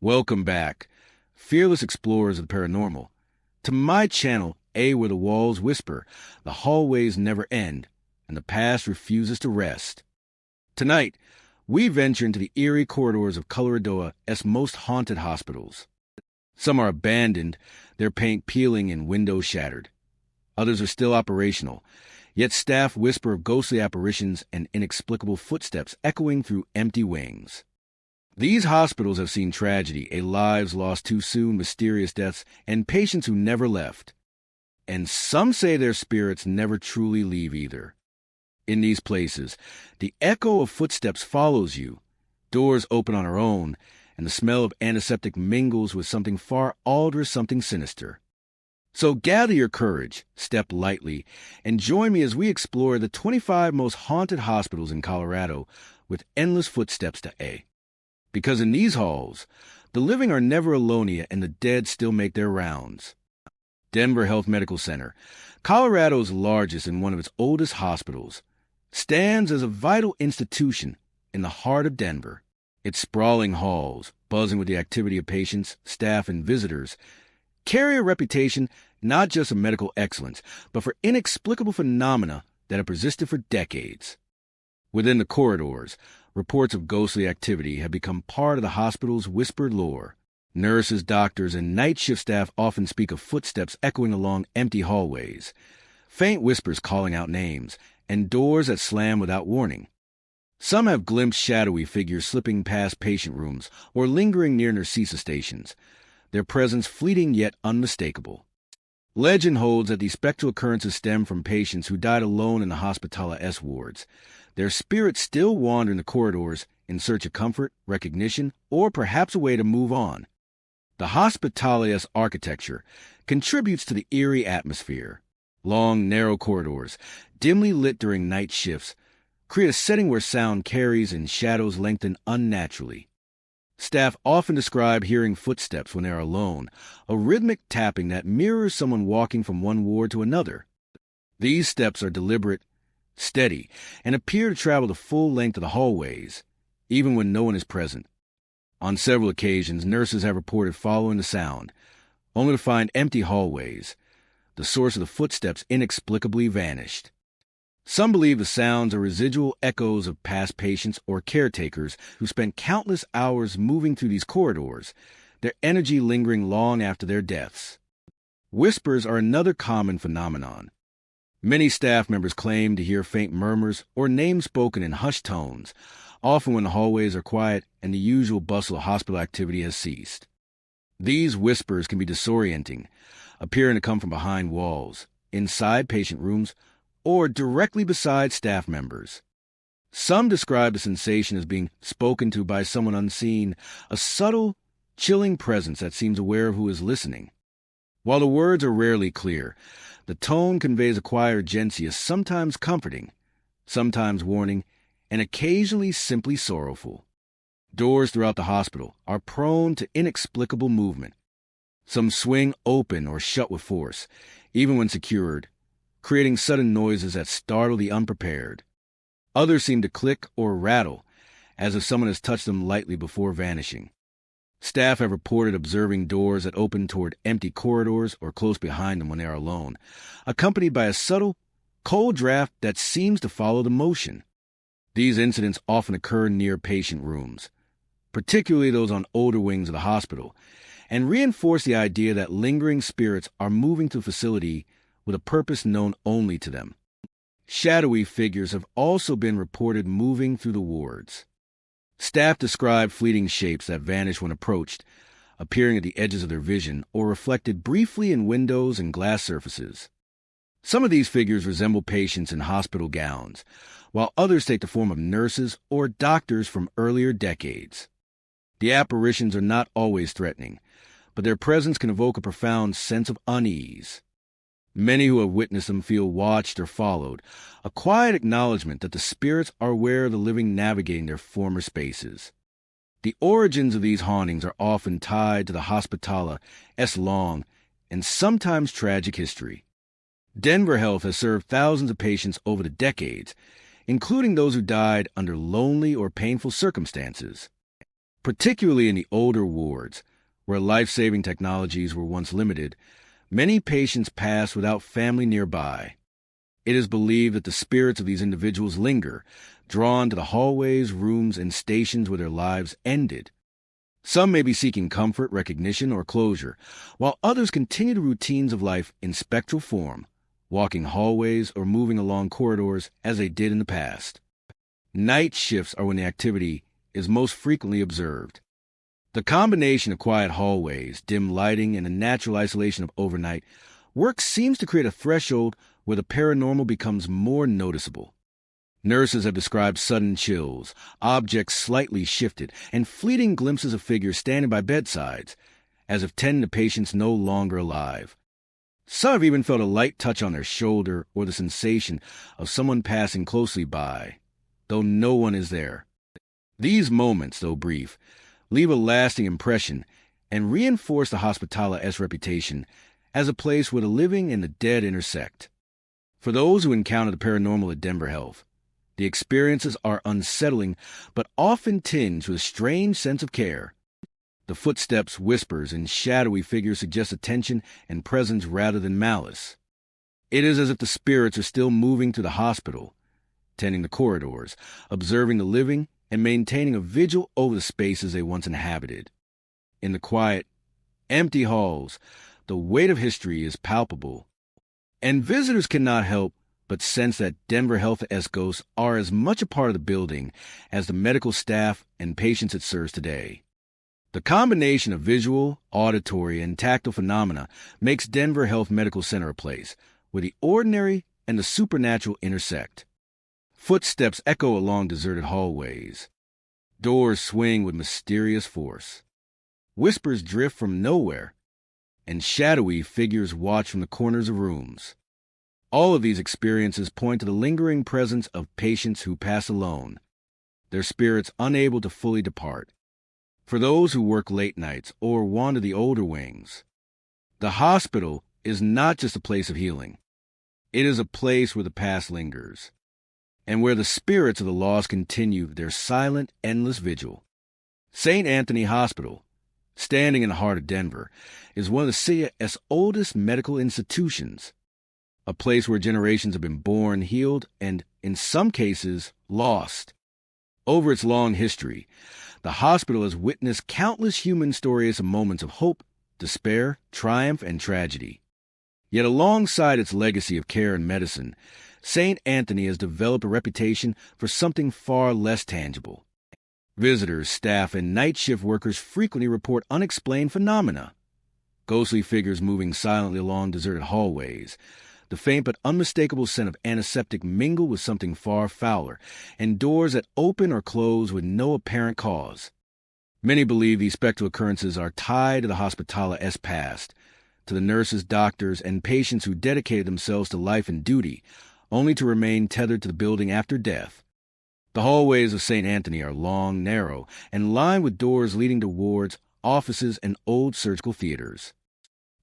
Welcome back, fearless explorers of the paranormal, to my channel, where the walls whisper, the hallways never end, and the past refuses to rest. Tonight, we venture into the eerie corridors of Colorado's most haunted hospitals. Some are abandoned, their paint peeling and windows shattered. Others are still operational, yet staff whisper of ghostly apparitions and inexplicable footsteps echoing through empty wings. These hospitals have seen tragedy, lives lost too soon, mysterious deaths, and patients who never left. And some say their spirits never truly leave either. In these places, the echo of footsteps follows you, doors open on their own, and the smell of antiseptic mingles with something far older, something sinister. So gather your courage, step lightly, and join me as we explore the 25 most haunted hospitals in Colorado with endless footsteps to A. Because in these halls, the living are never alone yet and the dead still make their rounds. Denver Health Medical Center, Colorado's largest and one of its oldest hospitals, stands as a vital institution in the heart of Denver. Its sprawling halls, buzzing with the activity of patients, staff, and visitors, carry a reputation not just of medical excellence, but for inexplicable phenomena that have persisted for decades. Within the corridors, reports of ghostly activity have become part of the hospital's whispered lore. Nurses, doctors, and night shift staff often speak of footsteps echoing along empty hallways, faint whispers calling out names, and doors that slam without warning. Some have glimpsed shadowy figures slipping past patient rooms or lingering near narcosis stations, their presence fleeting yet unmistakable. Legend holds that these spectral occurrences stem from patients who died alone in the Hospitalia wards. Their spirits still wander in the corridors in search of comfort, recognition, or perhaps a way to move on. The Hospitalia's architecture contributes to the eerie atmosphere. Long, narrow corridors, dimly lit during night shifts, create a setting where sound carries and shadows lengthen unnaturally. Staff often describe hearing footsteps when they are alone, a rhythmic tapping that mirrors someone walking from one ward to another. These steps are deliberate, steady, and appear to travel the full length of the hallways, even when no one is present. On several occasions, nurses have reported following the sound, only to find empty hallways, the source of the footsteps inexplicably vanished. Some believe the sounds are residual echoes of past patients or caretakers who spent countless hours moving through these corridors, their energy lingering long after their deaths. Whispers are another common phenomenon. Many staff members claim to hear faint murmurs or names spoken in hushed tones, often when the hallways are quiet and the usual bustle of hospital activity has ceased. These whispers can be disorienting, appearing to come from behind walls, inside patient rooms, or directly beside staff members. Some describe the sensation as being spoken to by someone unseen, a subtle, chilling presence that seems aware of who is listening. While the words are rarely clear, the tone conveys a quiet urgency as sometimes comforting, sometimes warning, and occasionally simply sorrowful. Doors throughout the hospital are prone to inexplicable movement. Some swing open or shut with force, even when secured, creating sudden noises that startle the unprepared. Others seem to click or rattle, as if someone has touched them lightly before vanishing. Staff have reported observing doors that open toward empty corridors or close behind them when they are alone, accompanied by a subtle, cold draft that seems to follow the motion. These incidents often occur near patient rooms, particularly those on older wings of the hospital, and reinforce the idea that lingering spirits are moving to the facility with a purpose known only to them. Shadowy figures have also been reported moving through the wards. Staff describe fleeting shapes that vanish when approached, appearing at the edges of their vision or reflected briefly in windows and glass surfaces. Some of these figures resemble patients in hospital gowns, while others take the form of nurses or doctors from earlier decades. The apparitions are not always threatening, but their presence can evoke a profound sense of unease. Many who have witnessed them feel watched or followed, a quiet acknowledgement that the spirits are aware of the living navigating their former spaces. The origins of these hauntings are often tied to the Hospitalia's long and sometimes tragic history. Denver Health has served thousands of patients over the decades, including those who died under lonely or painful circumstances. Particularly in the older wards, where life-saving technologies were once limited, many patients pass without family nearby. It is believed that the spirits of these individuals linger, drawn to the hallways, rooms, and stations where their lives ended. Some may be seeking comfort, recognition, or closure, while others continue the routines of life in spectral form, walking hallways or moving along corridors as they did in the past. Night shifts are when the activity is most frequently observed. The combination of quiet hallways, dim lighting, and the natural isolation of overnight work seems to create a threshold where the paranormal becomes more noticeable. Nurses have described sudden chills, objects slightly shifted, and fleeting glimpses of figures standing by bedsides, as if tending to patients no longer alive. Some have even felt a light touch on their shoulder or the sensation of someone passing closely by, though no one is there. These moments, though brief, leave a lasting impression and reinforce the Hospitala's reputation as a place where the living and the dead intersect. For those who encounter the paranormal at Denver Health, the experiences are unsettling but often tinged with a strange sense of care. The footsteps, whispers, and shadowy figures suggest attention and presence rather than malice. It is as if the spirits are still moving through the hospital, tending the corridors, observing the living, and maintaining a vigil over the spaces they once inhabited. In the quiet, empty halls, the weight of history is palpable, and visitors cannot help but sense that Denver Health's ghosts are as much a part of the building as the medical staff and patients it serves today. The combination of visual, auditory, and tactile phenomena makes Denver Health Medical Center a place where the ordinary and the supernatural intersect. Footsteps echo along deserted hallways. Doors swing with mysterious force. Whispers drift from nowhere, and shadowy figures watch from the corners of rooms. All of these experiences point to the lingering presence of patients who pass alone, their spirits unable to fully depart. For those who work late nights or wander the older wings, the hospital is not just a place of healing. It is a place where the past lingers, and where the spirits of the lost continue their silent, endless vigil. St. Anthony Hospital, standing in the heart of Denver, is one of the city's oldest medical institutions, a place where generations have been born, healed, and, in some cases, lost. Over its long history, the hospital has witnessed countless human stories of moments of hope, despair, triumph, and tragedy. Yet alongside its legacy of care and medicine, St. Anthony has developed a reputation for something far less tangible. Visitors, staff, and night shift workers frequently report unexplained phenomena. Ghostly figures moving silently along deserted hallways, the faint but unmistakable scent of antiseptic mingled with something far fouler, and doors that open or close with no apparent cause. Many believe these spectral occurrences are tied to the Hospitala's past, to the nurses, doctors, and patients who dedicated themselves to life and duty, only to remain tethered to the building after death. The hallways of St. Anthony are long, narrow, and lined with doors leading to wards, offices, and old surgical theaters.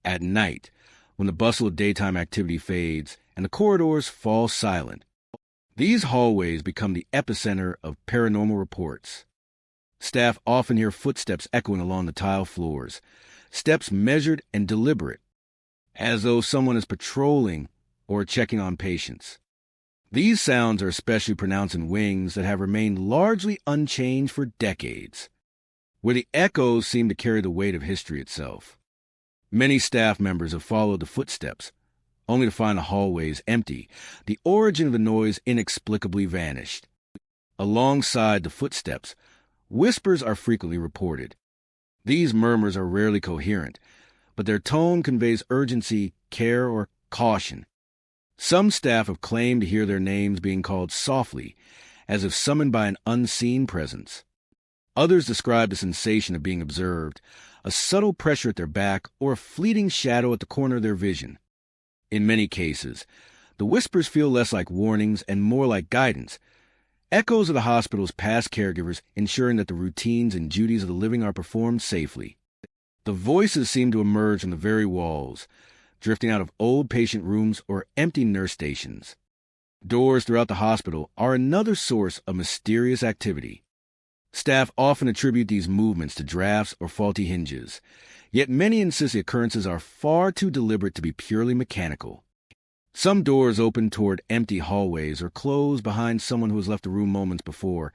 At night, when the bustle of daytime activity fades and the corridors fall silent, these hallways become the epicenter of paranormal reports. Staff often hear footsteps echoing along the tile floors, steps measured and deliberate, as though someone is patrolling or checking on patients. These sounds are especially pronounced in wings that have remained largely unchanged for decades, where the echoes seem to carry the weight of history itself. Many staff members have followed the footsteps, only to find the hallways empty, the origin of the noise inexplicably vanished. Alongside the footsteps, whispers are frequently reported. These murmurs are rarely coherent, but their tone conveys urgency, care, or caution. Some staff have claimed to hear their names being called softly, as if summoned by an unseen presence. Others describe the sensation of being observed, a subtle pressure at their back, or a fleeting shadow at the corner of their vision. In many cases, the whispers feel less like warnings and more like guidance, echoes of the hospital's past caregivers ensuring that the routines and duties of the living are performed safely. The voices seem to emerge from the very walls, drifting out of old patient rooms or empty nurse stations. Doors throughout the hospital are another source of mysterious activity. Staff often attribute these movements to drafts or faulty hinges, yet many insist the occurrences are far too deliberate to be purely mechanical. Some doors open toward empty hallways or close behind someone who has left the room moments before,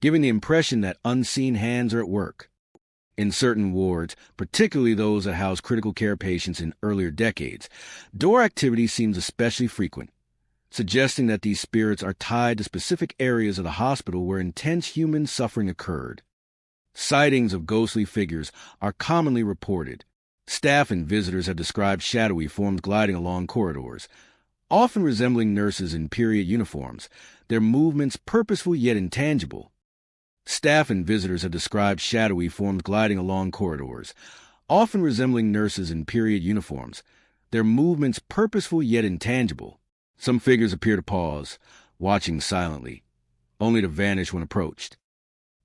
giving the impression that unseen hands are at work. In certain wards, particularly those that house critical care patients in earlier decades, door activity seems especially frequent, suggesting that these spirits are tied to specific areas of the hospital where intense human suffering occurred. Sightings of ghostly figures are commonly reported. Staff and visitors have described shadowy forms gliding along corridors, often resembling nurses in period uniforms, their movements purposeful yet intangible. Staff and visitors have described shadowy forms gliding along corridors, often resembling nurses in period uniforms, their movements purposeful yet intangible. Some figures appear to pause, watching silently, only to vanish when approached.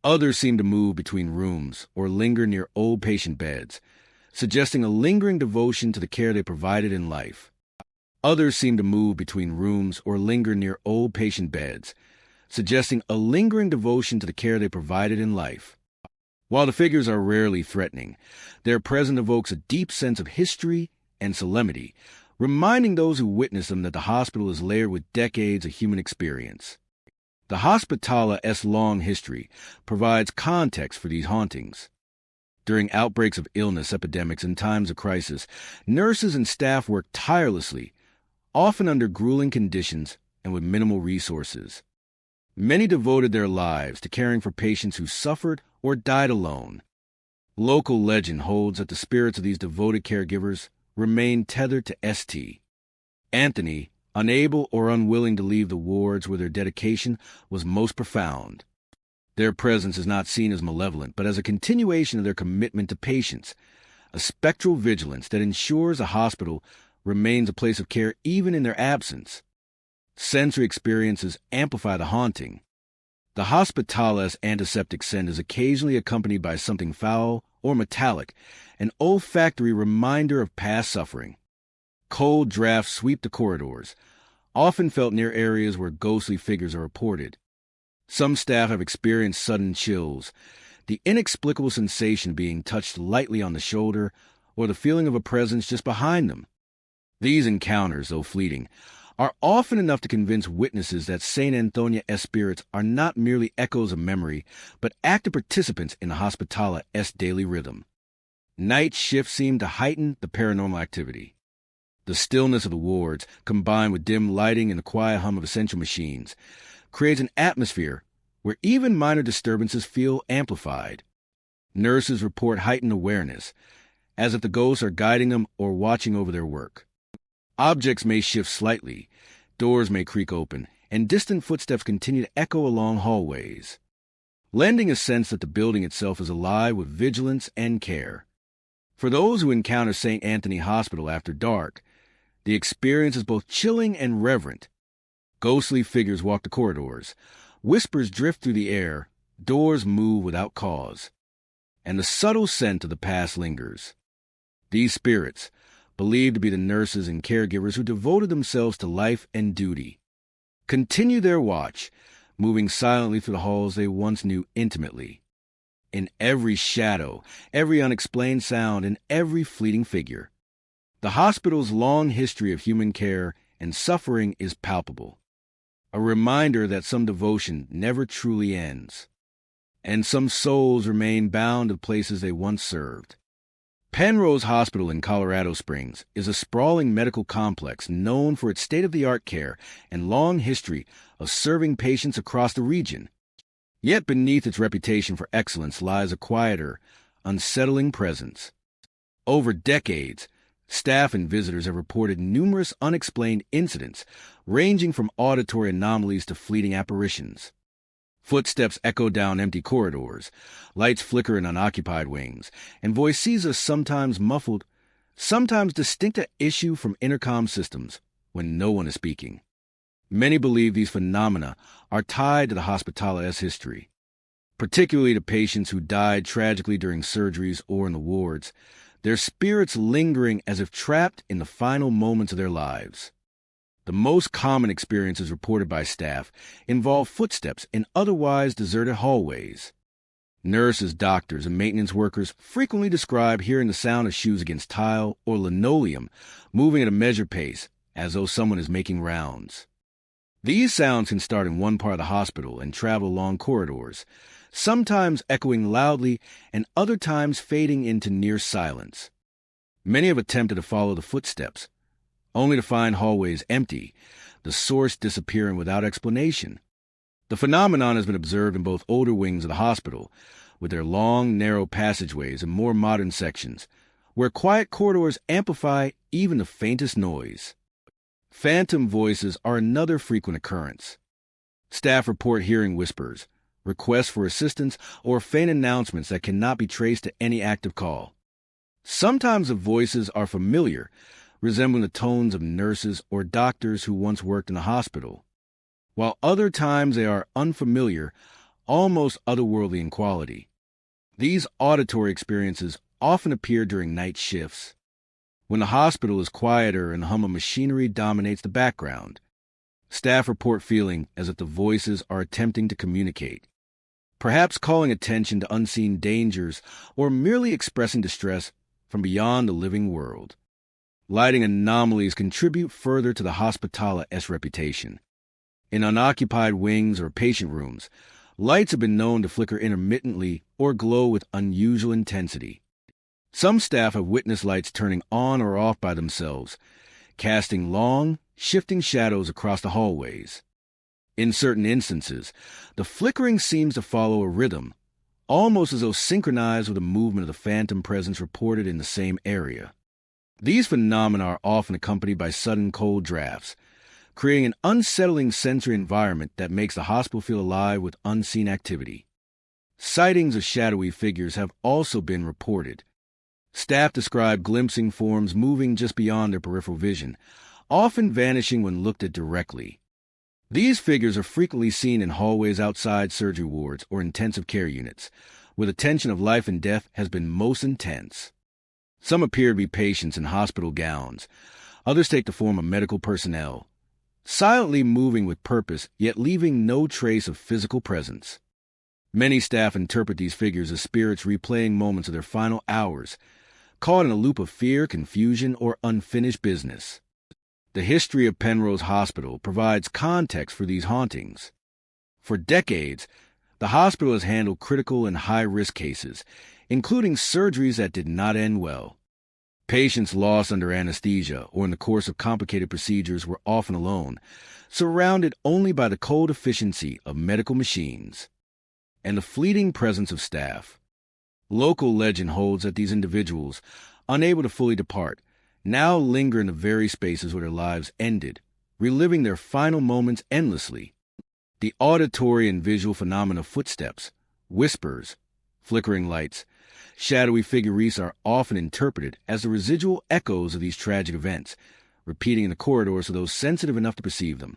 Others seem to move between rooms or linger near old patient beds, suggesting a lingering devotion to the care they provided in life. Others seem to move between rooms or linger near old patient beds, suggesting a lingering devotion to the care they provided in life. While the figures are rarely threatening, their presence evokes a deep sense of history and solemnity, reminding those who witness them that the hospital is layered with decades of human experience. The hospitala's long history provides context for these hauntings. During outbreaks of illness, epidemics, and times of crisis, nurses and staff work tirelessly, often under grueling conditions and with minimal resources. Many devoted their lives to caring for patients who suffered or died alone. Local legend holds that the spirits of these devoted caregivers remain tethered to St. Anthony, unable or unwilling to leave the wards where their dedication was most profound. Their presence is not seen as malevolent, but as a continuation of their commitment to patients, a spectral vigilance that ensures a hospital remains a place of care even in their absence. Sensory experiences amplify the haunting. The hospitala's antiseptic scent is occasionally accompanied by something foul or metallic, an olfactory reminder of past suffering. Cold drafts sweep the corridors, often felt near areas where ghostly figures are reported. Some staff have experienced sudden chills, the inexplicable sensation of being touched lightly on the shoulder or the feeling of a presence just behind them. These encounters, though fleeting, are often enough to convince witnesses that St. Antonia's spirits are not merely echoes of memory, but active participants in the hospitala's daily rhythm. Night shifts seem to heighten the paranormal activity. The stillness of the wards, combined with dim lighting and the quiet hum of essential machines, creates an atmosphere where even minor disturbances feel amplified. Nurses report heightened awareness, as if the ghosts are guiding them or watching over their work. Objects may shift slightly, doors may creak open, and distant footsteps continue to echo along hallways, lending a sense that the building itself is alive with vigilance and care. For those who encounter St. Anthony Hospital after dark, the experience is both chilling and reverent. Ghostly figures walk the corridors, whispers drift through the air, doors move without cause, and the subtle scent of the past lingers. These spirits, believed to be the nurses and caregivers who devoted themselves to life and duty, continue their watch, moving silently through the halls they once knew intimately. In every shadow, every unexplained sound, and every fleeting figure, the hospital's long history of human care and suffering is palpable, a reminder that some devotion never truly ends, and some souls remain bound to the places they once served. Penrose Hospital in Colorado Springs is a sprawling medical complex known for its state-of-the-art care and long history of serving patients across the region. Yet beneath its reputation for excellence lies a quieter, unsettling presence. Over decades, staff and visitors have reported numerous unexplained incidents, ranging from auditory anomalies to fleeting apparitions. Footsteps echo down empty corridors, lights flicker in unoccupied wings, and voices are sometimes muffled, sometimes distinct at issue from intercom systems when no one is speaking. Many believe these phenomena are tied to the hospitala's history, particularly to patients who died tragically during surgeries or in the wards, their spirits lingering as if trapped in the final moments of their lives. The most common experiences reported by staff involve footsteps in otherwise deserted hallways, Nurses, doctors, and maintenance workers frequently describe hearing the sound of shoes against tile or linoleum moving at a measured pace, as though someone is making rounds. These sounds can start in one part of the hospital and travel along corridors, sometimes echoing loudly and other times fading into near silence. Many have attempted to follow the footsteps, only to find hallways empty, the source disappearing without explanation. The phenomenon has been observed in both older wings of the hospital, with their long, narrow passageways, and more modern sections, where quiet corridors amplify even the faintest noise. Phantom voices are another frequent occurrence. Staff report hearing whispers, requests for assistance, or faint announcements that cannot be traced to any active call. Sometimes the voices are familiar, resembling the tones of nurses or doctors who once worked in the hospital, while other times they are unfamiliar, almost otherworldly in quality. These auditory experiences often appear during night shifts, when the hospital is quieter and the hum of machinery dominates the background. Staff report feeling as if the voices are attempting to communicate, perhaps calling attention to unseen dangers or merely expressing distress from beyond the living world. Lighting anomalies contribute further to the hospitala-esque reputation. In unoccupied wings or patient rooms, lights have been known to flicker intermittently or glow with unusual intensity. Some staff have witnessed lights turning on or off by themselves, casting long, shifting shadows across the hallways. In certain instances, the flickering seems to follow a rhythm, almost as though synchronized with the movement of the phantom presence reported in the same area. These phenomena are often accompanied by sudden cold drafts, creating an unsettling sensory environment that makes the hospital feel alive with unseen activity. Sightings of shadowy figures have also been reported. Staff describe glimpsing forms moving just beyond their peripheral vision, often vanishing when looked at directly. These figures are frequently seen in hallways outside surgery wards or intensive care units, where the tension of life and death has been most intense. Some appear to be patients in hospital gowns. Others take the form of medical personnel, silently moving with purpose, yet leaving no trace of physical presence. Many staff interpret these figures as spirits replaying moments of their final hours, caught in a loop of fear, confusion, or unfinished business. The history of Penrose Hospital provides context for these hauntings. For decades, the hospital has handled critical and high-risk cases, including surgeries that did not end well. Patients lost under anesthesia or in the course of complicated procedures were often alone, surrounded only by the cold efficiency of medical machines and the fleeting presence of staff. Local legend holds that these individuals, unable to fully depart, now linger in the very spaces where their lives ended, reliving their final moments endlessly. The auditory and visual phenomena of footsteps, whispers, flickering lights, shadowy figures are often interpreted as the residual echoes of these tragic events, repeating in the corridors of those sensitive enough to perceive them.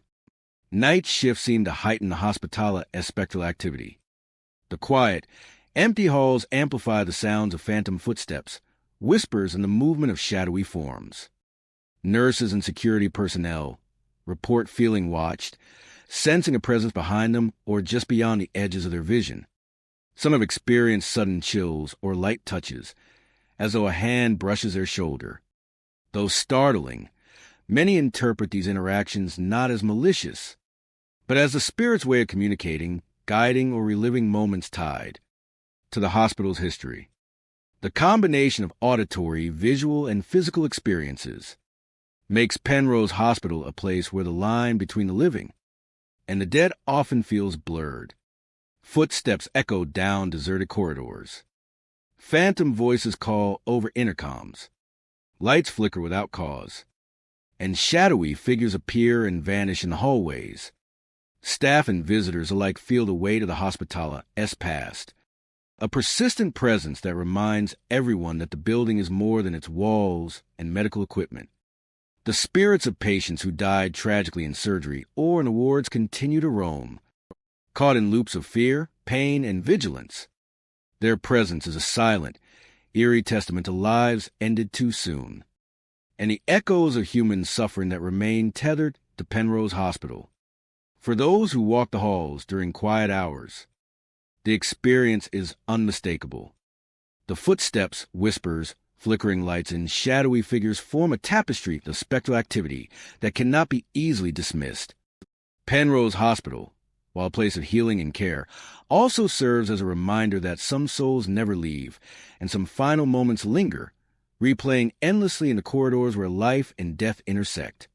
Night shifts seem to heighten the hospitala-esque spectral activity. The quiet, empty halls amplify the sounds of phantom footsteps, whispers, and the movement of shadowy forms. Nurses and security personnel report feeling watched, sensing a presence behind them or just beyond the edges of their vision. Some have experienced sudden chills or light touches, as though a hand brushes their shoulder. Though startling, many interpret these interactions not as malicious, but as the spirit's way of communicating, guiding, or reliving moments tied to the hospital's history. The combination of auditory, visual, and physical experiences makes Penrose Hospital a place where the line between the living and the dead often feels blurred. Footsteps echo down deserted corridors. Phantom voices call over intercoms. Lights flicker without cause. And shadowy figures appear and vanish in the hallways. Staff and visitors alike feel the weight of the hospitala-esque past, a persistent presence that reminds everyone that the building is more than its walls and medical equipment. The spirits of patients who died tragically in surgery or in the wards continue to roam, caught in loops of fear, pain, and vigilance. Their presence is a silent, eerie testament to lives ended too soon, and the echoes of human suffering that remain tethered to Penrose Hospital. For those who walk the halls during quiet hours, The experience is unmistakable. The footsteps, whispers, flickering lights, and shadowy figures form a tapestry of spectral activity that cannot be easily dismissed. Penrose Hospital, while a place of healing and care, also serves as a reminder that some souls never leave, and some final moments linger, replaying endlessly in the corridors where life and death intersect.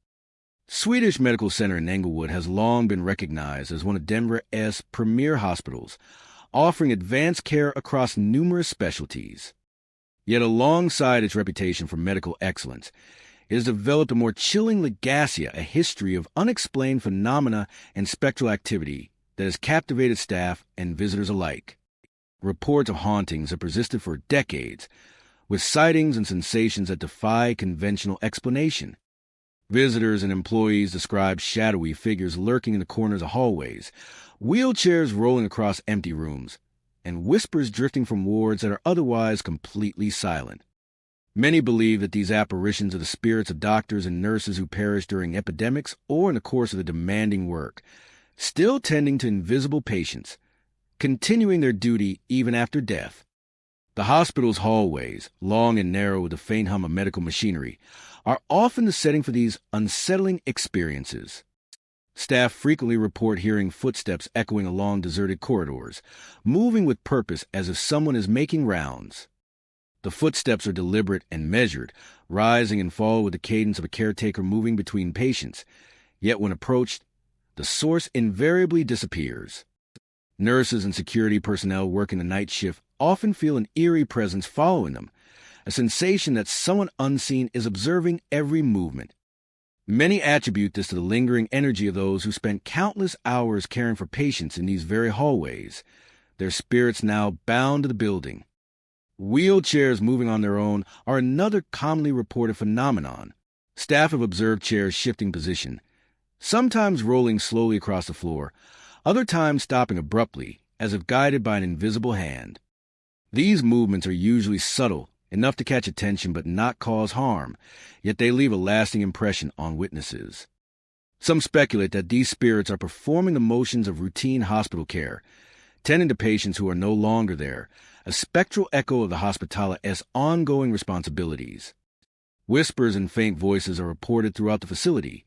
Swedish Medical Center in Englewood has long been recognized as one of Denver's premier hospitals, offering advanced care across numerous specialties. Yet alongside its reputation for medical excellence, it has developed a more chilling legacy, a history of unexplained phenomena and spectral activity that has captivated staff and visitors alike. Reports of hauntings have persisted for decades, with sightings and sensations that defy conventional explanation. Visitors and employees describe shadowy figures lurking in the corners of hallways, wheelchairs rolling across empty rooms, and whispers drifting from wards that are otherwise completely silent. Many believe that these apparitions are the spirits of doctors and nurses who perished during epidemics or in the course of the demanding work, still tending to invisible patients, continuing their duty even after death. The hospital's hallways, long and narrow with the faint hum of medical machinery, are often the setting for these unsettling experiences. Staff frequently report hearing footsteps echoing along deserted corridors, moving with purpose as if someone is making rounds. The footsteps are deliberate and measured, rising and fall with the cadence of a caretaker moving between patients, yet when approached, the source invariably disappears. Nurses and security personnel working the night shift often feel an eerie presence following them, a sensation that someone unseen is observing every movement. Many attribute this to the lingering energy of those who spent countless hours caring for patients in these very hallways, their spirits now bound to the building. Wheelchairs moving on their own are another commonly reported phenomenon. Staff have observed chairs shifting position, sometimes rolling slowly across the floor, other times stopping abruptly, as if guided by an invisible hand. These movements are usually subtle, enough to catch attention but not cause harm, yet they leave a lasting impression on witnesses. Some speculate that these spirits are performing the motions of routine hospital care, tending to patients who are no longer there, a spectral echo of the hospitala's ongoing responsibilities. Whispers and faint voices are reported throughout the facility,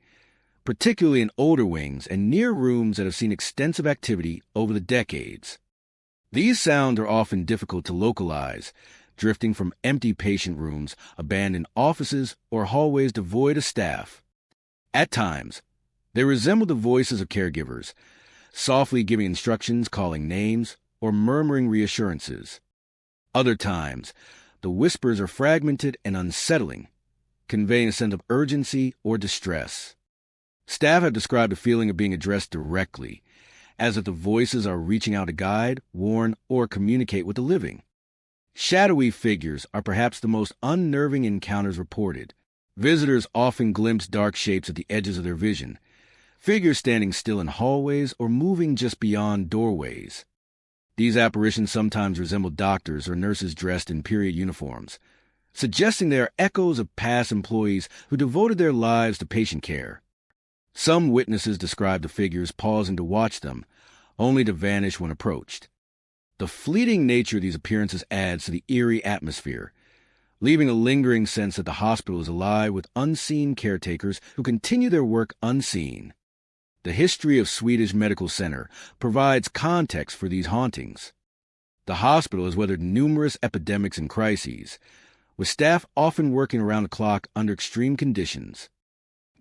particularly in older wings and near rooms that have seen extensive activity over the decades. These sounds are often difficult to localize, drifting from empty patient rooms, abandoned offices, or hallways devoid of staff. At times, they resemble the voices of caregivers, softly giving instructions, calling names, or murmuring reassurances. Other times, the whispers are fragmented and unsettling, conveying a sense of urgency or distress. Staff have described the feeling of being addressed directly, as if the voices are reaching out to guide, warn, or communicate with the living. Shadowy figures are perhaps the most unnerving encounters reported. Visitors often glimpse dark shapes at the edges of their vision, figures standing still in hallways or moving just beyond doorways. These apparitions sometimes resemble doctors or nurses dressed in period uniforms, suggesting they are echoes of past employees who devoted their lives to patient care. Some witnesses describe the figures pausing to watch them, only to vanish when approached. The fleeting nature of these appearances adds to the eerie atmosphere, leaving a lingering sense that the hospital is alive with unseen caretakers who continue their work unseen. The history of Swedish Medical Center provides context for these hauntings. The hospital has weathered numerous epidemics and crises, with staff often working around the clock under extreme conditions.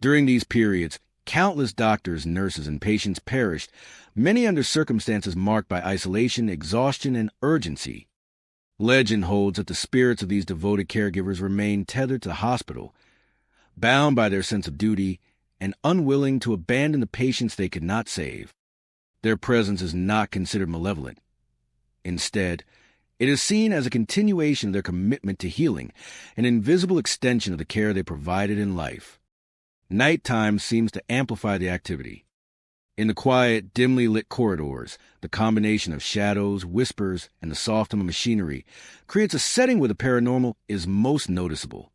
During these periods, countless doctors, nurses, and patients perished, many under circumstances marked by isolation, exhaustion, and urgency. Legend holds that the spirits of these devoted caregivers remain tethered to the hospital, bound by their sense of duty and unwilling to abandon the patients they could not save. Their presence is not considered malevolent. Instead, it is seen as a continuation of their commitment to healing, an invisible extension of the care they provided in life. Nighttime seems to amplify the activity. In the quiet, dimly lit corridors, the combination of shadows, whispers, and the soft hum of machinery creates a setting where the paranormal is most noticeable.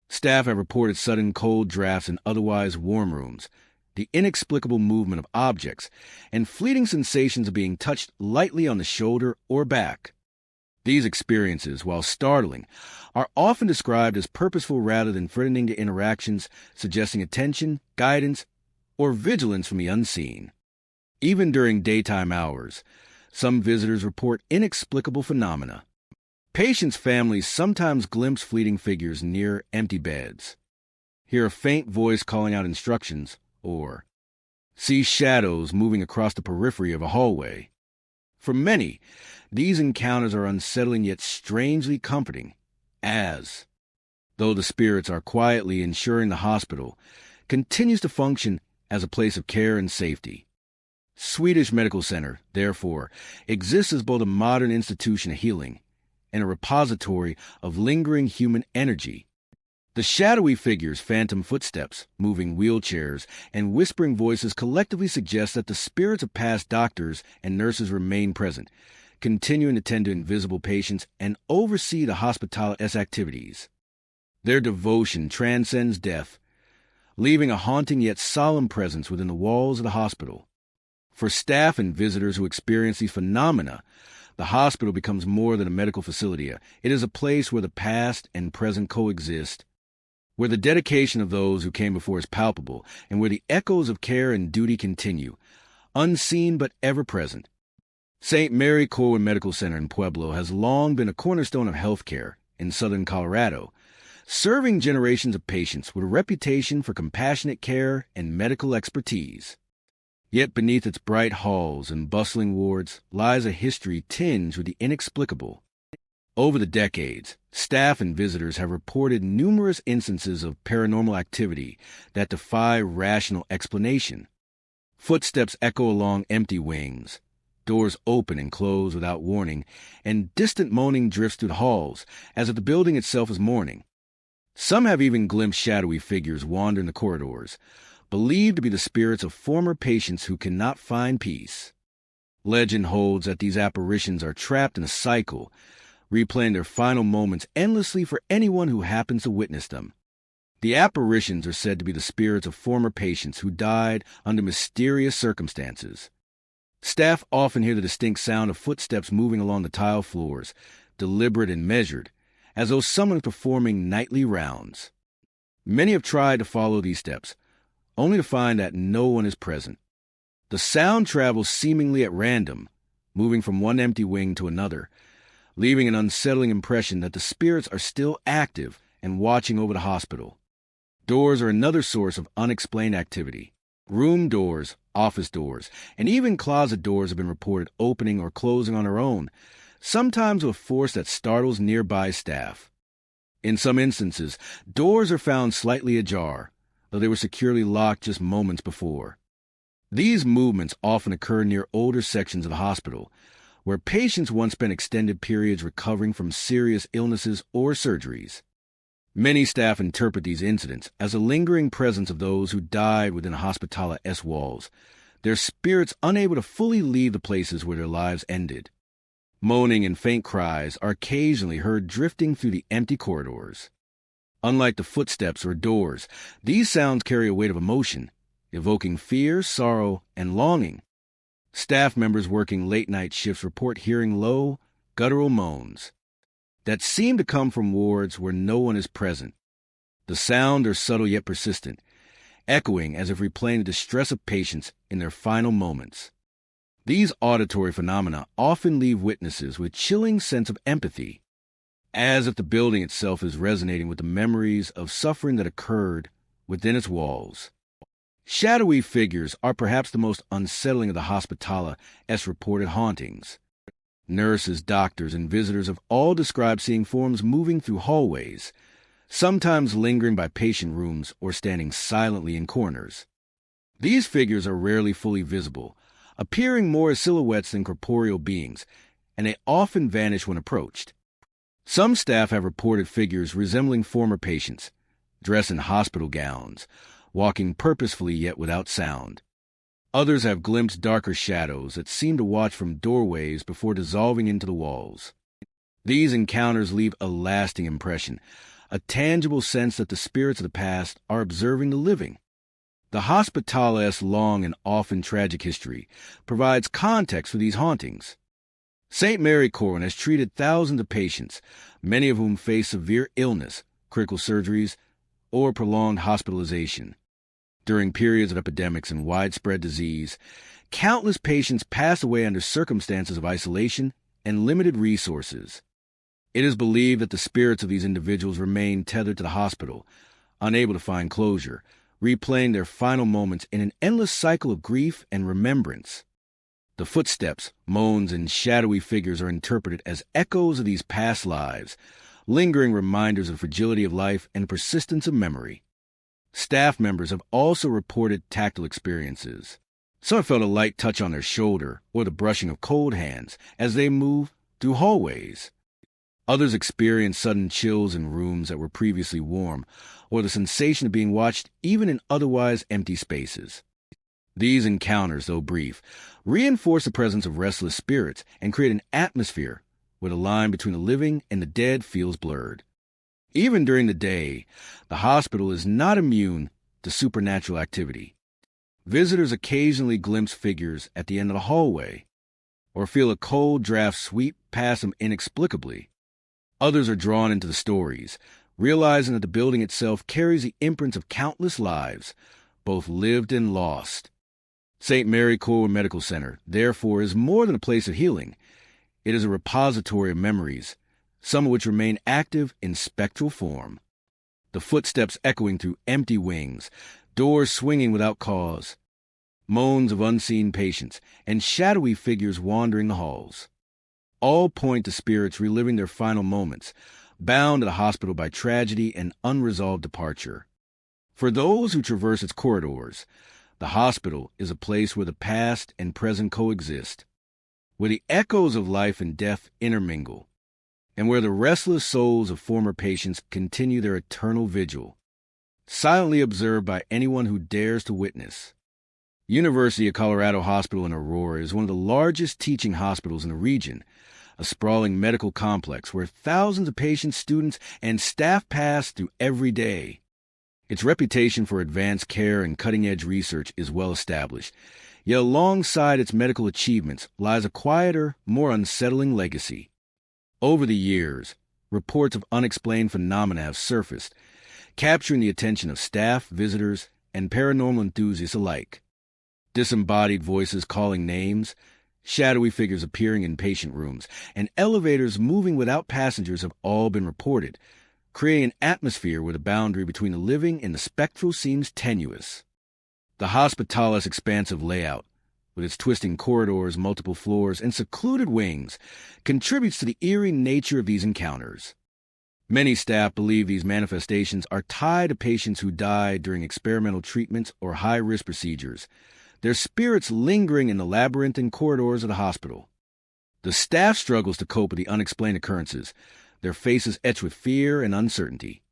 Staff have reported sudden cold drafts in otherwise warm rooms, the inexplicable movement of objects, and fleeting sensations of being touched lightly on the shoulder or back. These experiences, while startling, are often described as purposeful rather than threatening to interactions, suggesting attention, guidance, or vigilance from the unseen. Even during daytime hours, some visitors report inexplicable phenomena. Patients' families sometimes glimpse fleeting figures near empty beds, hear a faint voice calling out instructions, or see shadows moving across the periphery of a hallway. For many, these encounters are unsettling yet strangely comforting, as, though the spirits are quietly ensuring the hospital continues to function as a place of care and safety. Swedish Medical Center, therefore, exists as both a modern institution of healing and a repository of lingering human energy. The shadowy figures, phantom footsteps, moving wheelchairs, and whispering voices collectively suggest that the spirits of past doctors and nurses remain present, continuing to tend to invisible patients and oversee the hospital's activities. Their devotion transcends death, leaving a haunting yet solemn presence within the walls of the hospital. For staff and visitors who experience these phenomena, the hospital becomes more than a medical facility. It is a place where the past and present coexist, where the dedication of those who came before is palpable, and where the echoes of care and duty continue, unseen but ever present. St. Mary Corwin Medical Center in Pueblo has long been a cornerstone of healthcare in southern Colorado, serving generations of patients with a reputation for compassionate care and medical expertise. Yet beneath its bright halls and bustling wards lies a history tinged with the inexplicable. Over the decades, staff and visitors have reported numerous instances of paranormal activity that defy rational explanation. Footsteps echo along empty wings, doors open and close without warning, and distant moaning drifts through the halls, as if the building itself is mourning. Some have even glimpsed shadowy figures wander in the corridors, believed to be the spirits of former patients who cannot find peace. Legend holds that these apparitions are trapped in a cycle, replaying their final moments endlessly for anyone who happens to witness them. The apparitions are said to be the spirits of former patients who died under mysterious circumstances. Staff often hear the distinct sound of footsteps moving along the tile floors, deliberate and measured, as though someone is performing nightly rounds. Many have tried to follow these steps, only to find that no one is present. The sound travels seemingly at random, moving from one empty wing to another, leaving an unsettling impression that the spirits are still active and watching over the hospital. Doors are another source of unexplained activity. Room doors, office doors, and even closet doors have been reported opening or closing on their own, sometimes with force that startles nearby staff. In some instances, doors are found slightly ajar, though they were securely locked just moments before. These movements often occur near older sections of the hospital, where patients once spent extended periods recovering from serious illnesses or surgeries. Many staff interpret these incidents as a lingering presence of those who died within the hospital's walls, their spirits unable to fully leave the places where their lives ended. Moaning and faint cries are occasionally heard drifting through the empty corridors. Unlike the footsteps or doors, these sounds carry a weight of emotion, evoking fear, sorrow, and longing. Staff members working late-night shifts report hearing low, guttural moans that seem to come from wards where no one is present. The sounds are subtle yet persistent, echoing as if replaying the distress of patients in their final moments. These auditory phenomena often leave witnesses with a chilling sense of empathy, as if the building itself is resonating with the memories of suffering that occurred within its walls. Shadowy figures are perhaps the most unsettling of the hospital's reported hauntings. Nurses, doctors, and visitors have all described seeing forms moving through hallways, sometimes lingering by patient rooms or standing silently in corners. These figures are rarely fully visible, appearing more as silhouettes than corporeal beings, and they often vanish when approached. Some staff have reported figures resembling former patients, dressed in hospital gowns, walking purposefully yet without sound. Others have glimpsed darker shadows that seem to watch from doorways before dissolving into the walls. These encounters leave a lasting impression, a tangible sense that the spirits of the past are observing the living. The hospital's long and often tragic history provides context for these hauntings. St. Mary Corwin has treated thousands of patients, many of whom face severe illness, critical surgeries, or prolonged hospitalization. During periods of epidemics and widespread disease, countless patients pass away under circumstances of isolation and limited resources. It is believed that the spirits of these individuals remain tethered to the hospital, unable to find closure, replaying their final moments in an endless cycle of grief and remembrance. The footsteps, moans, and shadowy figures are interpreted as echoes of these past lives, lingering reminders of the fragility of life and persistence of memory. Staff members have also reported tactile experiences. Some have felt a light touch on their shoulder or the brushing of cold hands as they move through hallways. Others experience sudden chills in rooms that were previously warm, or the sensation of being watched even in otherwise empty spaces. These encounters, though brief, reinforce the presence of restless spirits and create an atmosphere where the line between the living and the dead feels blurred. Even during the day, the hospital is not immune to supernatural activity. Visitors occasionally glimpse figures at the end of the hallway, or feel a cold draft sweep past them inexplicably. Others are drawn into the stories, realizing that the building itself carries the imprints of countless lives, both lived and lost. St. Mary Corwin Medical Center, therefore, is more than a place of healing. It is a repository of memories, some of which remain active in spectral form. The footsteps echoing through empty wings, doors swinging without cause, moans of unseen patients, and shadowy figures wandering the halls. All point to spirits reliving their final moments, bound to the hospital by tragedy and unresolved departure. For those who traverse its corridors, the hospital is a place where the past and present coexist, where the echoes of life and death intermingle, and where the restless souls of former patients continue their eternal vigil, silently observed by anyone who dares to witness. University of Colorado Hospital in Aurora is one of the largest teaching hospitals in the region, a sprawling medical complex where thousands of patients, students, and staff pass through every day. Its reputation for advanced care and cutting-edge research is well established, yet alongside its medical achievements lies a quieter, more unsettling legacy. Over the years, reports of unexplained phenomena have surfaced, capturing the attention of staff, visitors, and paranormal enthusiasts alike. Disembodied voices calling names, shadowy figures appearing in patient rooms, and elevators moving without passengers have all been reported, creating an atmosphere where the boundary between the living and the spectral seems tenuous. The hospital's expansive layout, with its twisting corridors, multiple floors, and secluded wings, contributes to the eerie nature of these encounters. Many staff believe these manifestations are tied to patients who died during experimental treatments or high-risk procedures, their spirits lingering in the labyrinthine corridors of the hospital. The staff struggles to cope with the unexplained occurrences, their faces etched with fear and uncertainty.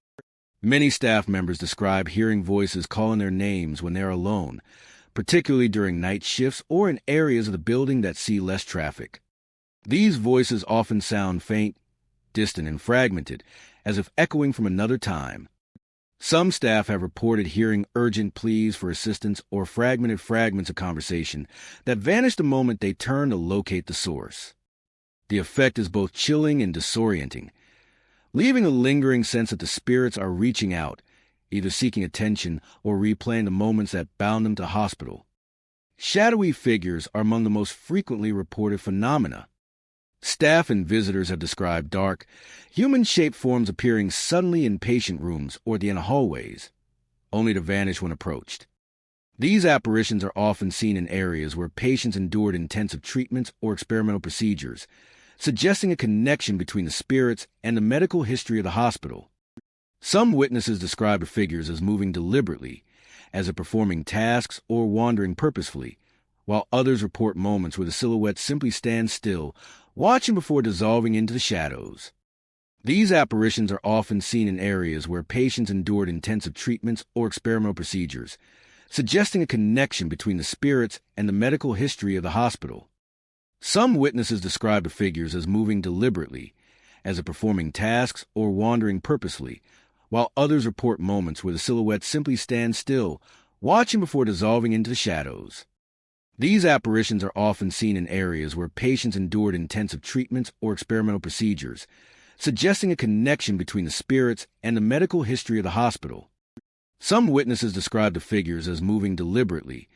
Many staff members describe hearing voices calling their names when they are alone, particularly during night shifts or in areas of the building that see less traffic. These voices often sound faint, distant, and fragmented, as if echoing from another time. Some staff have reported hearing urgent pleas for assistance or fragmented fragments of conversation that vanish the moment they turn to locate the source. The effect is both chilling and disorienting, leaving a lingering sense that the spirits are reaching out, either seeking attention or replaying the moments that bound them to the hospital. Shadowy figures are among the most frequently reported phenomena. Staff and visitors have described dark, human-shaped forms appearing suddenly in patient rooms or the inner hallways, only to vanish when approached. These apparitions are often seen in areas where patients endured intensive treatments or experimental procedures, suggesting a connection between the spirits and the medical history of the hospital. Some witnesses describe the figures as moving deliberately, as if performing tasks or wandering purposefully, while others report moments where the silhouette simply stands still, watching before dissolving into the shadows. These apparitions are often seen in areas where patients endured intensive treatments or experimental procedures, suggesting a connection between the spirits and the medical history of the hospital. Some witnesses describe the figures as moving deliberately, as if performing tasks or wandering purposefully, while others report moments where the silhouette simply stands still, watching before dissolving into the shadows. These apparitions are often seen in areas where patients endured intensive treatments or experimental procedures, suggesting a connection between the spirits and the medical history of the hospital. Some witnesses describe the figures as moving deliberately,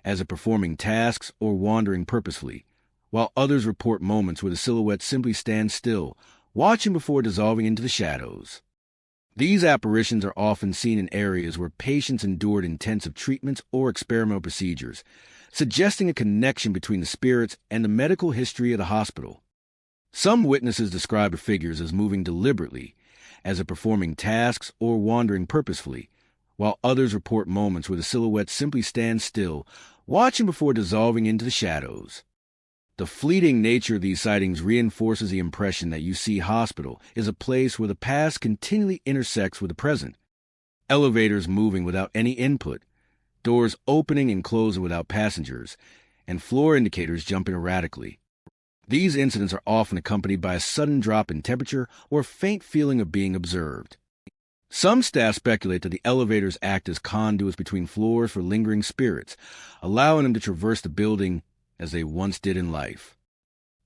as if performing tasks or wandering purposefully, while others report moments where the silhouette simply stands still, watching before dissolving into the shadows. These apparitions are often seen in areas where patients endured intensive treatments or experimental procedures, suggesting a connection between the spirits and the medical history of the hospital. Some witnesses describe the figures as moving deliberately, as if performing tasks or wandering purposefully, while others report moments where the silhouette simply stands still, watching before dissolving into the shadows. The fleeting nature of these sightings reinforces the impression that UC Hospital is a place where the past continually intersects with the present. Elevators moving without any input, doors opening and closing without passengers, and floor indicators jumping erratically. These incidents are often accompanied by a sudden drop in temperature or a faint feeling of being observed. Some staff speculate that the elevators act as conduits between floors for lingering spirits, allowing them to traverse the building as they once did in life.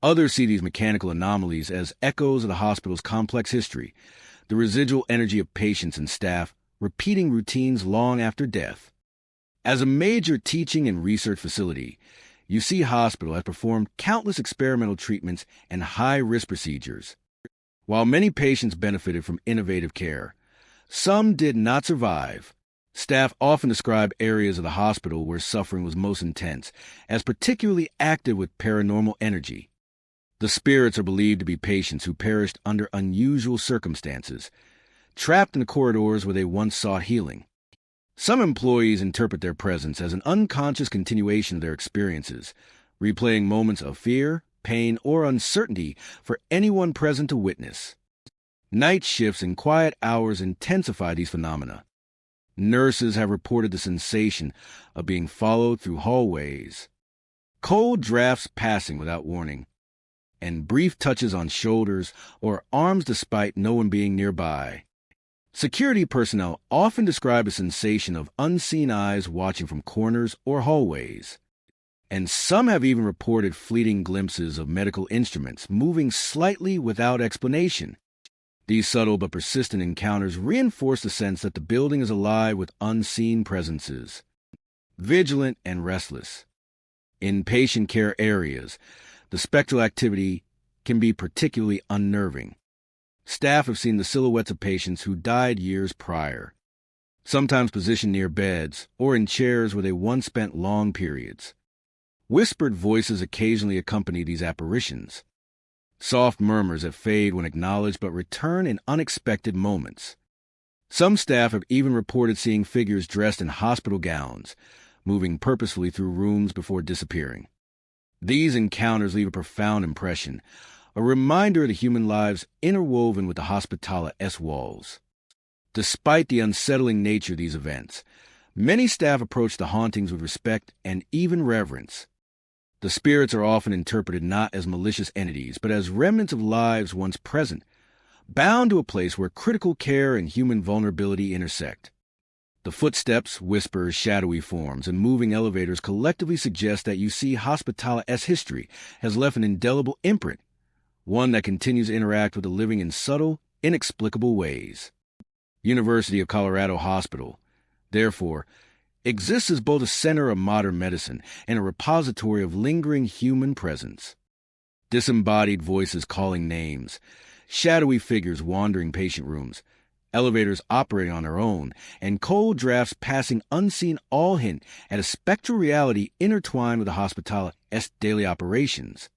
Others see these mechanical anomalies as echoes of the hospital's complex history, the residual energy of patients and staff repeating routines long after death. As a major teaching and research facility, UC Hospital has performed countless experimental treatments and high-risk procedures. While many patients benefited from innovative care, some did not survive. Staff often describe areas of the hospital where suffering was most intense as particularly active with paranormal energy. The spirits are believed to be patients who perished under unusual circumstances, trapped in the corridors where they once sought healing. Some employees interpret their presence as an unconscious continuation of their experiences, replaying moments of fear, pain, or uncertainty for anyone present to witness. Night shifts and quiet hours intensify these phenomena. Nurses have reported the sensation of being followed through hallways, cold drafts passing without warning, and brief touches on shoulders or arms despite no one being nearby. Security personnel often describe a sensation of unseen eyes watching from corners or hallways, and some have even reported fleeting glimpses of medical instruments moving slightly without explanation. These subtle but persistent encounters reinforce the sense that the building is alive with unseen presences, vigilant and restless. In patient care areas, the spectral activity can be particularly unnerving. Staff have seen the silhouettes of patients who died years prior, sometimes positioned near beds or in chairs where they once spent long periods. Whispered voices occasionally accompany these apparitions, soft murmurs that fade when acknowledged but return in unexpected moments. Some staff have even reported seeing figures dressed in hospital gowns, moving purposefully through rooms before disappearing. These encounters leave a profound impression, a reminder of the human lives interwoven with the Hospitalis walls. Despite the unsettling nature of these events, many staff approach the hauntings with respect and even reverence. The spirits are often interpreted not as malicious entities, but as remnants of lives once present, bound to a place where critical care and human vulnerability intersect. The footsteps, whispers, shadowy forms, and moving elevators collectively suggest that UC Hospitalis history has left an indelible imprint, one that continues to interact with the living in subtle, inexplicable ways. University of Colorado Hospital, therefore, exists as both a center of modern medicine and a repository of lingering human presence. Disembodied voices calling names, shadowy figures wandering patient rooms, elevators operating on their own, and cold drafts passing unseen all hint at a spectral reality intertwined with the Hospitalis daily operations.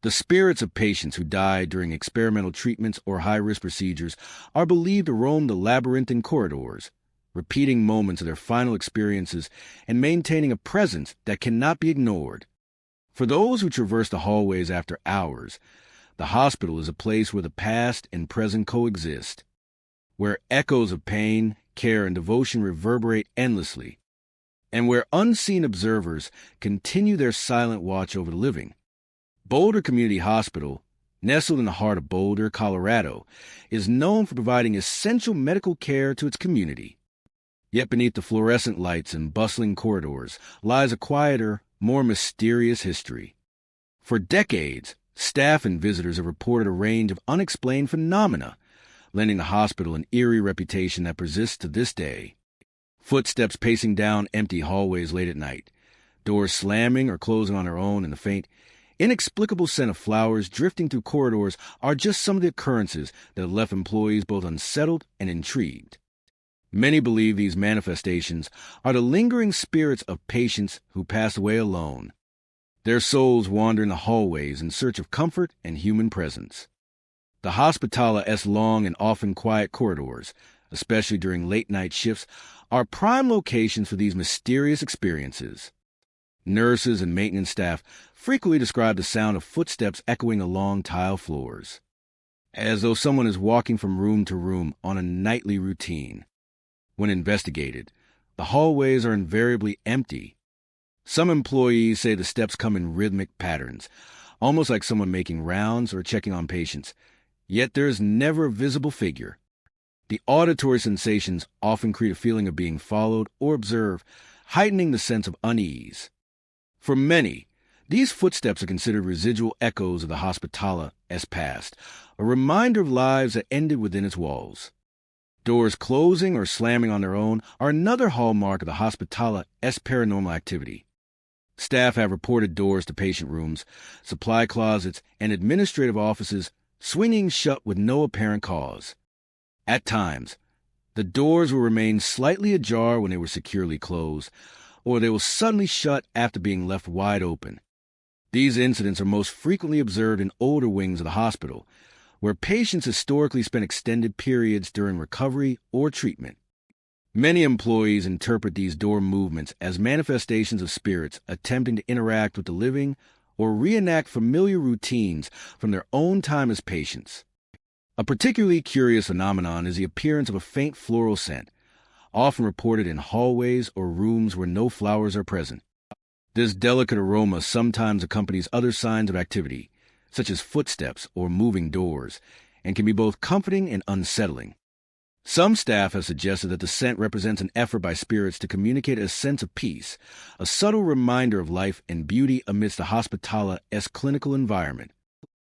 The spirits of patients who died during experimental treatments or high-risk procedures are believed to roam the labyrinthine corridors, repeating moments of their final experiences and maintaining a presence that cannot be ignored. For those who traverse the hallways after hours, the hospital is a place where the past and present coexist, where echoes of pain, care, and devotion reverberate endlessly, and where unseen observers continue their silent watch over the living. Boulder Community Hospital, nestled in the heart of Boulder, Colorado, is known for providing essential medical care to its community. Yet beneath the fluorescent lights and bustling corridors lies a quieter, more mysterious history. For decades, staff and visitors have reported a range of unexplained phenomena, lending the hospital an eerie reputation that persists to this day. Footsteps pacing down empty hallways late at night, doors slamming or closing on their own, and the faint, inexplicable scent of flowers drifting through corridors are just some of the occurrences that have left employees both unsettled and intrigued. Many believe these manifestations are the lingering spirits of patients who passed away alone. Their souls wander in the hallways in search of comfort and human presence. The hospitala's long and often quiet corridors, especially during late-night shifts, are prime locations for these mysterious experiences. Nurses and maintenance staff frequently describe the sound of footsteps echoing along tile floors, as though someone is walking from room to room on a nightly routine. When investigated, the hallways are invariably empty. Some employees say the steps come in rhythmic patterns, almost like someone making rounds or checking on patients, yet there is never a visible figure. The auditory sensations often create a feeling of being followed or observed, heightening the sense of unease. For many, these footsteps are considered residual echoes of the hospitala's past, a reminder of lives that ended within its walls. Doors closing or slamming on their own are another hallmark of the hospitala's paranormal activity. Staff have reported doors to patient rooms, supply closets, and administrative offices swinging shut with no apparent cause. At times, the doors will remain slightly ajar when they were securely closed, or they will suddenly shut after being left wide open. These incidents are most frequently observed in older wings of the hospital, where patients historically spent extended periods during recovery or treatment. Many employees interpret these door movements as manifestations of spirits attempting to interact with the living or reenact familiar routines from their own time as patients. A particularly curious phenomenon is the appearance of a faint floral scent, often reported in hallways or rooms where no flowers are present. This delicate aroma sometimes accompanies other signs of activity, such as footsteps or moving doors, and can be both comforting and unsettling. Some staff have suggested that the scent represents an effort by spirits to communicate a sense of peace, a subtle reminder of life and beauty amidst the hospitala's clinical environment.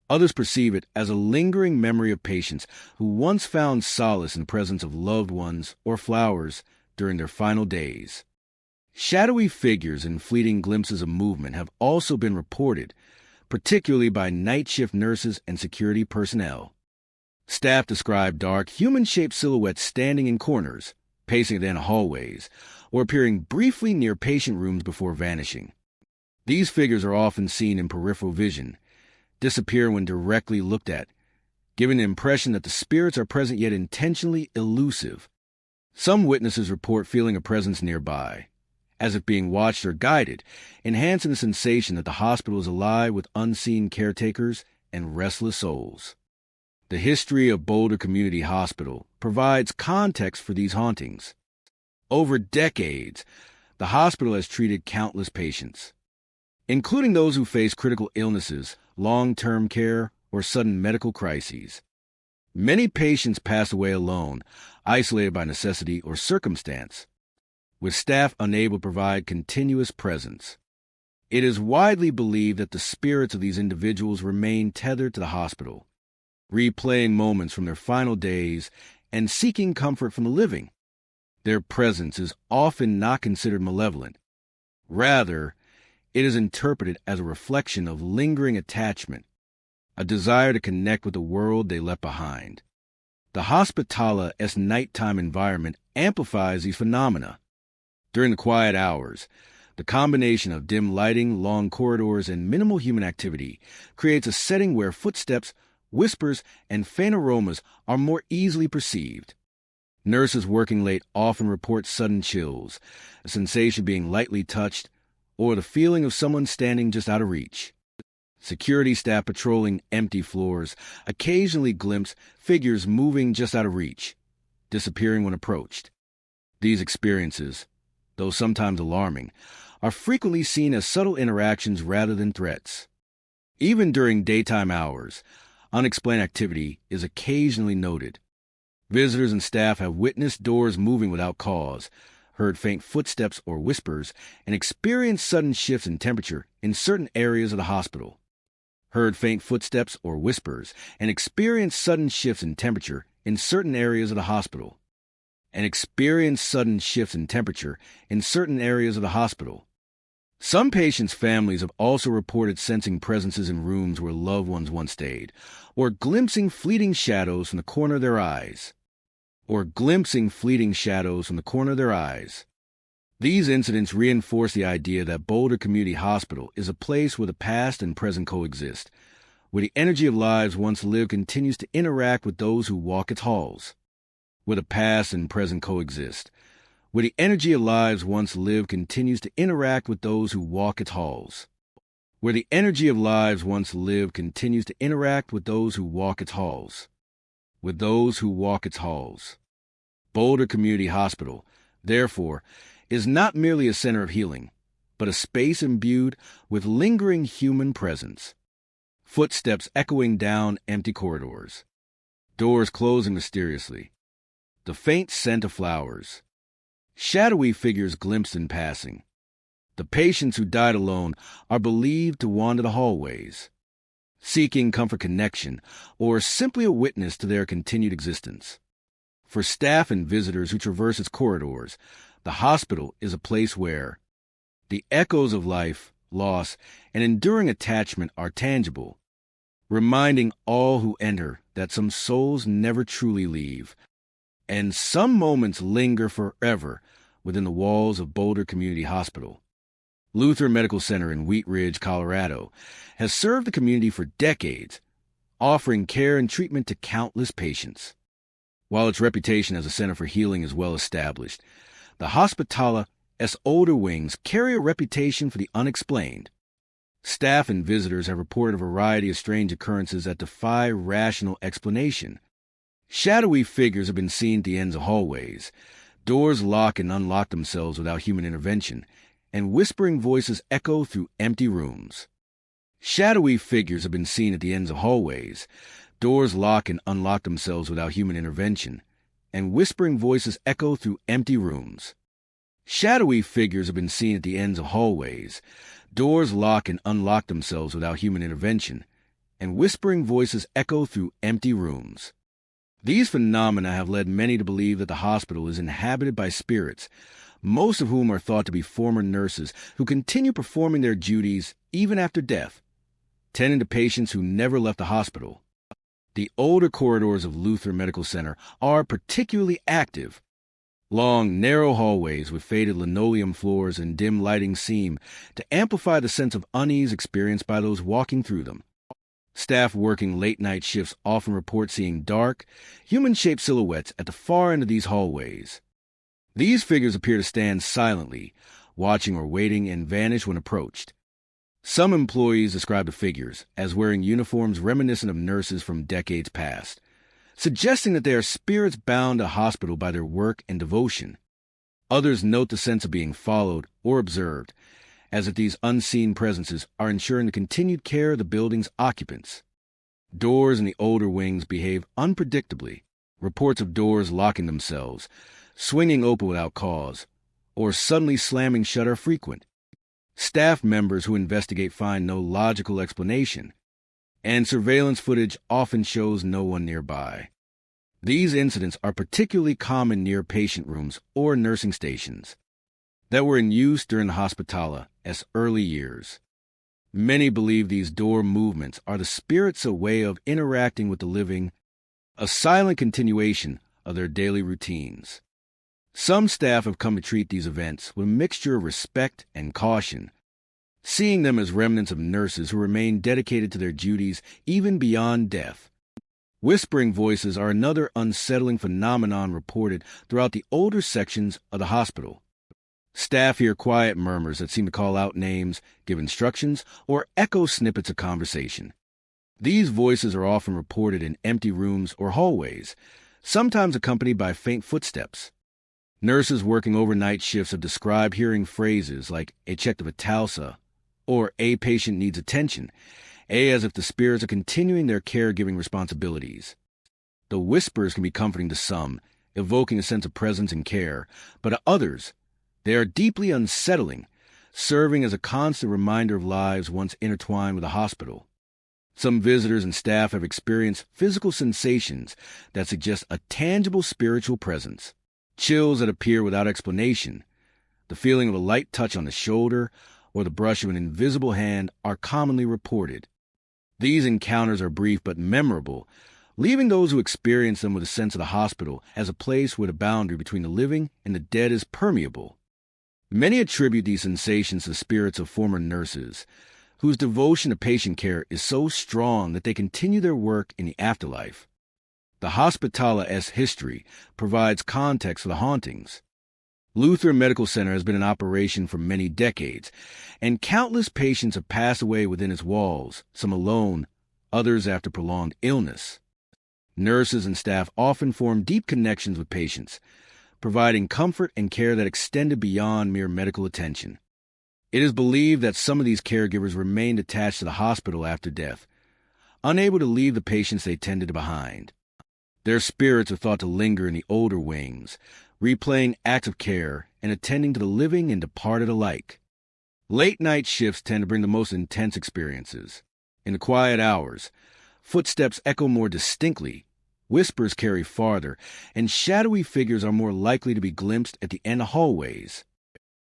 Others perceive it as a lingering memory of patients who once found solace in the presence of loved ones or flowers during their final days. Shadowy figures and fleeting glimpses of movement have also been reported, particularly by night shift nurses and security personnel. Staff describe dark, human-shaped silhouettes standing in corners, pacing down hallways, or appearing briefly near patient rooms before vanishing. These figures are often seen in peripheral vision, disappear when directly looked at, giving the impression that the spirits are present yet intentionally elusive. Some witnesses report feeling a presence nearby, as if being watched or guided, enhancing the sensation that the hospital is alive with unseen caretakers and restless souls. The history of Boulder Community Hospital provides context for these hauntings. Over decades, the hospital has treated countless patients, including those who face critical illnesses, long-term care, or sudden medical crises. Many patients pass away alone, isolated by necessity or circumstance, with staff unable to provide continuous presence. It is widely believed that the spirits of these individuals remain tethered to the hospital, replaying moments from their final days and seeking comfort from the living. Their presence is often not considered malevolent. Rather, it is interpreted as a reflection of lingering attachment, a desire to connect with the world they left behind. The hospitala's nighttime environment amplifies these phenomena. During the quiet hours, the combination of dim lighting, long corridors, and minimal human activity creates a setting where footsteps, whispers, and faint aromas are more easily perceived. Nurses working late often report sudden chills, a sensation of being lightly touched, or the feeling of someone standing just out of reach. Security staff patrolling empty floors occasionally glimpse figures moving just out of reach, disappearing when approached. These experiences, though sometimes alarming, are frequently seen as subtle interactions rather than threats. Even during daytime hours, unexplained activity is occasionally noted. Visitors and staff have witnessed doors moving without cause, heard faint footsteps or whispers, and experienced sudden shifts in temperature in certain areas of the hospital. Heard faint footsteps or whispers, and experienced sudden shifts in temperature in certain areas of the hospital. And experienced sudden shifts in temperature in certain areas of the hospital. Some patients' families have also reported sensing presences in rooms where loved ones once stayed, or glimpsing fleeting shadows from the corner of their eyes. These incidents reinforce the idea that Boulder Community Hospital is a place where the past and present coexist, where the energy of lives once lived continues to interact with those who walk its halls. Where the past and present coexist, where the energy of lives once lived continues to interact with those who walk its halls. Where the energy of lives once lived continues to interact with those who walk its halls. With those who walk its halls. Boulder Community Hospital, therefore, is not merely a center of healing, but a space imbued with lingering human presence. Footsteps echoing down empty corridors. Doors closing mysteriously. The faint scent of flowers. Shadowy figures glimpsed in passing. The patients who died alone are believed to wander the hallways, seeking comfort, connection, or simply a witness to their continued existence. For staff and visitors who traverse its corridors, the hospital is a place where the echoes of life, loss, and enduring attachment are tangible, reminding all who enter that some souls never truly leave, and some moments linger forever within the walls of Boulder Community Hospital. Luther Medical Center in Wheat Ridge, Colorado, has served the community for decades, offering care and treatment to countless patients. While its reputation as a center for healing is well established, the Hospital's older wings carry a reputation for the unexplained. Staff and visitors have reported a variety of strange occurrences that defy rational explanation. Shadowy figures have been seen at the ends of hallways. Doors lock and unlock themselves without human intervention, and whispering voices echo through empty rooms. Shadowy figures have been seen at the ends of hallways. Doors lock and unlock themselves without human intervention, and whispering voices echo through empty rooms. Shadowy figures have been seen at the ends of hallways. Doors lock and unlock themselves without human intervention, and whispering voices echo through empty rooms. These phenomena have led many to believe that the hospital is inhabited by spirits, most of whom are thought to be former nurses who continue performing their duties even after death, tending to patients who never left the hospital. The older corridors of Luther Medical Center are particularly active. Long, narrow hallways with faded linoleum floors and dim lighting seem to amplify the sense of unease experienced by those walking through them. Staff working late-night shifts often report seeing dark, human-shaped silhouettes at the far end of these hallways. These figures appear to stand silently, watching or waiting, and vanish when approached. Some employees describe the figures as wearing uniforms reminiscent of nurses from decades past, suggesting that they are spirits bound to hospital by their work and devotion. Others note the sense of being followed or observed, as if these unseen presences are ensuring the continued care of the building's occupants. Doors in the older wings behave unpredictably. Reports of doors locking themselves, swinging open without cause, or suddenly slamming shut are frequent. Staff members who investigate find no logical explanation, and surveillance footage often shows no one nearby. These incidents are particularly common near patient rooms or nursing stations that were in use during the Hospital's early years. Many believe these door movements are the spirits' way of interacting with the living, a silent continuation of their daily routines. Some staff have come to treat these events with a mixture of respect and caution, seeing them as remnants of nurses who remain dedicated to their duties even beyond death. Whispering voices are another unsettling phenomenon reported throughout the older sections of the hospital. Staff hear quiet murmurs that seem to call out names, give instructions, or echo snippets of conversation. These voices are often reported in empty rooms or hallways, sometimes accompanied by faint footsteps. Nurses working overnight shifts have described hearing phrases like "a check the vitalsa" or "a patient needs attention," as if the spirits are continuing their caregiving responsibilities. The whispers can be comforting to some, evoking a sense of presence and care, but to others, they are deeply unsettling, serving as a constant reminder of lives once intertwined with a hospital. Some visitors and staff have experienced physical sensations that suggest a tangible spiritual presence. Chills that appear without explanation, the feeling of a light touch on the shoulder, or the brush of an invisible hand are commonly reported. These encounters are brief but memorable, leaving those who experience them with a sense of the hospital as a place where the boundary between the living and the dead is permeable. Many attribute these sensations to the spirits of former nurses, whose devotion to patient care is so strong that they continue their work in the afterlife. The Hospitala-esque history provides context for the hauntings. Lutheran Medical Center has been in operation for many decades, and countless patients have passed away within its walls, some alone, others after prolonged illness. Nurses and staff often form deep connections with patients, providing comfort and care that extended beyond mere medical attention. It is believed that some of these caregivers remained attached to the hospital after death, unable to leave the patients they tended behind. Their spirits are thought to linger in the older wings, replaying acts of care and attending to the living and departed alike. Late-night shifts tend to bring the most intense experiences. In the quiet hours, footsteps echo more distinctly, whispers carry farther, and shadowy figures are more likely to be glimpsed at the end hallways.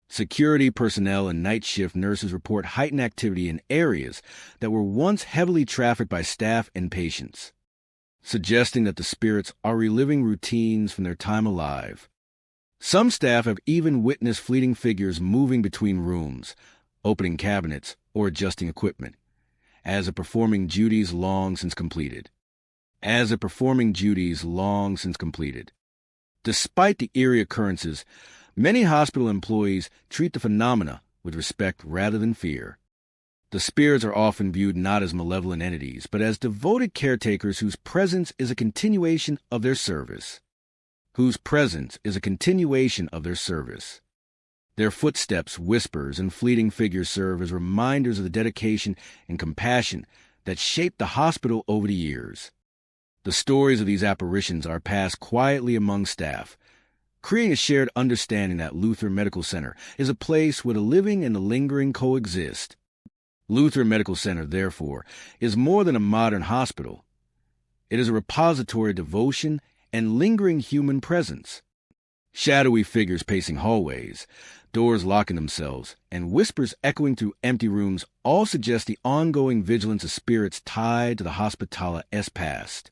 Security personnel and night shift nurses report heightened activity in areas that were once heavily trafficked by staff and patients, suggesting that the spirits are reliving routines from their time alive. Some staff have even witnessed fleeting figures moving between rooms, opening cabinets, or adjusting equipment, as if performing duties long since completed. Despite the eerie occurrences, many hospital employees treat the phenomena with respect rather than fear. The spirits are often viewed not as malevolent entities, but as devoted caretakers whose presence is a continuation of their service. Their footsteps, whispers, and fleeting figures serve as reminders of the dedication and compassion that shaped the hospital over the years. The stories of these apparitions are passed quietly among staff, creating a shared understanding that Lutheran Medical Center is a place where the living and the lingering coexist. Lutheran Medical Center, therefore, is more than a modern hospital. It is a repository of devotion and lingering human presence. Shadowy figures pacing hallways, doors locking themselves, and whispers echoing through empty rooms all suggest the ongoing vigilance of spirits tied to the Hospitala-esque past.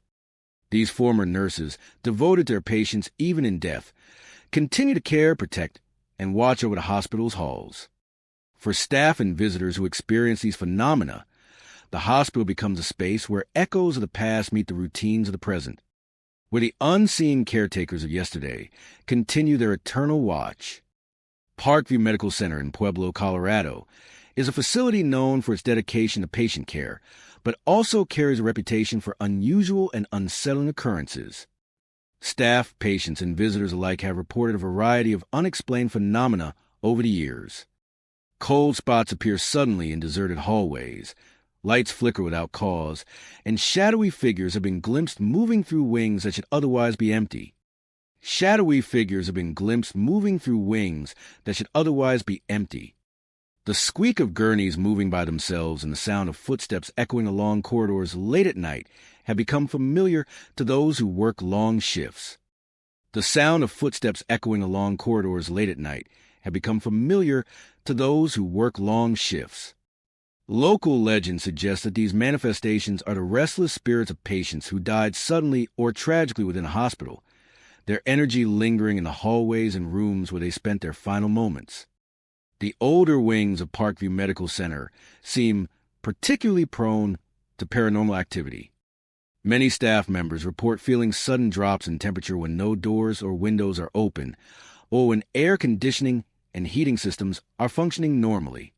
These former nurses, devoted to their patients even in death, continue to care, protect, and watch over the hospital's halls. For staff and visitors who experience these phenomena, the hospital becomes a space where echoes of the past meet the routines of the present, where the unseen caretakers of yesterday continue their eternal watch. Parkview Medical Center in Pueblo, Colorado, is a facility known for its dedication to patient care, but also carries a reputation for unusual and unsettling occurrences. Staff, patients, and visitors alike have reported a variety of unexplained phenomena over the years. Cold spots appear suddenly in deserted hallways, lights flicker without cause, and shadowy figures have been glimpsed moving through wings that should otherwise be empty. The squeak of gurneys moving by themselves and the sound of footsteps echoing along corridors late at night have become familiar to those who work long shifts. Local legend suggests that these manifestations are the restless spirits of patients who died suddenly or tragically within a hospital, their energy lingering in the hallways and rooms where they spent their final moments. The older wings of Parkview Medical Center seem particularly prone to paranormal activity. Many staff members report feeling sudden drops in temperature when no doors or windows are open, or when air conditioning and heating systems are functioning normally.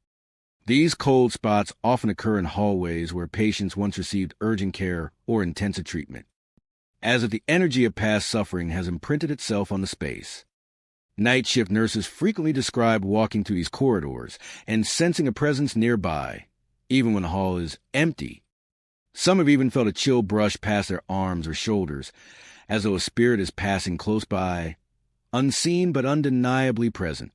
These cold spots often occur in hallways where patients once received urgent care or intensive treatment, as if the energy of past suffering has imprinted itself on the space. Night shift nurses frequently describe walking through these corridors and sensing a presence nearby, even when the hall is empty. Some have even felt a chill brush past their arms or shoulders, as though a spirit is passing close by, unseen but undeniably present.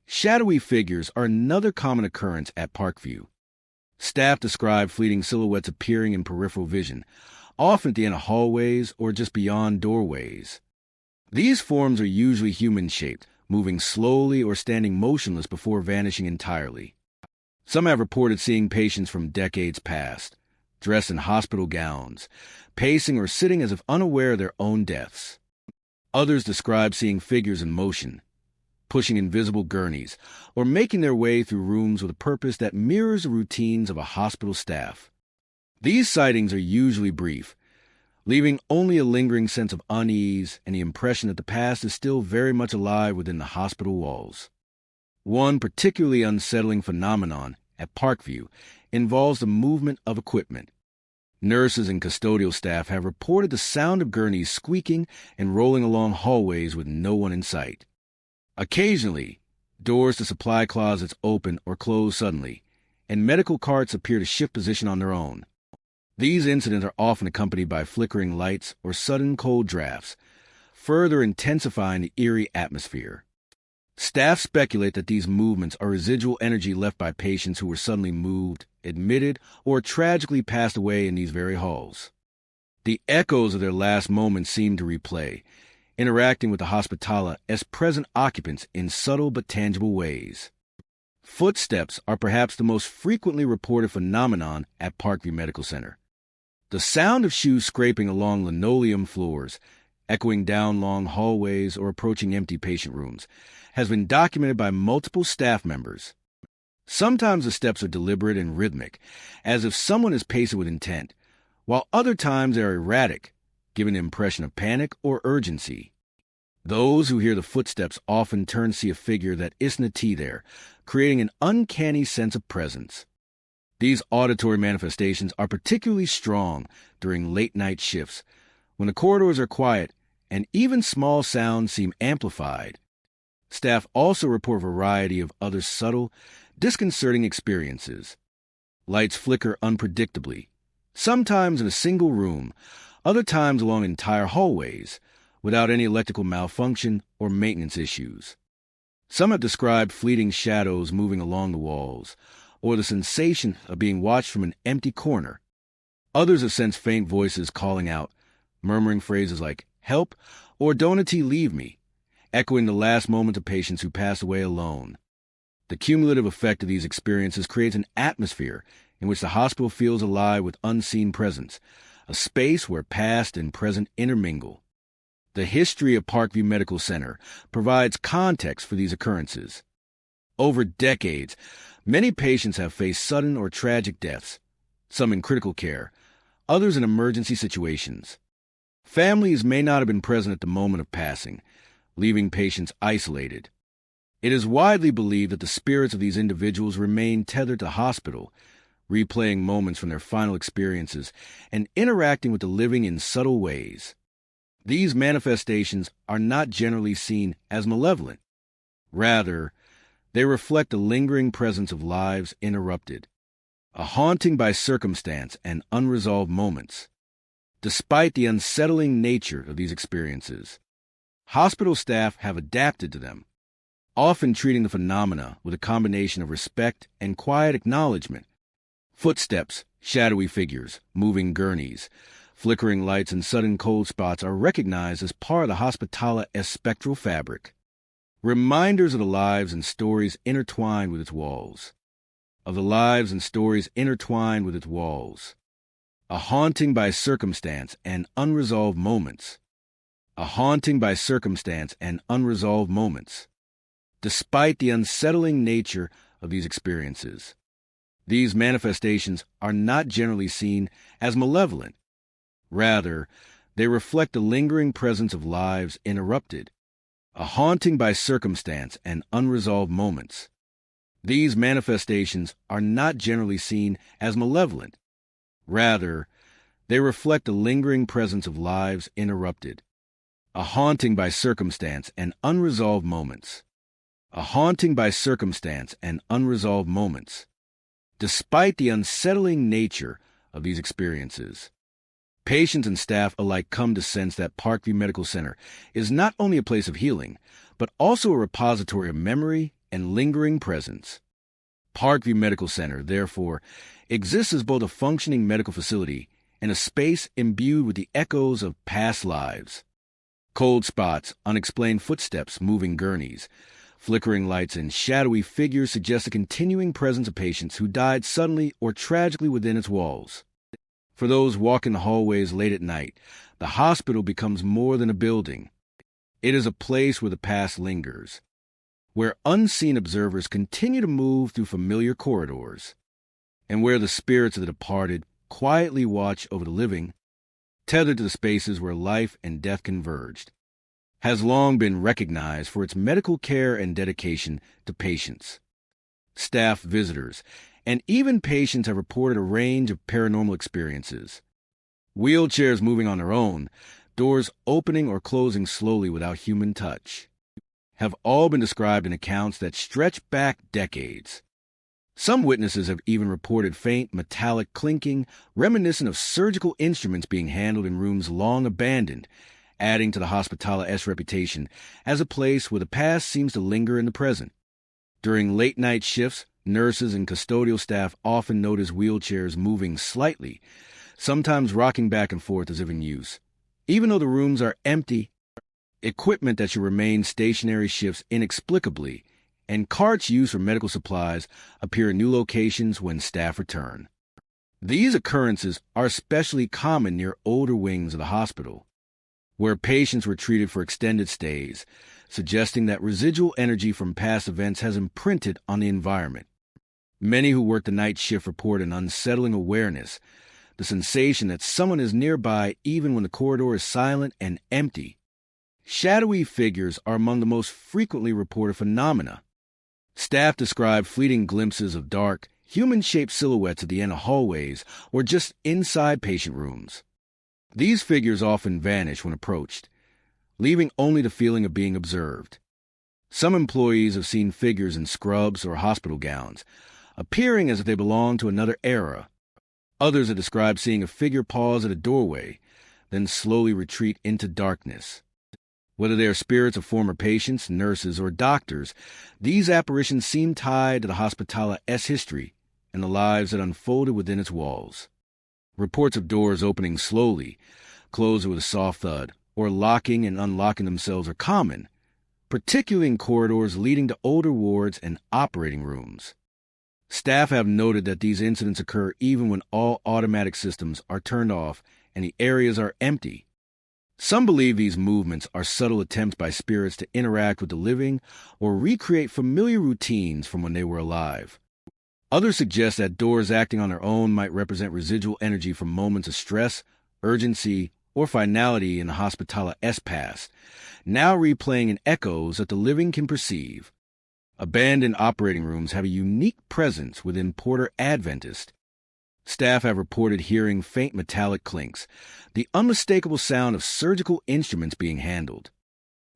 Shadowy figures are another common occurrence at Parkview. Staff describe fleeting silhouettes appearing in peripheral vision, often at the end of hallways or just beyond doorways. These forms are usually human-shaped, moving slowly or standing motionless before vanishing entirely. Some have reported seeing patients from decades past, dressed in hospital gowns, pacing or sitting as if unaware of their own deaths. Others describe seeing figures in motion, pushing invisible gurneys, or making their way through rooms with a purpose that mirrors the routines of a hospital staff. These sightings are usually brief, leaving only a lingering sense of unease and the impression that the past is still very much alive within the hospital walls. One particularly unsettling phenomenon at Parkview involves the movement of equipment. Nurses and custodial staff have reported the sound of gurneys squeaking and rolling along hallways with no one in sight. Occasionally, doors to supply closets open or close suddenly, and medical carts appear to shift position on their own. These incidents are often accompanied by flickering lights or sudden cold drafts, further intensifying the eerie atmosphere. Staff speculate that these movements are residual energy left by patients who were suddenly moved, admitted, or tragically passed away in these very halls. The echoes of their last moments seem to replay, interacting with the hospitala as present occupants in subtle but tangible ways. Footsteps are perhaps the most frequently reported phenomenon at Parkview Medical Center. The sound of shoes scraping along linoleum floors, echoing down long hallways or approaching empty patient rooms, has been documented by multiple staff members. Sometimes the steps are deliberate and rhythmic, as if someone is pacing with intent, while other times they are erratic, giving an impression of panic or urgency. Those who hear the footsteps often turn to see a figure that isn't there, creating an uncanny sense of presence. These auditory manifestations are particularly strong during late-night shifts, when the corridors are quiet and even small sounds seem amplified. Staff also report a variety of other subtle, disconcerting experiences. Lights flicker unpredictably, sometimes in a single room, other times along entire hallways, without any electrical malfunction or maintenance issues. Some have described fleeting shadows moving along the walls, or the sensation of being watched from an empty corner. Others have sensed faint voices calling out, murmuring phrases like, "Help," or "Don't leave me," echoing the last moments of patients who pass away alone. The cumulative effect of these experiences creates an atmosphere in which the hospital feels alive with unseen presence, a space where past and present intermingle. The history of Parkview Medical Center provides context for these occurrences. Over decades, many patients have faced sudden or tragic deaths, some in critical care, others in emergency situations. Families may not have been present at the moment of passing, leaving patients isolated. It is widely believed that the spirits of these individuals remain tethered to the hospital, replaying moments from their final experiences and interacting with the living in subtle ways. These manifestations are not generally seen as malevolent. Rather, they reflect the lingering presence of lives interrupted, a haunting by circumstance and unresolved moments. Despite the unsettling nature of these experiences, hospital staff have adapted to them, often treating the phenomena with a combination of respect and quiet acknowledgement. Footsteps, shadowy figures, moving gurneys, flickering lights, and sudden cold spots are recognized as part of the hospitala's spectral fabric, reminders of the lives and stories intertwined with its walls. A haunting by circumstance and unresolved moments. Despite the unsettling nature of these experiences, these manifestations are not generally seen as malevolent. Rather, they reflect the lingering presence of lives interrupted, a haunting by circumstance and unresolved moments. These manifestations are not generally seen as malevolent. Rather, they reflect the lingering presence of lives interrupted, a haunting by circumstance and unresolved moments. Despite the unsettling nature of these experiences. Patients and staff alike come to sense that Parkview Medical Center is not only a place of healing, but also a repository of memory and lingering presence. Parkview Medical Center, therefore, exists as both a functioning medical facility and a space imbued with the echoes of past lives. Cold spots, unexplained footsteps, moving gurneys, flickering lights, and shadowy figures suggest a continuing presence of patients who died suddenly or tragically within its walls. For those walking the hallways late at night, the hospital becomes more than a building. It is a place where the past lingers, where unseen observers continue to move through familiar corridors, and where the spirits of the departed quietly watch over the living, tethered to the spaces where life and death converged. Has long been recognized for its medical care and dedication to patients. Staff, visitors, and even patients have reported a range of paranormal experiences. Wheelchairs moving on their own, doors opening or closing slowly without human touch, have all been described in accounts that stretch back decades. Some witnesses have even reported faint metallic clinking reminiscent of surgical instruments being handled in rooms long abandoned, adding to the Hospitalia S reputation as a place where the past seems to linger in the present. During late-night shifts, nurses and custodial staff often notice wheelchairs moving slightly, sometimes rocking back and forth as if in use. Even though the rooms are empty, equipment that should remain stationary shifts inexplicably, and carts used for medical supplies appear in new locations when staff return. These occurrences are especially common near older wings of the hospital, where patients were treated for extended stays, suggesting that residual energy from past events has imprinted on the environment. Many who work the night shift report an unsettling awareness, the sensation that someone is nearby even when the corridor is silent and empty. Shadowy figures are among the most frequently reported phenomena. Staff describe fleeting glimpses of dark, human-shaped silhouettes at the end of hallways or just inside patient rooms. These figures often vanish when approached, leaving only the feeling of being observed. Some employees have seen figures in scrubs or hospital gowns, appearing as if they belong to another era. Others have described seeing a figure pause at a doorway, then slowly retreat into darkness. Whether they are spirits of former patients, nurses, or doctors, these apparitions seem tied to the Hospitalia S history and the lives that unfolded within its walls. Reports of doors opening slowly, closing with a soft thud, or locking and unlocking themselves are common, particularly in corridors leading to older wards and operating rooms. Staff have noted that these incidents occur even when all automatic systems are turned off and the areas are empty. Some believe these movements are subtle attempts by spirits to interact with the living or recreate familiar routines from when they were alive. Others suggest that doors acting on their own might represent residual energy from moments of stress, urgency, or finality in the Hospitalia S past, now replaying in echoes that the living can perceive. Abandoned operating rooms have a unique presence within Porter Adventist. Staff have reported hearing faint metallic clinks, the unmistakable sound of surgical instruments being handled.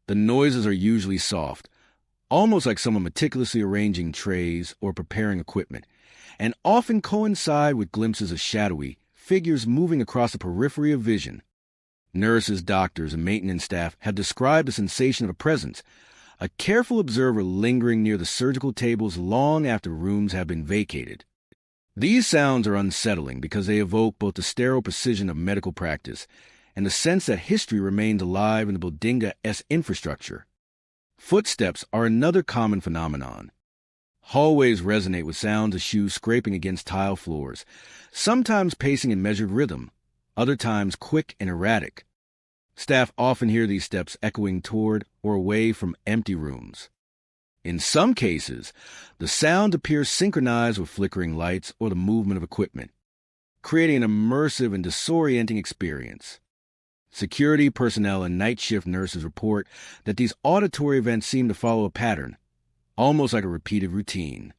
The noises are usually soft, almost like someone meticulously arranging trays or preparing equipment, and often coincide with glimpses of shadowy figures moving across the periphery of vision. Nurses, doctors, and maintenance staff have described the sensation of a presence, a careful observer lingering near the surgical tables long after rooms have been vacated. These sounds are unsettling because they evoke both the sterile precision of medical practice and the sense that history remains alive in the Bodinga S infrastructure. Footsteps are another common phenomenon. Hallways resonate with sounds of shoes scraping against tile floors, sometimes pacing in measured rhythm, other times quick and erratic. Staff often hear these steps echoing toward or away from empty rooms. In some cases, the sound appears synchronized with flickering lights or the movement of equipment, creating an immersive and disorienting experience. Security personnel and night shift nurses report that these auditory events seem to follow a pattern, almost like a repeated routine,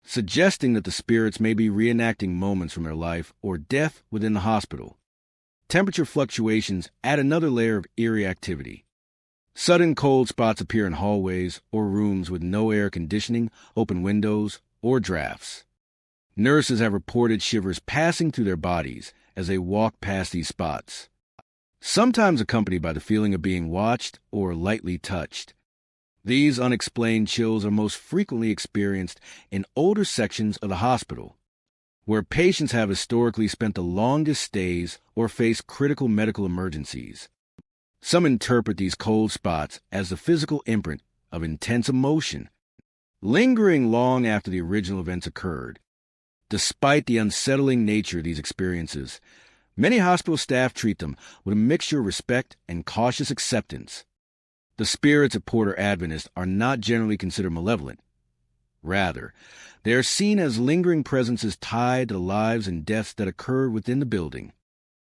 suggesting that the spirits may be reenacting moments from their life or death within the hospital. Temperature fluctuations add another layer of eerie activity. Sudden cold spots appear in hallways or rooms with no air conditioning, open windows, or drafts. Nurses have reported shivers passing through their bodies as they walk past these spots, sometimes accompanied by the feeling of being watched or lightly touched. These unexplained chills are most frequently experienced in older sections of the hospital, where patients have historically spent the longest stays or face critical medical emergencies. Some interpret these cold spots as the physical imprint of intense emotion, lingering long after the original events occurred. Despite the unsettling nature of these experiences, many hospital staff treat them with a mixture of respect and cautious acceptance. The spirits of Porter Adventists are not generally considered malevolent. Rather, they are seen as lingering presences tied to the lives and deaths that occurred within the building.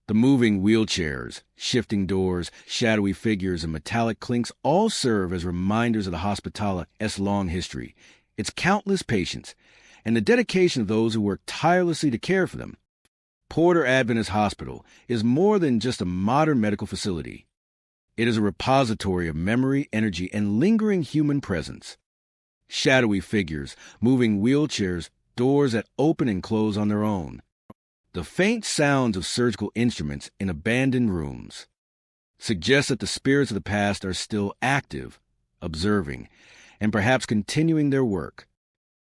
The moving wheelchairs, shifting doors, shadowy figures, and metallic clinks all serve as reminders of the hospitala's long history, its countless patients, and the dedication of those who work tirelessly to care for them. Porter Adventist Hospital is more than just a modern medical facility. It is a repository of memory, energy, and lingering human presence. Shadowy figures, moving wheelchairs, doors that open and close on their own. The faint sounds of surgical instruments in abandoned rooms suggest that the spirits of the past are still active, observing, and perhaps continuing their work.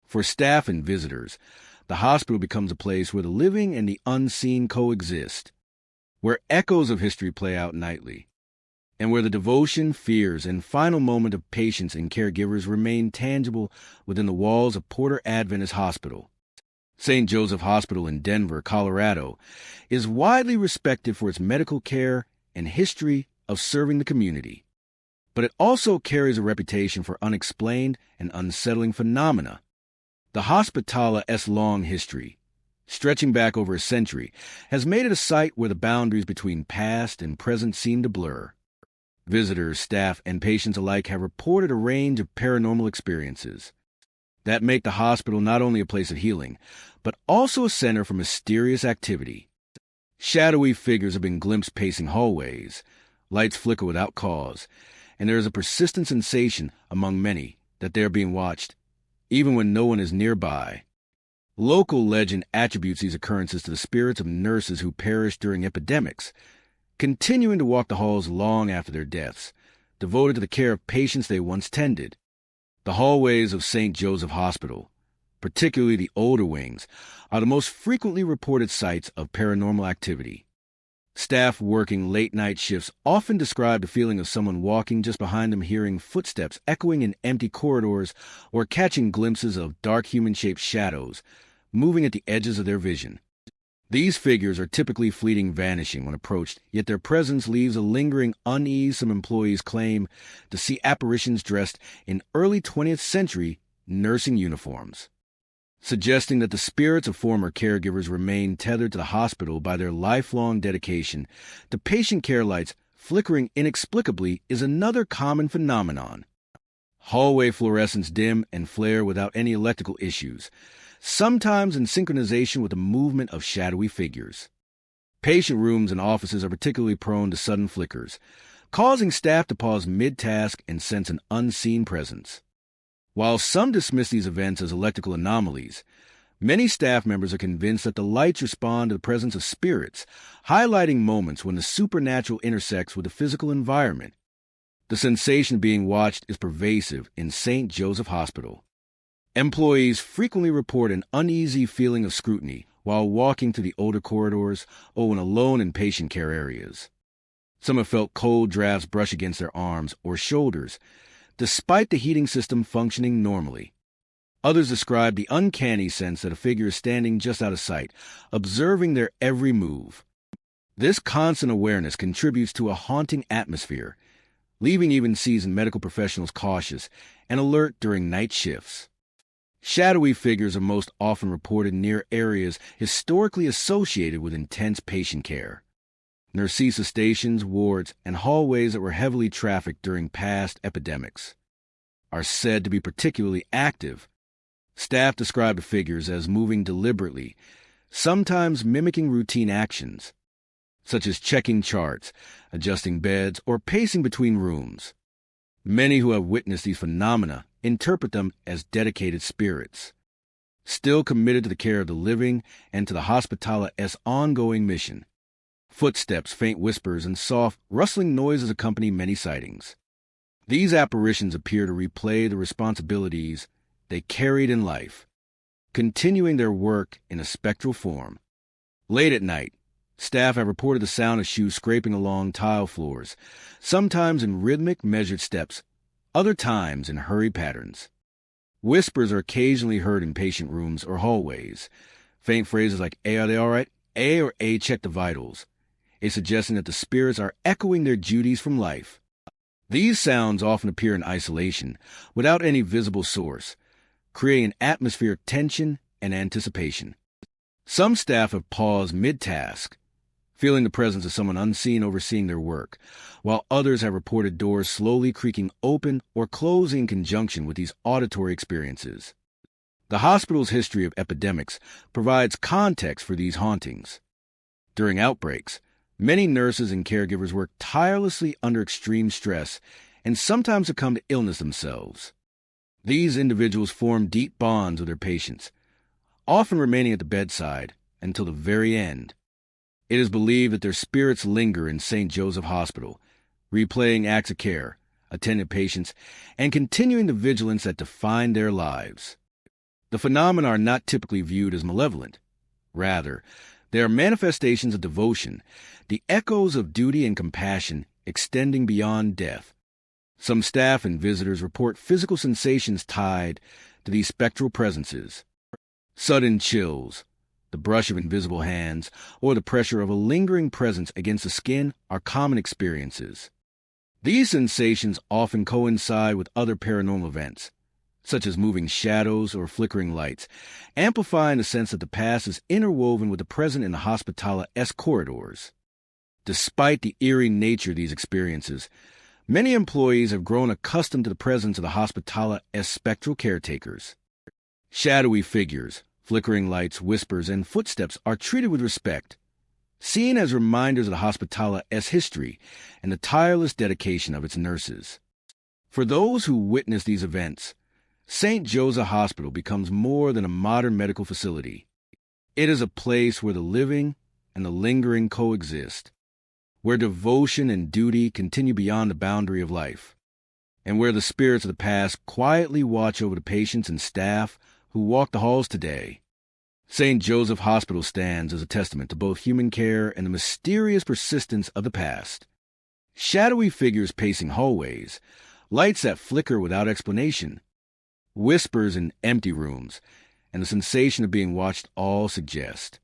For staff and visitors, the hospital becomes a place where the living and the unseen coexist, where echoes of history play out nightly, and where the devotion, fears, and final moment of patients and caregivers remain tangible within the walls of Porter Adventist Hospital. St. Joseph Hospital in Denver, Colorado, is widely respected for its medical care and history of serving the community, but it also carries a reputation for unexplained and unsettling phenomena. The hospitala's long history, stretching back over a century, has made it a site where the boundaries between past and present seem to blur. Visitors, staff, and patients alike have reported a range of paranormal experiences that make the hospital not only a place of healing, but also a center for mysterious activity. Shadowy figures have been glimpsed pacing hallways, lights flicker without cause, and there is a persistent sensation among many that they are being watched, even when no one is nearby. Local legend attributes these occurrences to the spirits of nurses who perished during epidemics, continuing to walk the halls long after their deaths, devoted to the care of patients they once tended. The hallways of St. Joseph Hospital, particularly the older wings, are the most frequently reported sites of paranormal activity. Staff working late-night shifts often describe the feeling of someone walking just behind them, hearing footsteps echoing in empty corridors, or catching glimpses of dark human-shaped shadows moving at the edges of their vision. These figures are typically fleeting, vanishing when approached, yet their presence leaves a lingering unease. Some employees claim to see apparitions dressed in early 20th century nursing uniforms, suggesting that the spirits of former caregivers remain tethered to the hospital by their lifelong dedication to patient care. Lights flickering inexplicably is another common phenomenon. Hallway fluorescents dim and flare without any electrical issues, sometimes in synchronization with the movement of shadowy figures. Patient rooms and offices are particularly prone to sudden flickers, causing staff to pause mid-task and sense an unseen presence. While some dismiss these events as electrical anomalies, many staff members are convinced that the lights respond to the presence of spirits, highlighting moments when the supernatural intersects with the physical environment. The sensation of being watched is pervasive in St. Joseph Hospital. Employees frequently report an uneasy feeling of scrutiny while walking through the older corridors or when alone in patient care areas. Some have felt cold drafts brush against their arms or shoulders, despite the heating system functioning normally. Others describe the uncanny sense that a figure is standing just out of sight, observing their every move. This constant awareness contributes to a haunting atmosphere, leaving even seasoned medical professionals cautious and alert during night shifts. Shadowy figures are most often reported near areas historically associated with intense patient care. Nursesia stations, wards, and hallways that were heavily trafficked during past epidemics are said to be particularly active. Staff describe the figures as moving deliberately, sometimes mimicking routine actions, such as checking charts, adjusting beds, or pacing between rooms. Many who have witnessed these phenomena interpret them as dedicated spirits. still committed to the care of the living and to the Hospitala's ongoing mission. Footsteps, faint whispers, and soft, rustling noises accompany many sightings. These apparitions appear to replay the responsibilities they carried in life, continuing their work in a spectral form. Late at night, staff have reported the sound of shoes scraping along tile floors, sometimes in rhythmic, measured steps, other times in hurried patterns. Whispers are occasionally heard in patient rooms or hallways. Faint phrases like, "A, are they all right? A or A, check the vitals," a suggestion that the spirits are echoing their duties from life. These sounds often appear in isolation, without any visible source, creating an atmosphere of tension and anticipation. Some staff have paused mid-task, feeling the presence of someone unseen overseeing their work, while others have reported doors slowly creaking open or closing in conjunction with these auditory experiences. The hospital's history of epidemics provides context for these hauntings. During outbreaks, many nurses and caregivers work tirelessly under extreme stress and sometimes succumb to illness themselves. These individuals form deep bonds with their patients, often remaining at the bedside until the very end. It is believed that their spirits linger in St. Joseph Hospital, replaying acts of care, attending patients, and continuing the vigilance that defined their lives. The phenomena are not typically viewed as malevolent. Rather, they are manifestations of devotion, the echoes of duty and compassion extending beyond death. Some staff and visitors report physical sensations tied to these spectral presences. Sudden chills, the brush of invisible hands, or the pressure of a lingering presence against the skin are common experiences. These sensations often coincide with other paranormal events, such as moving shadows or flickering lights, amplifying the sense that the past is interwoven with the present in the Hospitala's corridors. Despite the eerie nature of these experiences, many employees have grown accustomed to the presence of the Hospitala's spectral caretakers. Shadowy figures, flickering lights, whispers, and footsteps are treated with respect, seen as reminders of the Hospitala's history and the tireless dedication of its nurses. For those who witness these events, St. Joseph Hospital becomes more than a modern medical facility. It is a place where the living and the lingering coexist, where devotion and duty continue beyond the boundary of life, and where the spirits of the past quietly watch over the patients and staff who walk the halls today. St. Joseph Hospital stands as a testament to both human care and the mysterious persistence of the past. Shadowy figures pacing hallways, lights that flicker without explanation, whispers in empty rooms, and the sensation of being watched all suggest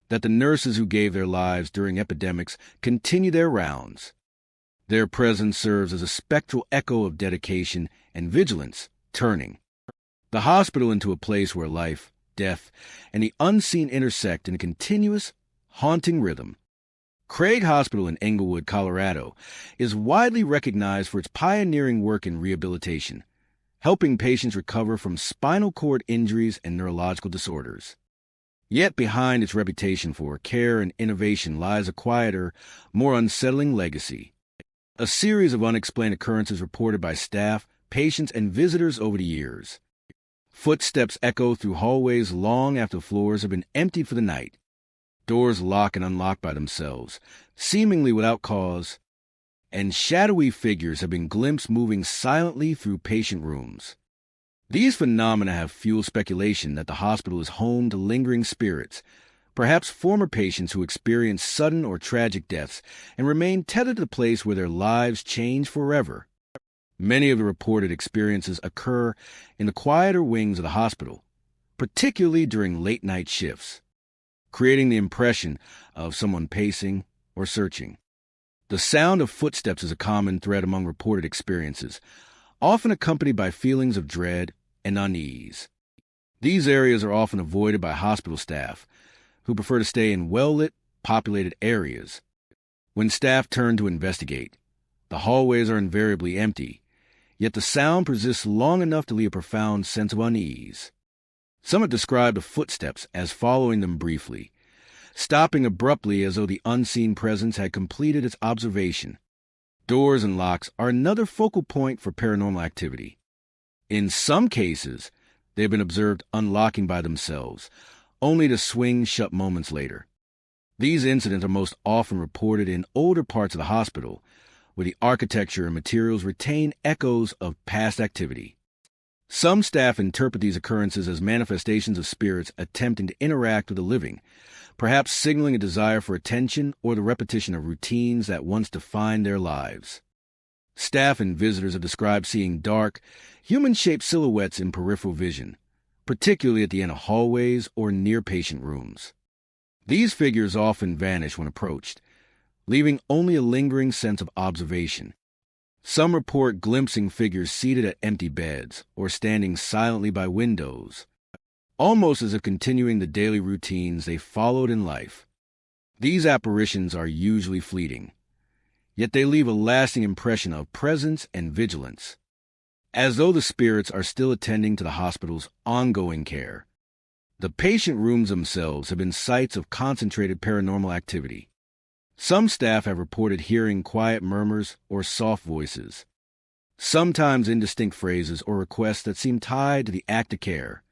that the nurses who gave their lives during epidemics continue their rounds. Their presence serves as a spectral echo of dedication and vigilance, turning the hospital into a place where life, death, and the unseen intersect in a continuous, haunting rhythm. Craig Hospital in Englewood, Colorado, is widely recognized for its pioneering work in rehabilitation, helping patients recover from spinal cord injuries and neurological disorders. Yet behind its reputation for care and innovation lies a quieter, more unsettling legacy. A series of unexplained occurrences reported by staff, patients, and visitors over the years. Footsteps echo through hallways long after floors have been emptied for the night. Doors lock and unlock by themselves, seemingly without cause, and shadowy figures have been glimpsed moving silently through patient rooms. These phenomena have fueled speculation that the hospital is home to lingering spirits, perhaps former patients who experience sudden or tragic deaths and remain tethered to the place where their lives change forever. Many of the reported experiences occur in the quieter wings of the hospital, particularly during late-night shifts, creating the impression of someone pacing or searching. The sound of footsteps is a common thread among reported experiences, often accompanied by feelings of dread and unease. These areas are often avoided by hospital staff, who prefer to stay in well-lit, populated areas. When staff turn to investigate, the hallways are invariably empty, yet the sound persists long enough to leave a profound sense of unease. Some have described the footsteps as following them briefly, stopping abruptly as though the unseen presence had completed its observation. Doors and locks are another focal point for paranormal activity. In some cases, They have been observed unlocking by themselves, only to swing shut moments later. These incidents are most often reported in older parts of the hospital, where the architecture and materials retain echoes of past activity. Some staff interpret these occurrences as manifestations of spirits attempting to interact with the living, perhaps signaling a desire for attention or the repetition of routines that once defined their lives. Staff and visitors have described seeing dark, human-shaped silhouettes in peripheral vision, particularly at the end of hallways or near patient rooms. These figures often vanish when approached, leaving only a lingering sense of observation. Some report glimpsing figures seated at empty beds or standing silently by windows, almost as if continuing the daily routines they followed in life. These apparitions are usually fleeting, yet they leave a lasting impression of presence and vigilance, as though the spirits are still attending to the hospital's ongoing care. The patient rooms themselves have been sites of concentrated paranormal activity. Some staff have reported hearing quiet murmurs or soft voices, sometimes indistinct phrases or requests that seem tied to the act of care.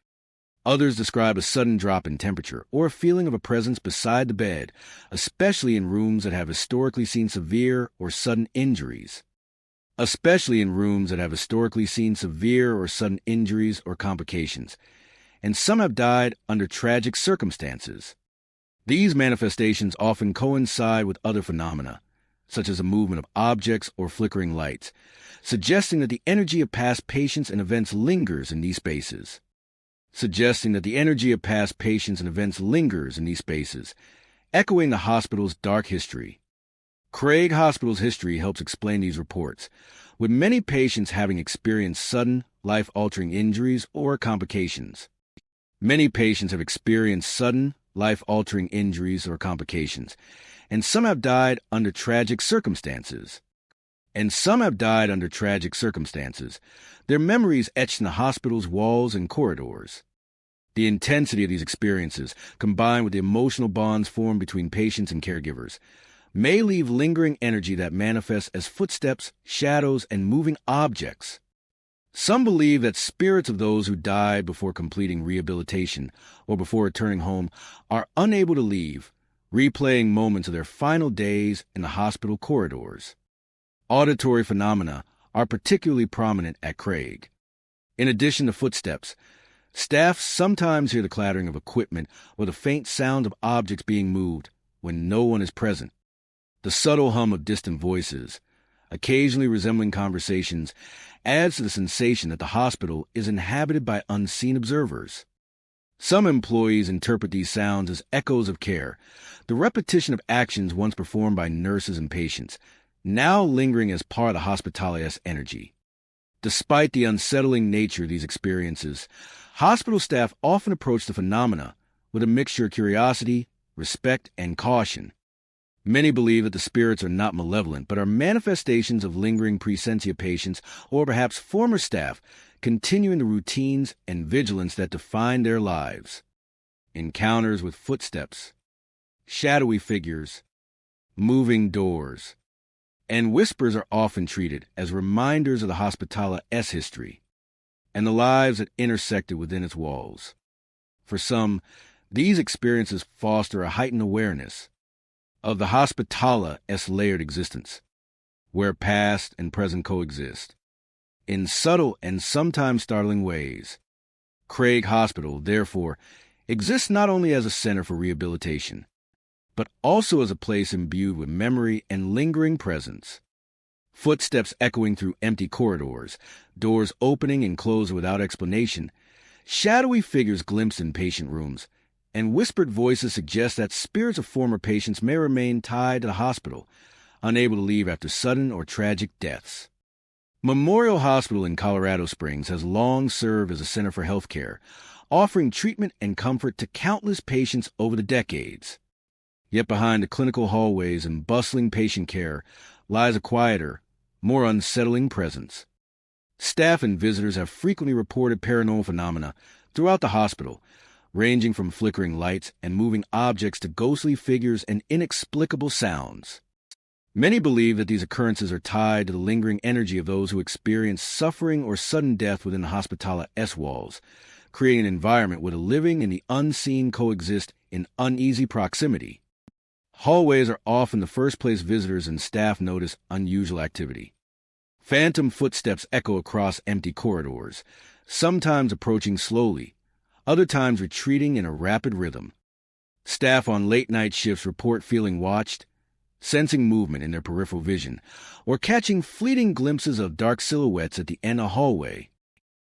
Others describe a sudden drop in temperature or a feeling of a presence beside the bed, especially in rooms that have historically seen severe or sudden injuries. or complications, and some have died under tragic circumstances. These manifestations often coincide with other phenomena, such as the movement of objects or flickering lights, suggesting that the energy of past patients and events lingers in these spaces. Echoing the hospital's dark history. Craig Hospital's history helps explain these reports, with many patients having experienced sudden, life-altering injuries or complications. And some have died under tragic circumstances. Their memories etched in the hospital's walls and corridors. The intensity of these experiences, combined with the emotional bonds formed between patients and caregivers, may leave lingering energy that manifests as footsteps, shadows, and moving objects. Some believe that spirits of those who died before completing rehabilitation or before returning home are unable to leave, replaying moments of their final days in the hospital corridors. Auditory phenomena are particularly prominent at Craig. In addition to footsteps, staff sometimes hear the clattering of equipment or the faint sound of objects being moved when no one is present. The subtle hum of distant voices, occasionally resembling conversations, adds to the sensation that the hospital is inhabited by unseen observers. Some employees interpret these sounds as echoes of care, the repetition of actions once performed by nurses and patients, now lingering as part of the hospital's energy. Despite the unsettling nature of these experiences, hospital staff often approach the phenomena with a mixture of curiosity, respect, and caution. Many believe that the spirits are not malevolent, but are manifestations of lingering presentia patients or perhaps former staff continuing the routines and vigilance that define their lives. Encounters with footsteps, shadowy figures, moving doors, and whispers are often treated as reminders of the hospitala's history and the lives that intersected within its walls. For some, these experiences foster a heightened awareness of the hospitala's layered existence, where past and present coexist, in subtle and sometimes startling ways. Craig Hospital, therefore, exists not only as a center for rehabilitation, but also as a place imbued with memory and lingering presence. Footsteps echoing through empty corridors, doors opening and closing without explanation, shadowy figures glimpsed in patient rooms, and whispered voices suggest that spirits of former patients may remain tied to the hospital, unable to leave after sudden or tragic deaths. Memorial Hospital in Colorado Springs has long served as a center for health care, offering treatment and comfort to countless patients over the decades. Yet behind the clinical hallways and bustling patient care lies a quieter, more unsettling presence. Staff and visitors have frequently reported paranormal phenomena throughout the hospital, ranging from flickering lights and moving objects to ghostly figures and inexplicable sounds. Many believe that these occurrences are tied to the lingering energy of those who experience suffering or sudden death within the Hospitala S walls, creating an environment where the living and the unseen coexist in uneasy proximity. Hallways are often the first place visitors and staff notice unusual activity. Phantom footsteps echo across empty corridors, sometimes approaching slowly, other times retreating in a rapid rhythm. Staff on late-night shifts report feeling watched, sensing movement in their peripheral vision, or catching fleeting glimpses of dark silhouettes at the end of a hallway.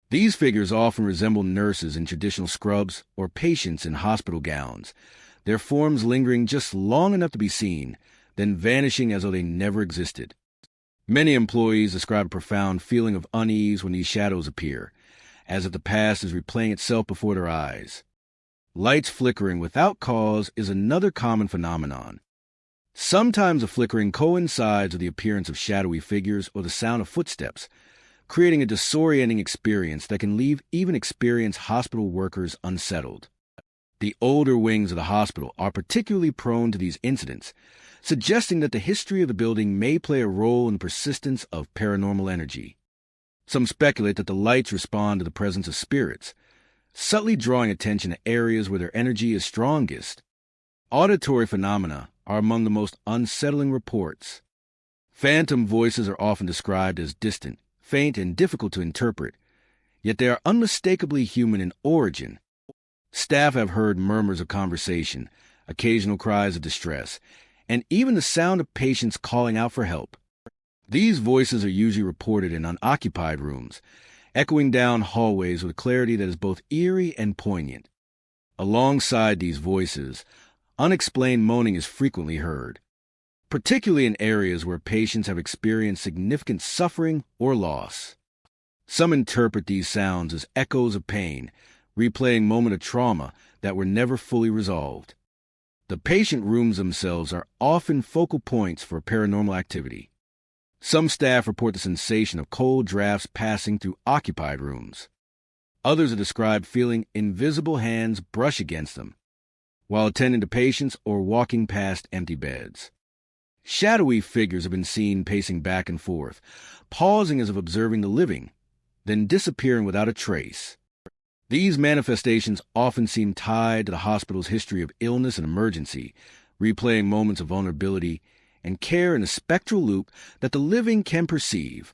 These figures often resemble nurses in traditional scrubs or patients in hospital gowns, their forms lingering just long enough to be seen, then vanishing as though they never existed. Many employees describe a profound feeling of unease when these shadows appear, as if the past is replaying itself before their eyes. Lights flickering without cause is another common phenomenon. Sometimes the flickering coincides with the appearance of shadowy figures or the sound of footsteps, creating a disorienting experience that can leave even experienced hospital workers unsettled. The older wings of the hospital are particularly prone to these incidents, suggesting that the history of the building may play a role in the persistence of paranormal energy. Some speculate that the lights respond to the presence of spirits, subtly drawing attention to areas where their energy is strongest. Auditory phenomena are among the most unsettling reports. Phantom voices are often described as distant, faint, and difficult to interpret, yet they are unmistakably human in origin. Staff have heard murmurs of conversation, occasional cries of distress, and even the sound of patients calling out for help. These voices are usually reported in unoccupied rooms, echoing down hallways with a clarity that is both eerie and poignant. Alongside these voices, unexplained moaning is frequently heard, particularly in areas where patients have experienced significant suffering or loss. Some interpret these sounds as echoes of pain, replaying moments of trauma that were never fully resolved. The patient rooms themselves are often focal points for paranormal activity. Some staff report the sensation of cold drafts passing through occupied rooms. Others are described feeling invisible hands brush against them while attending to patients or walking past empty beds. Shadowy figures have been seen pacing back and forth, pausing as if observing the living, then disappearing without a trace. These manifestations often seem tied to the hospital's history of illness and emergency, replaying moments of vulnerability and care in a spectral loop that the living can perceive.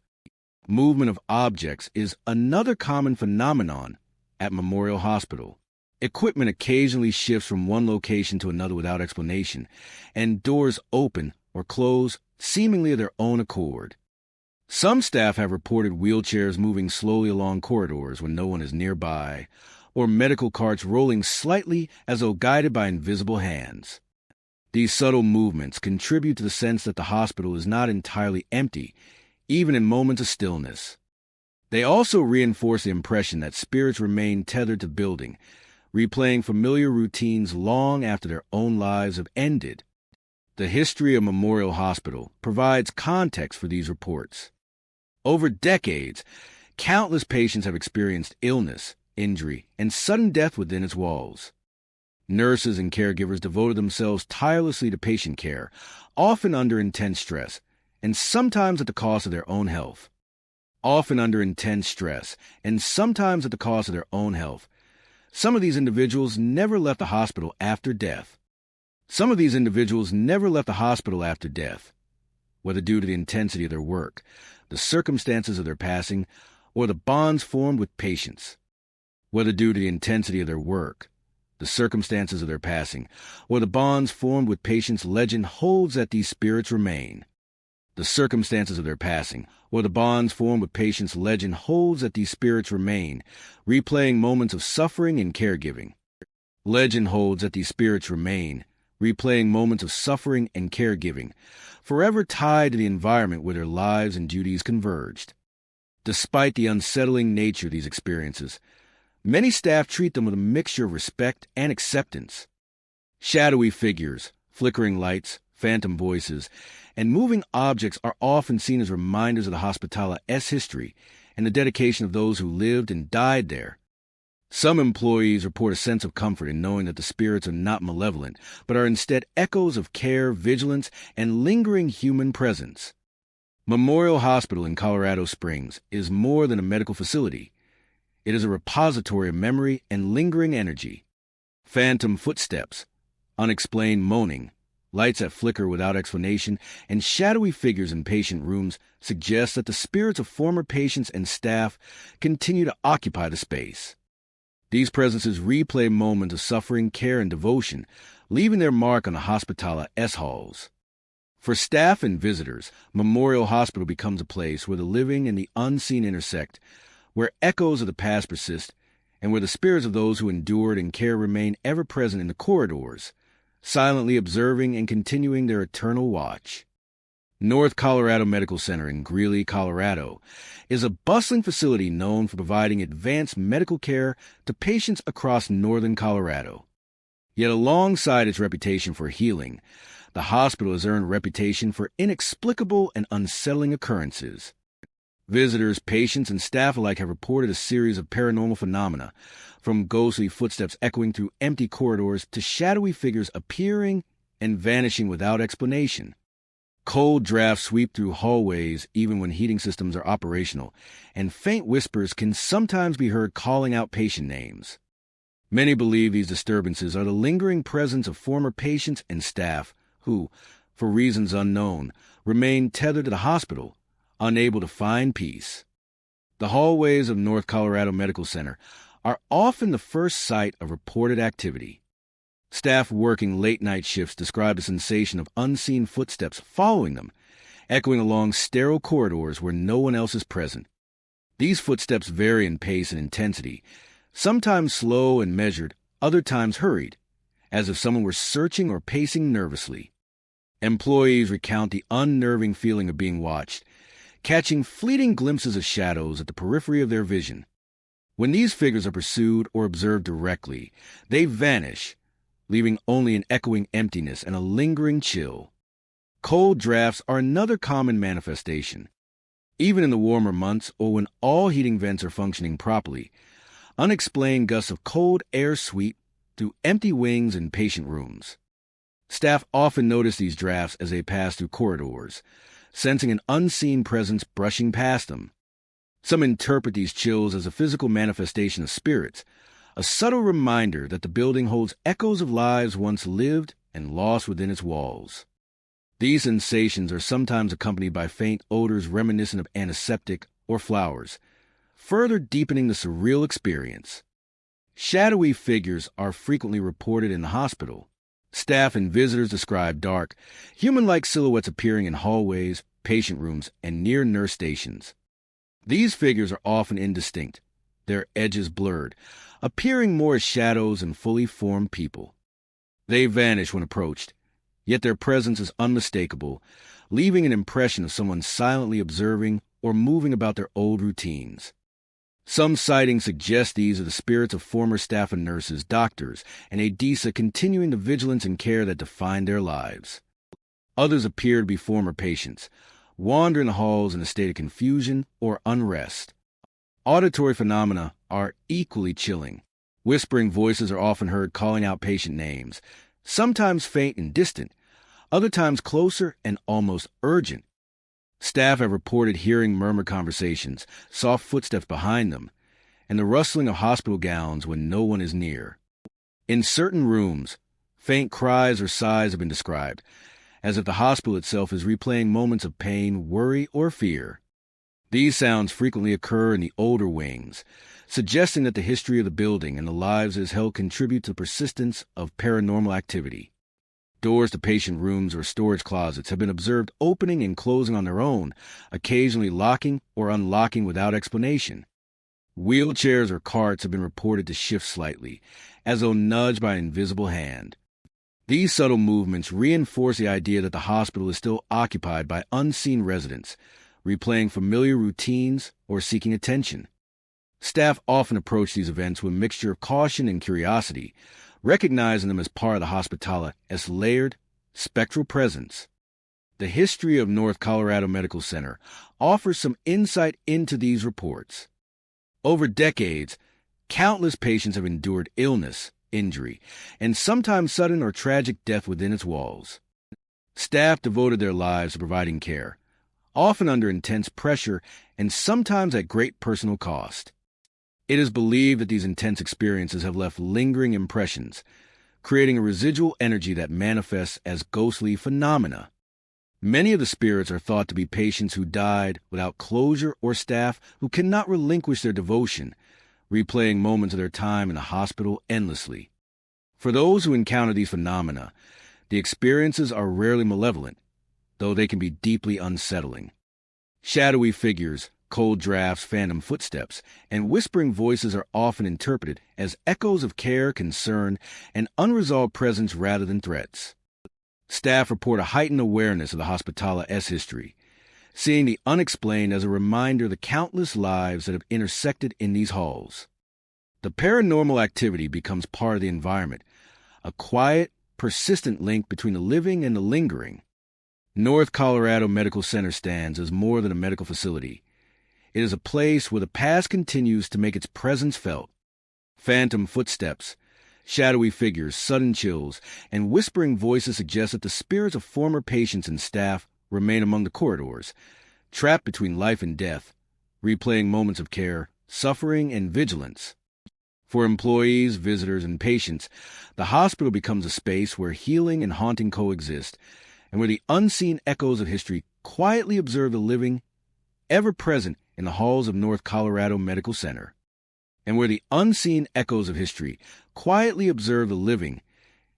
Movement of objects is another common phenomenon at Memorial Hospital. Equipment occasionally shifts from one location to another without explanation, and doors open or close seemingly of their own accord. Some staff have reported wheelchairs moving slowly along corridors when no one is nearby, or medical carts rolling slightly as though guided by invisible hands. These subtle movements contribute to the sense that the hospital is not entirely empty, even in moments of stillness. They also reinforce the impression that spirits remain tethered to the building, replaying familiar routines long after their own lives have ended. The history of Memorial Hospital provides context for these reports. Over decades, countless patients have experienced illness, injury, and sudden death within its walls. Nurses and caregivers devoted themselves tirelessly to patient care, often under intense stress, and sometimes at the cost of their own health. Some of these individuals never left the hospital after death. Whether due to the intensity of their work, the circumstances of their passing, or the bonds formed with patients. Legend holds that these spirits remain. Replaying moments of suffering and caregiving. Forever tied to the environment where their lives and duties converged. Despite the unsettling nature of these experiences, many staff treat them with a mixture of respect and acceptance. Shadowy figures, flickering lights, phantom voices, and moving objects are often seen as reminders of the Hospitala S history and the dedication of those who lived and died there. Some employees report a sense of comfort in knowing that the spirits are not malevolent, but are instead echoes of care, vigilance, and lingering human presence. Memorial Hospital in Colorado Springs is more than a medical facility. It is a repository of memory and lingering energy. Phantom footsteps, unexplained moaning, lights that flicker without explanation, and shadowy figures in patient rooms suggest that the spirits of former patients and staff continue to occupy the space. These presences replay moments of suffering, care, and devotion, leaving their mark on the Hospitala S halls. For staff and visitors, Memorial Hospital becomes a place where the living and the unseen intersect, where echoes of the past persist, and where the spirits of those who endured and care remain ever present in the corridors, silently observing and continuing their eternal watch. North Colorado Medical Center in Greeley, Colorado, is a bustling facility known for providing advanced medical care to patients across northern Colorado. Yet alongside its reputation for healing, the hospital has earned a reputation for inexplicable and unsettling occurrences. Visitors, patients, and staff alike have reported a series of paranormal phenomena, from ghostly footsteps echoing through empty corridors to shadowy figures appearing and vanishing without explanation. Cold drafts sweep through hallways even when heating systems are operational, and faint whispers can sometimes be heard calling out patient names. Many believe these disturbances are the lingering presence of former patients and staff who, for reasons unknown, remain tethered to the hospital, unable to find peace. The hallways of North Colorado Medical Center are often the first site of reported activity. Staff working late-night shifts describe the sensation of unseen footsteps following them, echoing along sterile corridors where no one else is present. These footsteps vary in pace and intensity, sometimes slow and measured, other times hurried, as if someone were searching or pacing nervously. Employees recount the unnerving feeling of being watched, catching fleeting glimpses of shadows at the periphery of their vision. When these figures are pursued or observed directly, they vanish, leaving only an echoing emptiness and a lingering chill. Cold drafts are another common manifestation. Even in the warmer months or when all heating vents are functioning properly, unexplained gusts of cold air sweep through empty wings and patient rooms. Staff often notice these drafts as they pass through corridors, sensing an unseen presence brushing past them. Some interpret these chills as a physical manifestation of spirits, a subtle reminder that the building holds echoes of lives once lived and lost within its walls. These sensations are sometimes accompanied by faint odors reminiscent of antiseptic or flowers, further deepening the surreal experience. Shadowy figures are frequently reported in the hospital. Staff and visitors describe dark, human-like silhouettes appearing in hallways, patient rooms, and near nurse stations. These figures are often indistinct, their edges blurred, appearing more as shadows than fully formed people. They vanish when approached, yet their presence is unmistakable, leaving an impression of someone silently observing or moving about their old routines. Some sightings suggest these are the spirits of former staff and nurses, doctors, and ADISA continuing the vigilance and care that defined their lives. Others appear to be former patients, wander in the halls in a state of confusion or unrest. Auditory phenomena are equally chilling. Whispering voices are often heard calling out patient names, sometimes faint and distant, other times closer and almost urgent. Staff have reported hearing murmured conversations, soft footsteps behind them, and the rustling of hospital gowns when no one is near. In certain rooms, faint cries or sighs have been described, as if the hospital itself is replaying moments of pain, worry, or fear. These sounds frequently occur in the older wings, suggesting that the history of the building and the lives it has held contribute to the persistence of paranormal activity. Doors to patient rooms or storage closets have been observed opening and closing on their own, occasionally locking or unlocking without explanation. Wheelchairs or carts have been reported to shift slightly, as though nudged by an invisible hand. These subtle movements reinforce the idea that the hospital is still occupied by unseen residents, replaying familiar routines or seeking attention. Staff often approach these events with a mixture of caution and curiosity, recognizing them as part of the Hospitala as layered, spectral presence. The history of North Colorado Medical Center offers some insight into these reports. Over decades, Countless patients have endured illness, injury, and sometimes sudden or tragic death within its walls. Staff devoted their lives to providing care, often under intense pressure and sometimes at great personal cost. It is believed that these intense experiences have left lingering impressions, creating a residual energy that manifests as ghostly phenomena. Many of the spirits are thought to be patients who died without closure or staff who cannot relinquish their devotion, replaying moments of their time in the hospital endlessly. For those who encounter these phenomena, the experiences are rarely malevolent, though they can be deeply unsettling. Shadowy figures, cold drafts, phantom footsteps, and whispering voices are often interpreted as echoes of care, concern, and unresolved presence rather than threats. Staff report a heightened awareness of the Hospitala's history, seeing the unexplained as a reminder of the countless lives that have intersected in these halls. The paranormal activity becomes part of the environment, a quiet, persistent link between the living and the lingering. North Colorado Medical Center stands as more than a medical facility. It is a place where the past continues to make its presence felt. Phantom footsteps, shadowy figures, sudden chills, and whispering voices suggest that the spirits of former patients and staff remain among the corridors, trapped between life and death, replaying moments of care, suffering, and vigilance. For employees, visitors, and patients, the hospital becomes a space where healing and haunting coexist, and where the unseen echoes of history quietly observe the living, ever present in the halls of North Colorado Medical Center. And where the unseen echoes of history quietly observe the living,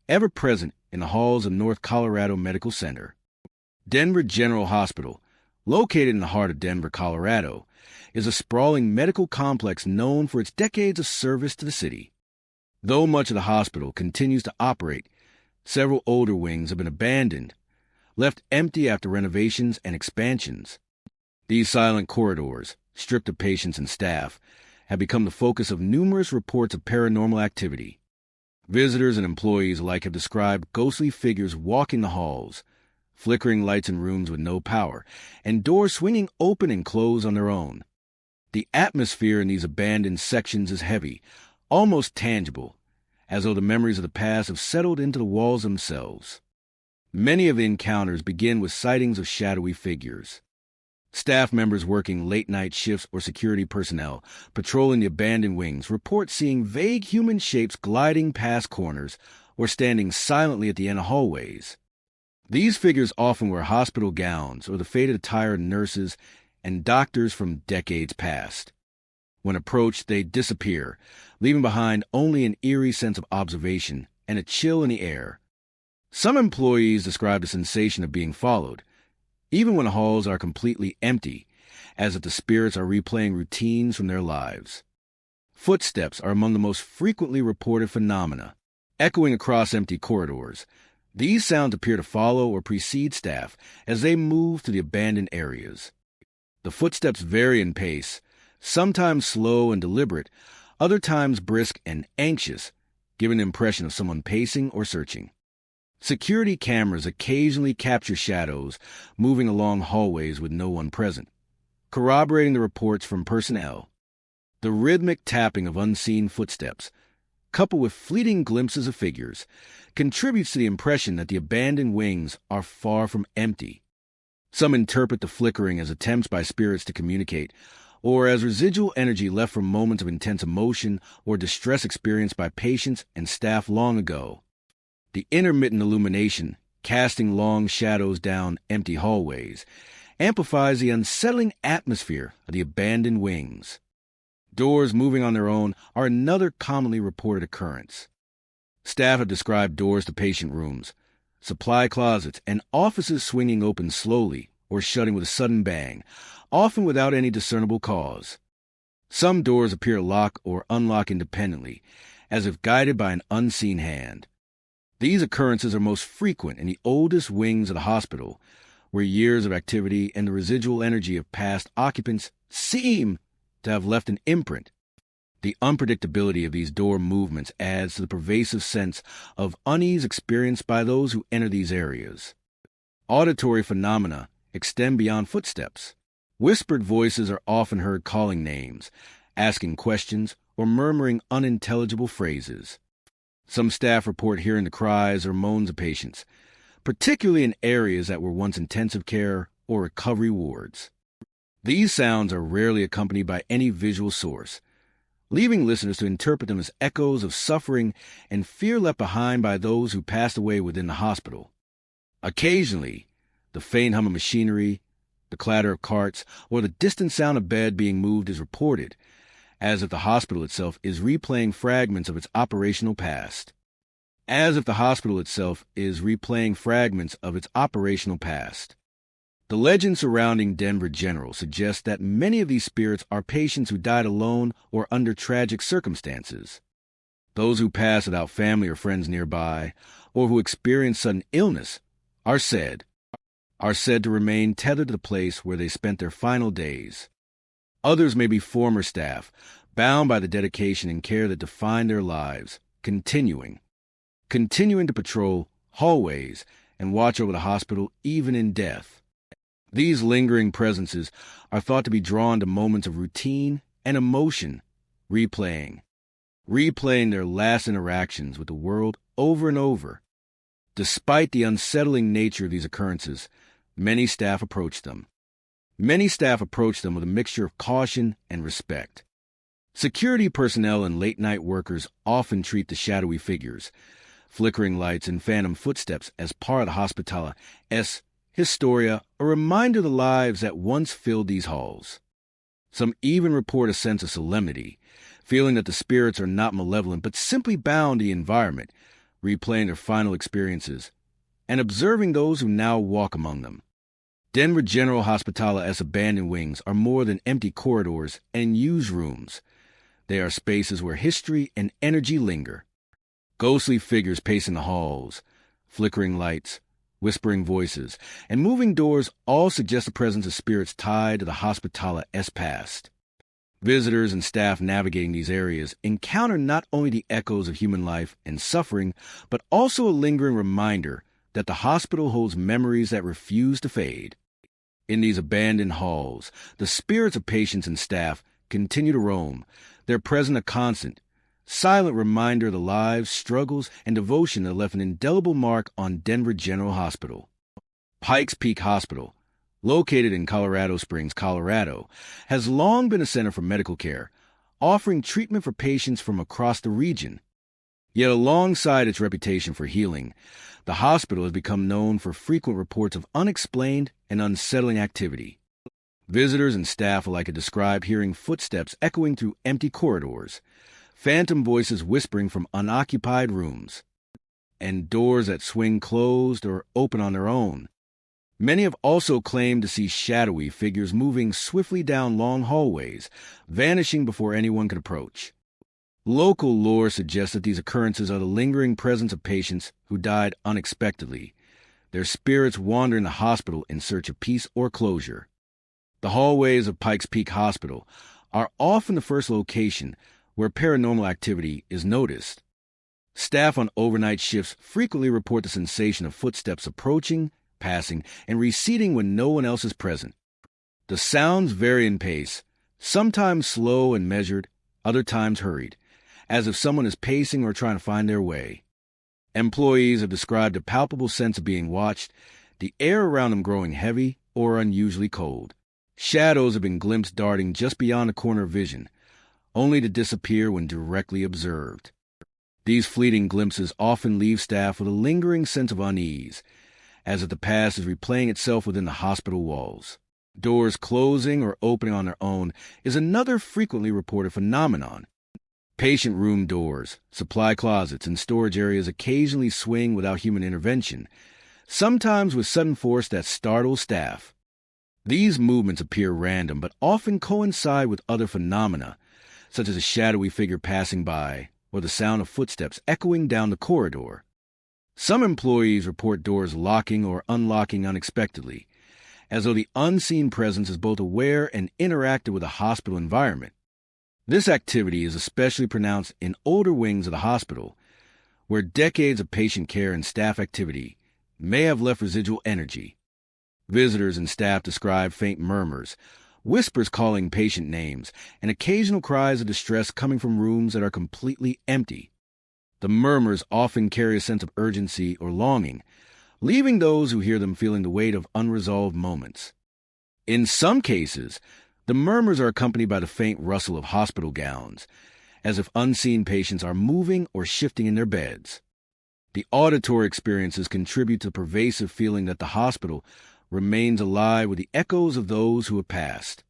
ever present in the halls of North Colorado Medical Center. Denver General Hospital, located in the heart of Denver, Colorado, is a sprawling medical complex known for its decades of service to the city. Though much of the hospital continues to operate, several older wings have been abandoned, left empty after renovations and expansions. These silent corridors, stripped of patients and staff, have become the focus of numerous reports of paranormal activity. Visitors and employees alike have described ghostly figures walking the halls, flickering lights in rooms with no power, and doors swinging open and close on their own. The atmosphere in these abandoned sections is heavy, almost tangible, as though the memories of the past have settled into the walls themselves. Many of the encounters begin with sightings of shadowy figures. Staff members working late-night shifts or security personnel patrolling the abandoned wings report seeing vague human shapes gliding past corners or standing silently at the end of hallways. These figures often wear hospital gowns or the faded attire of nurses and doctors from decades past. When approached, they disappear, leaving behind only an eerie sense of observation and a chill in the air. Some employees describe the sensation of being followed, even when the halls are completely empty, as if the spirits are replaying routines from their lives. Footsteps are among the most frequently reported phenomena, echoing across empty corridors. These sounds appear to follow or precede staff as they move through the abandoned areas. The footsteps vary in pace, sometimes slow and deliberate, other times brisk and anxious, giving the impression of someone pacing or searching. Security cameras occasionally capture shadows moving along hallways with no one present, corroborating the reports from personnel. The rhythmic tapping of unseen footsteps, coupled with fleeting glimpses of figures, contributes to the impression that the abandoned wings are far from empty. Some interpret the flickering as attempts by spirits to communicate, or as residual energy left from moments of intense emotion or distress experienced by patients and staff long ago. The intermittent illumination, casting long shadows down empty hallways, amplifies the unsettling atmosphere of the abandoned wings. Doors moving on their own are another commonly reported occurrence. Staff have described doors to patient rooms, supply closets, and offices swinging open slowly or shutting with a sudden bang, often without any discernible cause. Some doors appear to lock or unlock independently, as if guided by an unseen hand. These occurrences are most frequent in the oldest wings of the hospital, where years of activity and the residual energy of past occupants seem to have left an imprint. The unpredictability of these door movements adds to the pervasive sense of unease experienced by those who enter these areas. Auditory phenomena extend beyond footsteps. Whispered voices are often heard calling names, asking questions or murmuring unintelligible phrases. Some staff report hearing the cries or moans of patients, particularly in areas that were once intensive care or recovery wards. These sounds are rarely accompanied by any visual source, leaving listeners to interpret them as echoes of suffering and fear left behind by those who passed away within the hospital. Occasionally, the faint hum of machinery, the clatter of carts, or the distant sound of bed being moved is reported, as if the hospital itself is replaying fragments of its operational past. The legend surrounding Denver General suggests that many of these spirits are patients who died alone or under tragic circumstances. Those who pass without family or friends nearby, or who experience sudden illness, are said to remain tethered to the place where they spent their final days. Others may be former staff, bound by the dedication and care that defined their lives, continuing to patrol hallways and watch over the hospital even in death. These lingering presences are thought to be drawn to moments of routine and emotion, replaying their last interactions with the world over and over. Despite the unsettling nature of these occurrences, many staff approach them with a mixture of caution and respect. Security personnel and late-night workers often treat the shadowy figures, flickering lights, and phantom footsteps as part of the hospitala's historia, a reminder of the lives that once filled these halls. Some even report a sense of solemnity, feeling that the spirits are not malevolent but simply bound to the environment, replaying their final experiences, and observing those who now walk among them. Denver General Hospitala's abandoned wings are more than empty corridors and used rooms. They are spaces where history and energy linger. Ghostly figures pacing the halls, flickering lights, whispering voices, and moving doors all suggest the presence of spirits tied to the hospitala's past. Visitors and staff navigating these areas encounter not only the echoes of human life and suffering, but also a lingering reminder that the hospital holds memories that refuse to fade. In these abandoned halls, the spirits of patients and staff continue to roam, their presence a constant, silent reminder of the lives, struggles, and devotion that left an indelible mark on Denver General Hospital. Pikes Peak Hospital, located in Colorado Springs, Colorado, has long been a center for medical care, offering treatment for patients from across the region. Yet alongside its reputation for healing, the hospital has become known for frequent reports of unexplained and unsettling activity. Visitors and staff alike have described hearing footsteps echoing through empty corridors, phantom voices whispering from unoccupied rooms, and doors that swing closed or open on their own. Many have also claimed to see shadowy figures moving swiftly down long hallways, vanishing before anyone could approach. Local lore suggests that these occurrences are the lingering presence of patients who died unexpectedly, their spirits wandering the hospital in search of peace or closure. The hallways of Pikes Peak Hospital are often the first location where paranormal activity is noticed. Staff on overnight shifts frequently report the sensation of footsteps approaching, passing, and receding when no one else is present. The sounds vary in pace, sometimes slow and measured, other times hurried, as if someone is pacing or trying to find their way. Employees have described a palpable sense of being watched, the air around them growing heavy or unusually cold. Shadows have been glimpsed darting just beyond the corner of vision, only to disappear when directly observed. These fleeting glimpses often leave staff with a lingering sense of unease, as if the past is replaying itself within the hospital walls. Doors closing or opening on their own is another frequently reported phenomenon. Patient room doors, supply closets, and storage areas occasionally swing without human intervention, sometimes with sudden force that startles staff. These movements appear random but often coincide with other phenomena, such as a shadowy figure passing by or the sound of footsteps echoing down the corridor. Some employees report doors locking or unlocking unexpectedly, as though the unseen presence is both aware and interactive with the hospital environment. This activity is especially pronounced in older wings of the hospital, where decades of patient care and staff activity may have left residual energy. Visitors and staff describe faint murmurs, whispers calling patient names, and occasional cries of distress coming from rooms that are completely empty. The murmurs often carry a sense of urgency or longing, leaving those who hear them feeling the weight of unresolved moments. In some cases, the murmurs are accompanied by the faint rustle of hospital gowns, as if unseen patients are moving or shifting in their beds. The auditory experiences contribute to the pervasive feeling that the hospital remains alive with the echoes of those who have passed.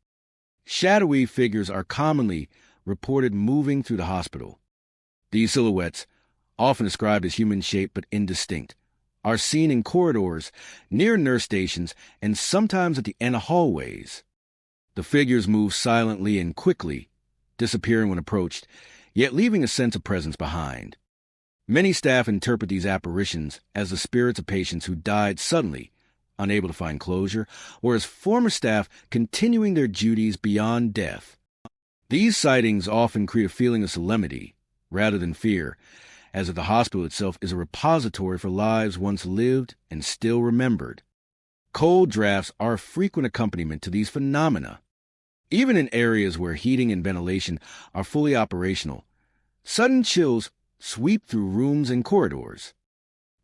Shadowy figures are commonly reported moving through the hospital. These silhouettes, often described as human-shaped but indistinct, are seen in corridors, near nurse stations, and sometimes at the end of hallways. The figures move silently and quickly, disappearing when approached, yet leaving a sense of presence behind. Many staff interpret these apparitions as the spirits of patients who died suddenly, unable to find closure, or as former staff continuing their duties beyond death. These sightings often create a feeling of solemnity, rather than fear, as if the hospital itself is a repository for lives once lived and still remembered. Cold drafts are a frequent accompaniment to these phenomena. Even in areas where heating and ventilation are fully operational, sudden chills sweep through rooms and corridors.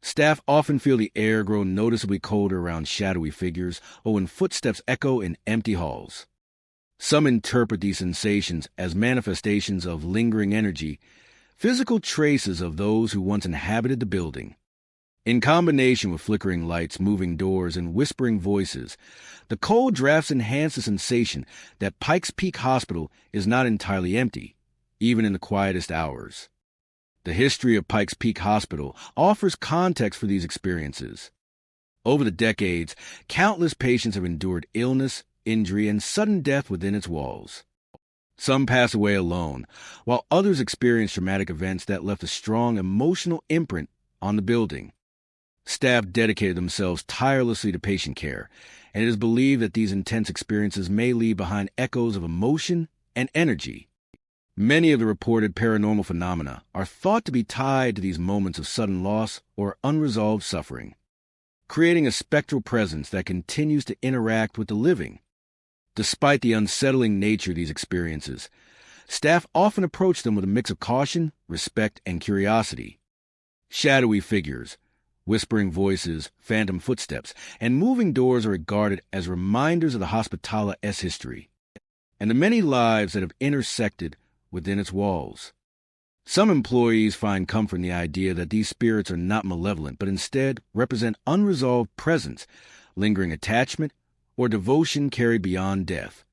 Staff often feel the air grow noticeably colder around shadowy figures or when footsteps echo in empty halls. Some interpret these sensations as manifestations of lingering energy, physical traces of those who once inhabited the building. In combination with flickering lights, moving doors, and whispering voices, the cold drafts enhance the sensation that Pikes Peak Hospital is not entirely empty, even in the quietest hours. The history of Pikes Peak Hospital offers context for these experiences. Over the decades, countless patients have endured illness, injury, and sudden death within its walls. Some pass away alone, while others experience traumatic events that left a strong emotional imprint on the building. Staff dedicated themselves tirelessly to patient care, and it is believed that these intense experiences may leave behind echoes of emotion and energy. Many of the reported paranormal phenomena are thought to be tied to these moments of sudden loss or unresolved suffering, creating a spectral presence that continues to interact with the living. Despite the unsettling nature of these experiences, staff often approach them with a mix of caution, respect, and curiosity. Shadowy figures, whispering voices, phantom footsteps, and moving doors are regarded as reminders of the hospitala's history and the many lives that have intersected within its walls. Some employees find comfort in the idea that these spirits are not malevolent, but instead represent unresolved presence, lingering attachment, or devotion carried beyond death.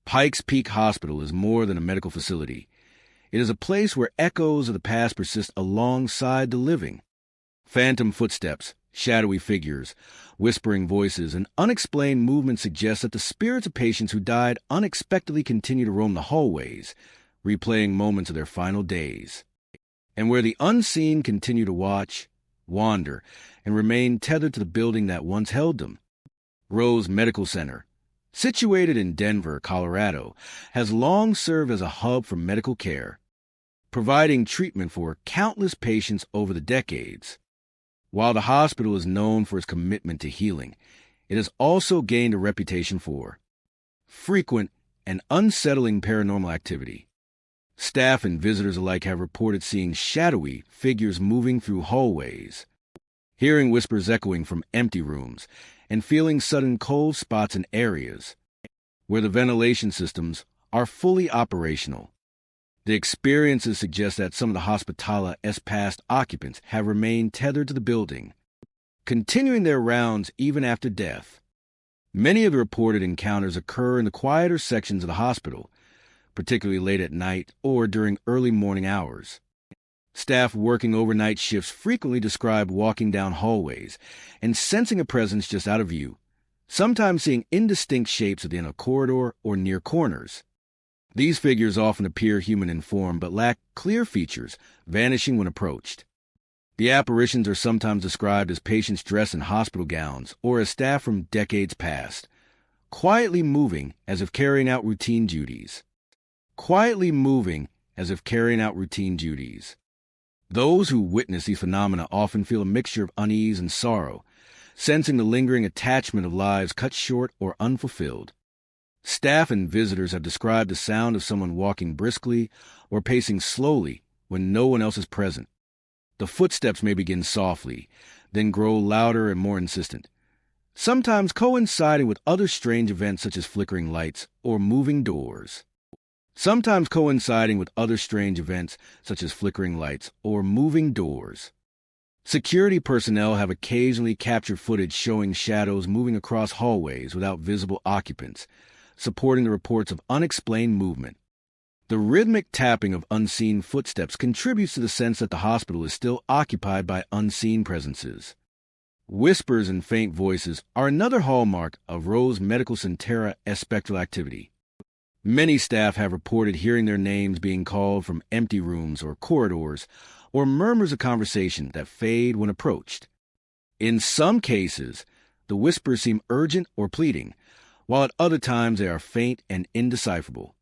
Pikes Peak Hospital is more than a medical facility. It is a place where echoes of the past persist alongside the living. Phantom footsteps, shadowy figures, whispering voices, and unexplained movements suggest that the spirits of patients who died unexpectedly continue to roam the hallways, replaying moments of their final days. And where the unseen continue to watch, wander, and remain tethered to the building that once held them. Rose Medical Center, situated in Denver, Colorado, has long served as a hub for medical care, providing treatment for countless patients over the decades. While the hospital is known for its commitment to healing, it has also gained a reputation for frequent and unsettling paranormal activity. Staff and visitors alike have reported seeing shadowy figures moving through hallways, hearing whispers echoing from empty rooms, and feeling sudden cold spots in areas where the ventilation systems are fully operational. The experiences suggest that some of the hospitala's past occupants have remained tethered to the building, continuing their rounds even after death. Many of the reported encounters occur in the quieter sections of the hospital, particularly late at night or during early morning hours. Staff working overnight shifts frequently describe walking down hallways and sensing a presence just out of view, sometimes seeing indistinct shapes within a corridor or near corners. These figures often appear human in form but lack clear features, vanishing when approached. The apparitions are sometimes described as patients dressed in hospital gowns or as staff from decades past, quietly moving as if carrying out routine duties. Those who witness these phenomena often feel a mixture of unease and sorrow, sensing the lingering attachment of lives cut short or unfulfilled. Staff and visitors have described the sound of someone walking briskly or pacing slowly when no one else is present. The footsteps may begin softly, then grow louder and more insistent, sometimes coinciding with other strange events such as flickering lights or moving doors. Security personnel have occasionally captured footage showing shadows moving across hallways without visible occupants, supporting the reports of unexplained movement. The rhythmic tapping of unseen footsteps contributes to the sense that the hospital is still occupied by unseen presences. Whispers and faint voices are another hallmark of Rose Medical Center's spectral activity. Many staff have reported hearing their names being called from empty rooms or corridors, or murmurs of conversation that fade when approached. In some cases, the whispers seem urgent or pleading, while at other times they are faint and indecipherable.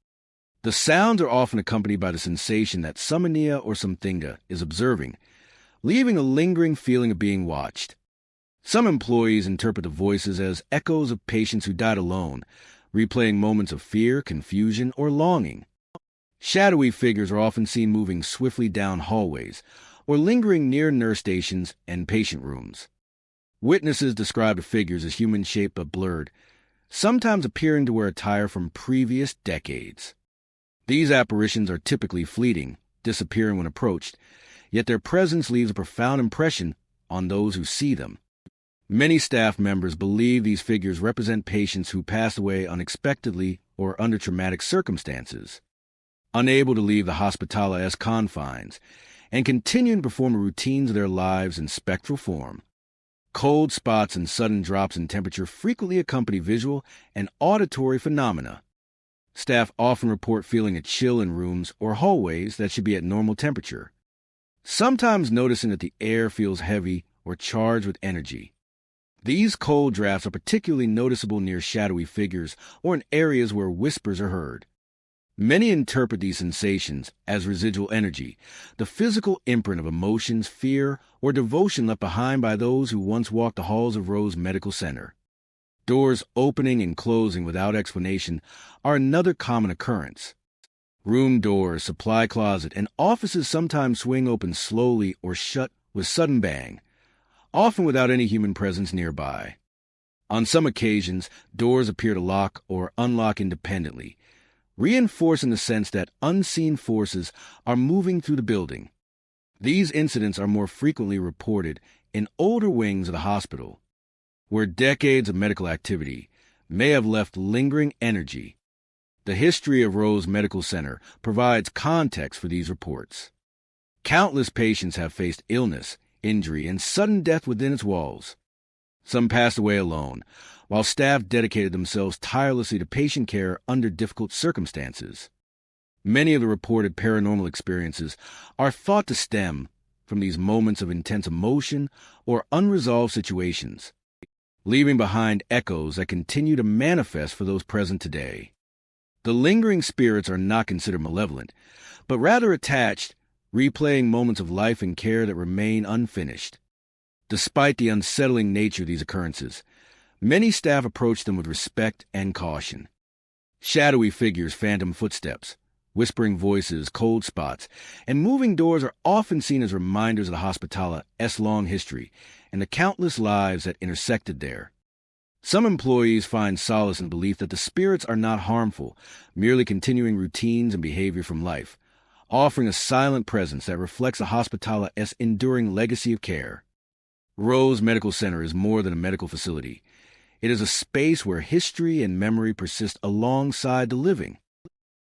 The sounds are often accompanied by the sensation that something or something is observing, leaving a lingering feeling of being watched. Some employees interpret the voices as echoes of patients who died alone, replaying moments of fear, confusion, or longing. Shadowy figures are often seen moving swiftly down hallways or lingering near nurse stations and patient rooms. Witnesses describe the figures as human-shaped but blurred, sometimes appearing to wear attire from previous decades. These apparitions are typically fleeting, disappearing when approached, yet their presence leaves a profound impression on those who see them. Many staff members believe these figures represent patients who passed away unexpectedly or under traumatic circumstances, unable to leave the hospital's confines, and continue to perform the routines of their lives in spectral form. Cold spots and sudden drops in temperature frequently accompany visual and auditory phenomena. Staff often report feeling a chill in rooms or hallways that should be at normal temperature, sometimes noticing that the air feels heavy or charged with energy. These cold drafts are particularly noticeable near shadowy figures or in areas where whispers are heard. Many interpret these sensations as residual energy, the physical imprint of emotions, fear, or devotion left behind by those who once walked the halls of Rose Medical Center. Doors opening and closing without explanation are another common occurrence. Room doors, supply closet, and offices sometimes swing open slowly or shut with sudden bang, often without any human presence nearby. On some occasions, doors appear to lock or unlock independently, reinforcing the sense that unseen forces are moving through the building. These incidents are more frequently reported in older wings of the hospital, where decades of medical activity may have left lingering energy. The history of Rose Medical Center provides context for these reports. Countless patients have faced illness, injury, and sudden death within its walls. Some passed away alone, while staff dedicated themselves tirelessly to patient care under difficult circumstances. Many of the reported paranormal experiences are thought to stem from these moments of intense emotion or unresolved situations, leaving behind echoes that continue to manifest for those present today. The lingering spirits are not considered malevolent, but rather attached, replaying moments of life and care that remain unfinished. Despite the unsettling nature of these occurrences, many staff approach them with respect and caution. Shadowy figures, phantom footsteps, whispering voices, cold spots, and moving doors are often seen as reminders of the hospital's long history and the countless lives that intersected there. Some employees find solace in the belief that the spirits are not harmful, merely continuing routines and behavior from life, offering a silent presence that reflects the hospital's enduring legacy of care. Rose Medical Center is more than a medical facility. It is a space where history and memory persist alongside the living.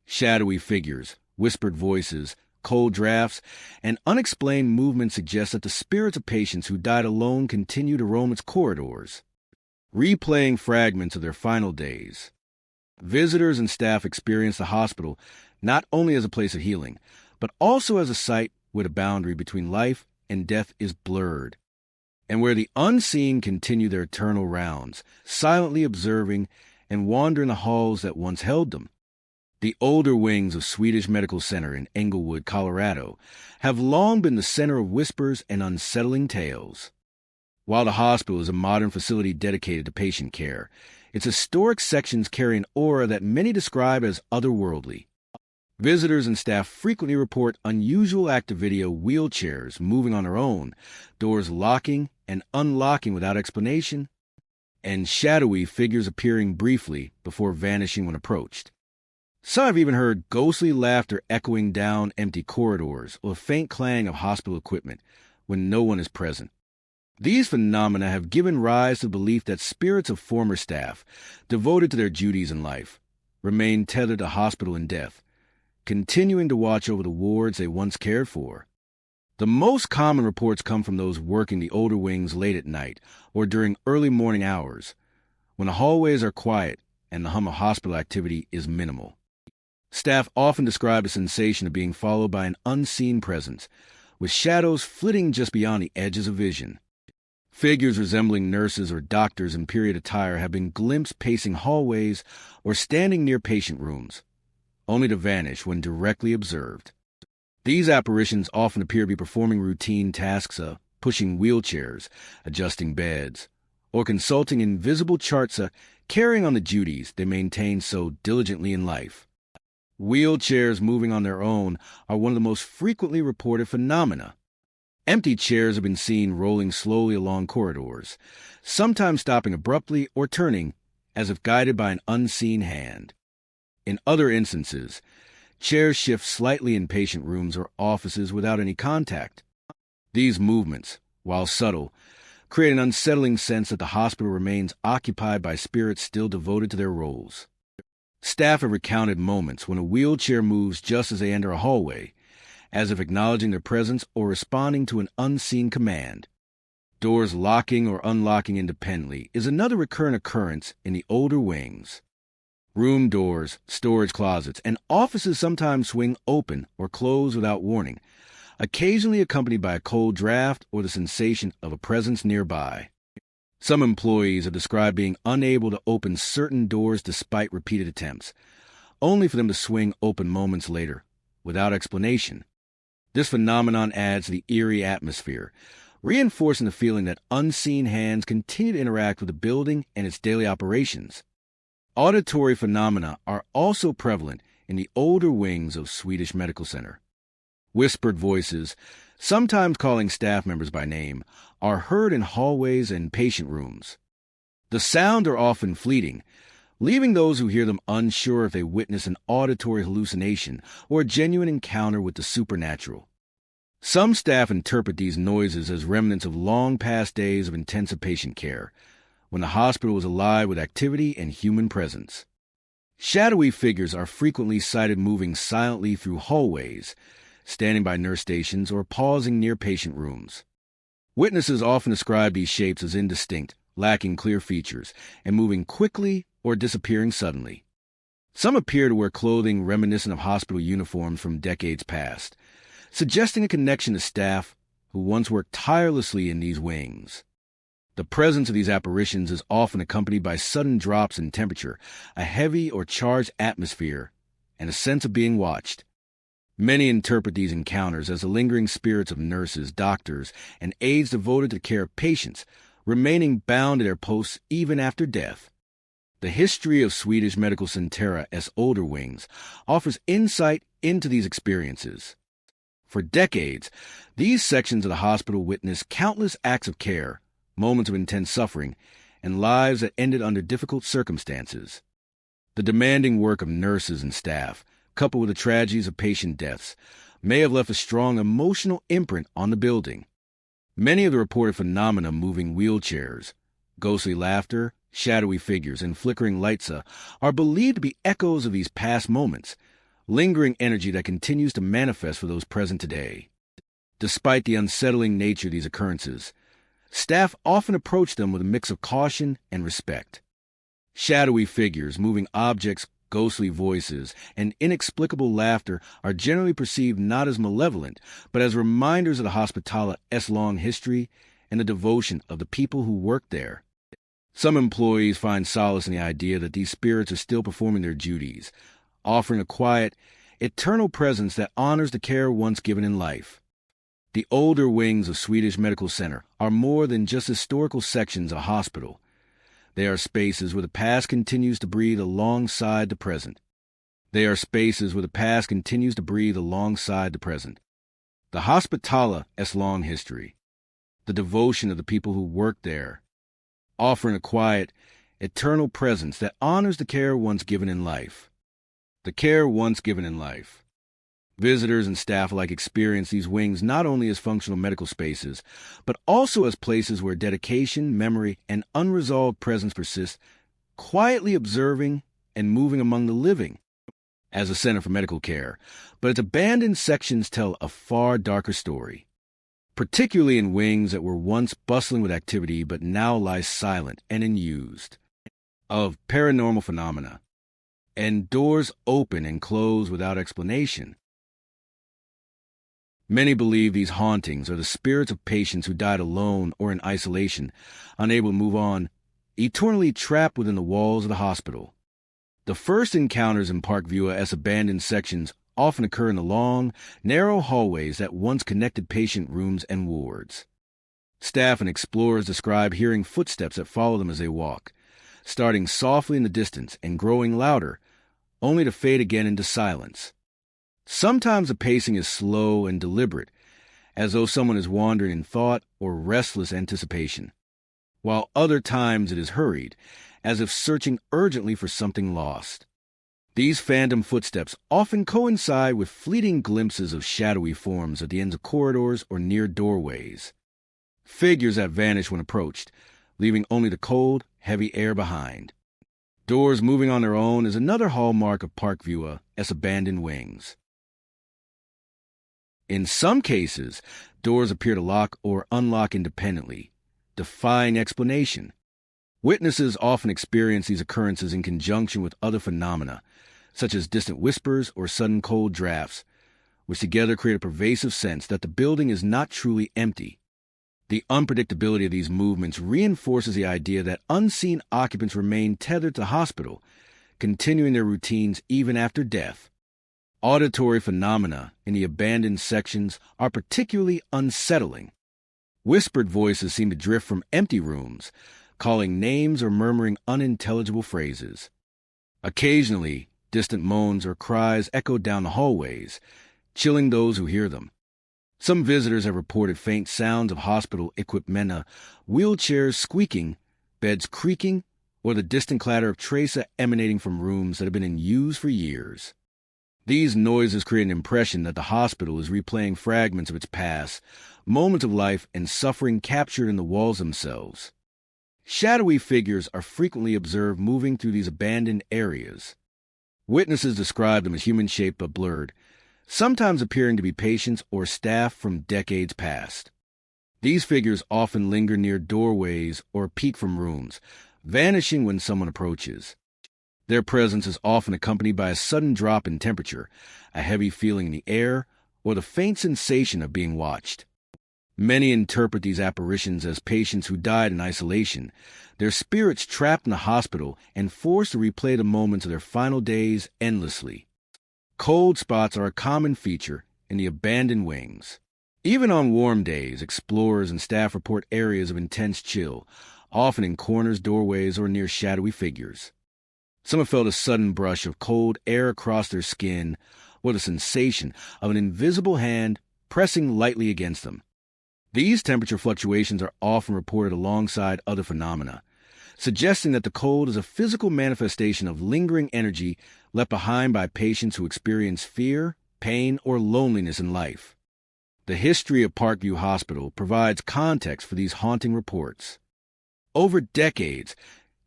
Shadowy figures, whispered voices, cold drafts, and unexplained movement suggest that the spirits of patients who died alone continue to roam its corridors, replaying fragments of their final days. Visitors and staff experience the hospital not only as a place of healing, but also as a site where the boundary between life and death is blurred, and where the unseen continue their eternal rounds, silently observing and wander in the halls that once held them. The older wings of Swedish Medical Center in Englewood, Colorado, have long been the center of whispers and unsettling tales. While the hospital is a modern facility dedicated to patient care, Its historic sections carry an aura that many describe as otherworldly. Visitors and staff frequently report unusual active video wheelchairs moving on their own, doors locking and unlocking without explanation, and shadowy figures appearing briefly before vanishing when approached. Some have even heard ghostly laughter echoing down empty corridors or the faint clang of hospital equipment when no one is present. These phenomena have given rise to the belief that spirits of former staff, devoted to their duties in life, remain tethered to hospital in death, continuing to watch over the wards they once cared for. The most common reports come from those working the older wings late at night or during early morning hours, when the hallways are quiet and the hum of hospital activity is minimal. Staff often describe a sensation of being followed by an unseen presence, with shadows flitting just beyond the edges of vision. Figures resembling nurses or doctors in period attire have been glimpsed pacing hallways or standing near patient rooms, only to vanish when directly observed. These apparitions often appear to be performing routine tasks of pushing wheelchairs, adjusting beds, or consulting invisible charts carrying on the duties they maintain so diligently in life. Wheelchairs moving on their own are one of the most frequently reported phenomena. Empty chairs have been seen rolling slowly along corridors, sometimes stopping abruptly or turning as if guided by an unseen hand. In other instances, chairs shift slightly in patient rooms or offices without any contact. These movements, while subtle, create an unsettling sense that the hospital remains occupied by spirits still devoted to their roles. Staff have recounted moments when a wheelchair moves just as they enter a hallway, as if acknowledging their presence or responding to an unseen command. Doors locking or unlocking independently is another recurrent occurrence in the older wings. Room doors, storage closets, and offices sometimes swing open or close without warning, occasionally accompanied by a cold draft or the sensation of a presence nearby. Some employees have described being unable to open certain doors despite repeated attempts, only for them to swing open moments later, without explanation. This phenomenon adds to the eerie atmosphere, reinforcing the feeling that unseen hands continue to interact with the building and its daily operations. Auditory phenomena are also prevalent in the older wings of Swedish Medical Center. Whispered voices, sometimes calling staff members by name, are heard in hallways and patient rooms. The sound are often fleeting, leaving those who hear them unsure if they witness an auditory hallucination or a genuine encounter with the supernatural. Some staff interpret these noises as remnants of long-past days of intensive patient care, when the hospital was alive with activity and human presence. Shadowy figures are frequently sighted moving silently through hallways, standing by nurse stations or pausing near patient rooms. Witnesses often describe these shapes as indistinct, lacking clear features, and moving quickly or disappearing suddenly. Some appear to wear clothing reminiscent of hospital uniforms from decades past, suggesting a connection to staff who once worked tirelessly in these wings. The presence of these apparitions is often accompanied by sudden drops in temperature, a heavy or charged atmosphere, and a sense of being watched. Many interpret these encounters as the lingering spirits of nurses, doctors, and aides devoted to the care of patients, remaining bound to their posts even after death. The history of Swedish Medical Center as older wings offers insight into these experiences. For decades, these sections of the hospital witnessed countless acts of care, moments of intense suffering, and lives that ended under difficult circumstances. The demanding work of nurses and staff, coupled with the tragedies of patient deaths, may have left a strong emotional imprint on the building. Many of the reported phenomena moving wheelchairs, ghostly laughter, shadowy figures, and flickering lights are believed to be echoes of these past moments, lingering energy that continues to manifest for those present today. Despite the unsettling nature of these occurrences, staff often approach them with a mix of caution and respect. Shadowy figures, moving objects, ghostly voices, and inexplicable laughter are generally perceived not as malevolent, but as reminders of the hospital's long history and the devotion of the people who work there. Some employees find solace in the idea that these spirits are still performing their duties, offering a quiet, eternal presence that honors the care once given in life. The older wings of Swedish Medical Center are more than just historical sections of a hospital. They are spaces where the past continues to breathe alongside the present. They are spaces where the past continues to breathe alongside the present. The Hospitaler has long history. The devotion of the people who work there, offering a quiet, eternal presence that honors the care once given in life. The care once given in life. Visitors and staff alike experience these wings not only as functional medical spaces, but also as places where dedication, memory, and unresolved presence persist, quietly observing and moving among the living. As a center for medical care, but its abandoned sections tell a far darker story, particularly in wings that were once bustling with activity but now lie silent and unused, of paranormal phenomena, and doors open and close without explanation. Many believe these hauntings are the spirits of patients who died alone or in isolation, unable to move on, eternally trapped within the walls of the hospital. The first encounters in Parkview as abandoned sections often occur in the long, narrow hallways that once connected patient rooms and wards. Staff and explorers describe hearing footsteps that follow them as they walk, starting softly in the distance and growing louder, only to fade again into silence. Sometimes the pacing is slow and deliberate, as though someone is wandering in thought or restless anticipation, while other times it is hurried, as if searching urgently for something lost. These phantom footsteps often coincide with fleeting glimpses of shadowy forms at the ends of corridors or near doorways. Figures that vanish when approached, leaving only the cold, heavy air behind. Doors moving on their own is another hallmark of Parkview as abandoned wings. In some cases, doors appear to lock or unlock independently, defying explanation. Witnesses often experience these occurrences in conjunction with other phenomena, such as distant whispers or sudden cold drafts, which together create a pervasive sense that the building is not truly empty. The unpredictability of these movements reinforces the idea that unseen occupants remain tethered to the hospital, continuing their routines even after death. Auditory phenomena in the abandoned sections are particularly unsettling. Whispered voices seem to drift from empty rooms, calling names or murmuring unintelligible phrases. Occasionally, distant moans or cries echo down the hallways, chilling those who hear them. Some visitors have reported faint sounds of hospital equipment, wheelchairs squeaking, beds creaking, or the distant clatter of tracer emanating from rooms that have been in use for years. These noises create an impression that the hospital is replaying fragments of its past, moments of life and suffering captured in the walls themselves. Shadowy figures are frequently observed moving through these abandoned areas. Witnesses describe them as human-shaped but blurred, sometimes appearing to be patients or staff from decades past. These figures often linger near doorways or peek from rooms, vanishing when someone approaches. Their presence is often accompanied by a sudden drop in temperature, a heavy feeling in the air, or the faint sensation of being watched. Many interpret these apparitions as patients who died in isolation, their spirits trapped in the hospital and forced to replay the moments of their final days endlessly. Cold spots are a common feature in the abandoned wings. Even on warm days, explorers and staff report areas of intense chill, often in corners, doorways, or near shadowy figures. Some have felt a sudden brush of cold air across their skin, or the sensation of an invisible hand pressing lightly against them. These temperature fluctuations are often reported alongside other phenomena, suggesting that the cold is a physical manifestation of lingering energy left behind by patients who experience fear, pain, or loneliness in life. The history of Parkview Hospital provides context for these haunting reports. Over decades,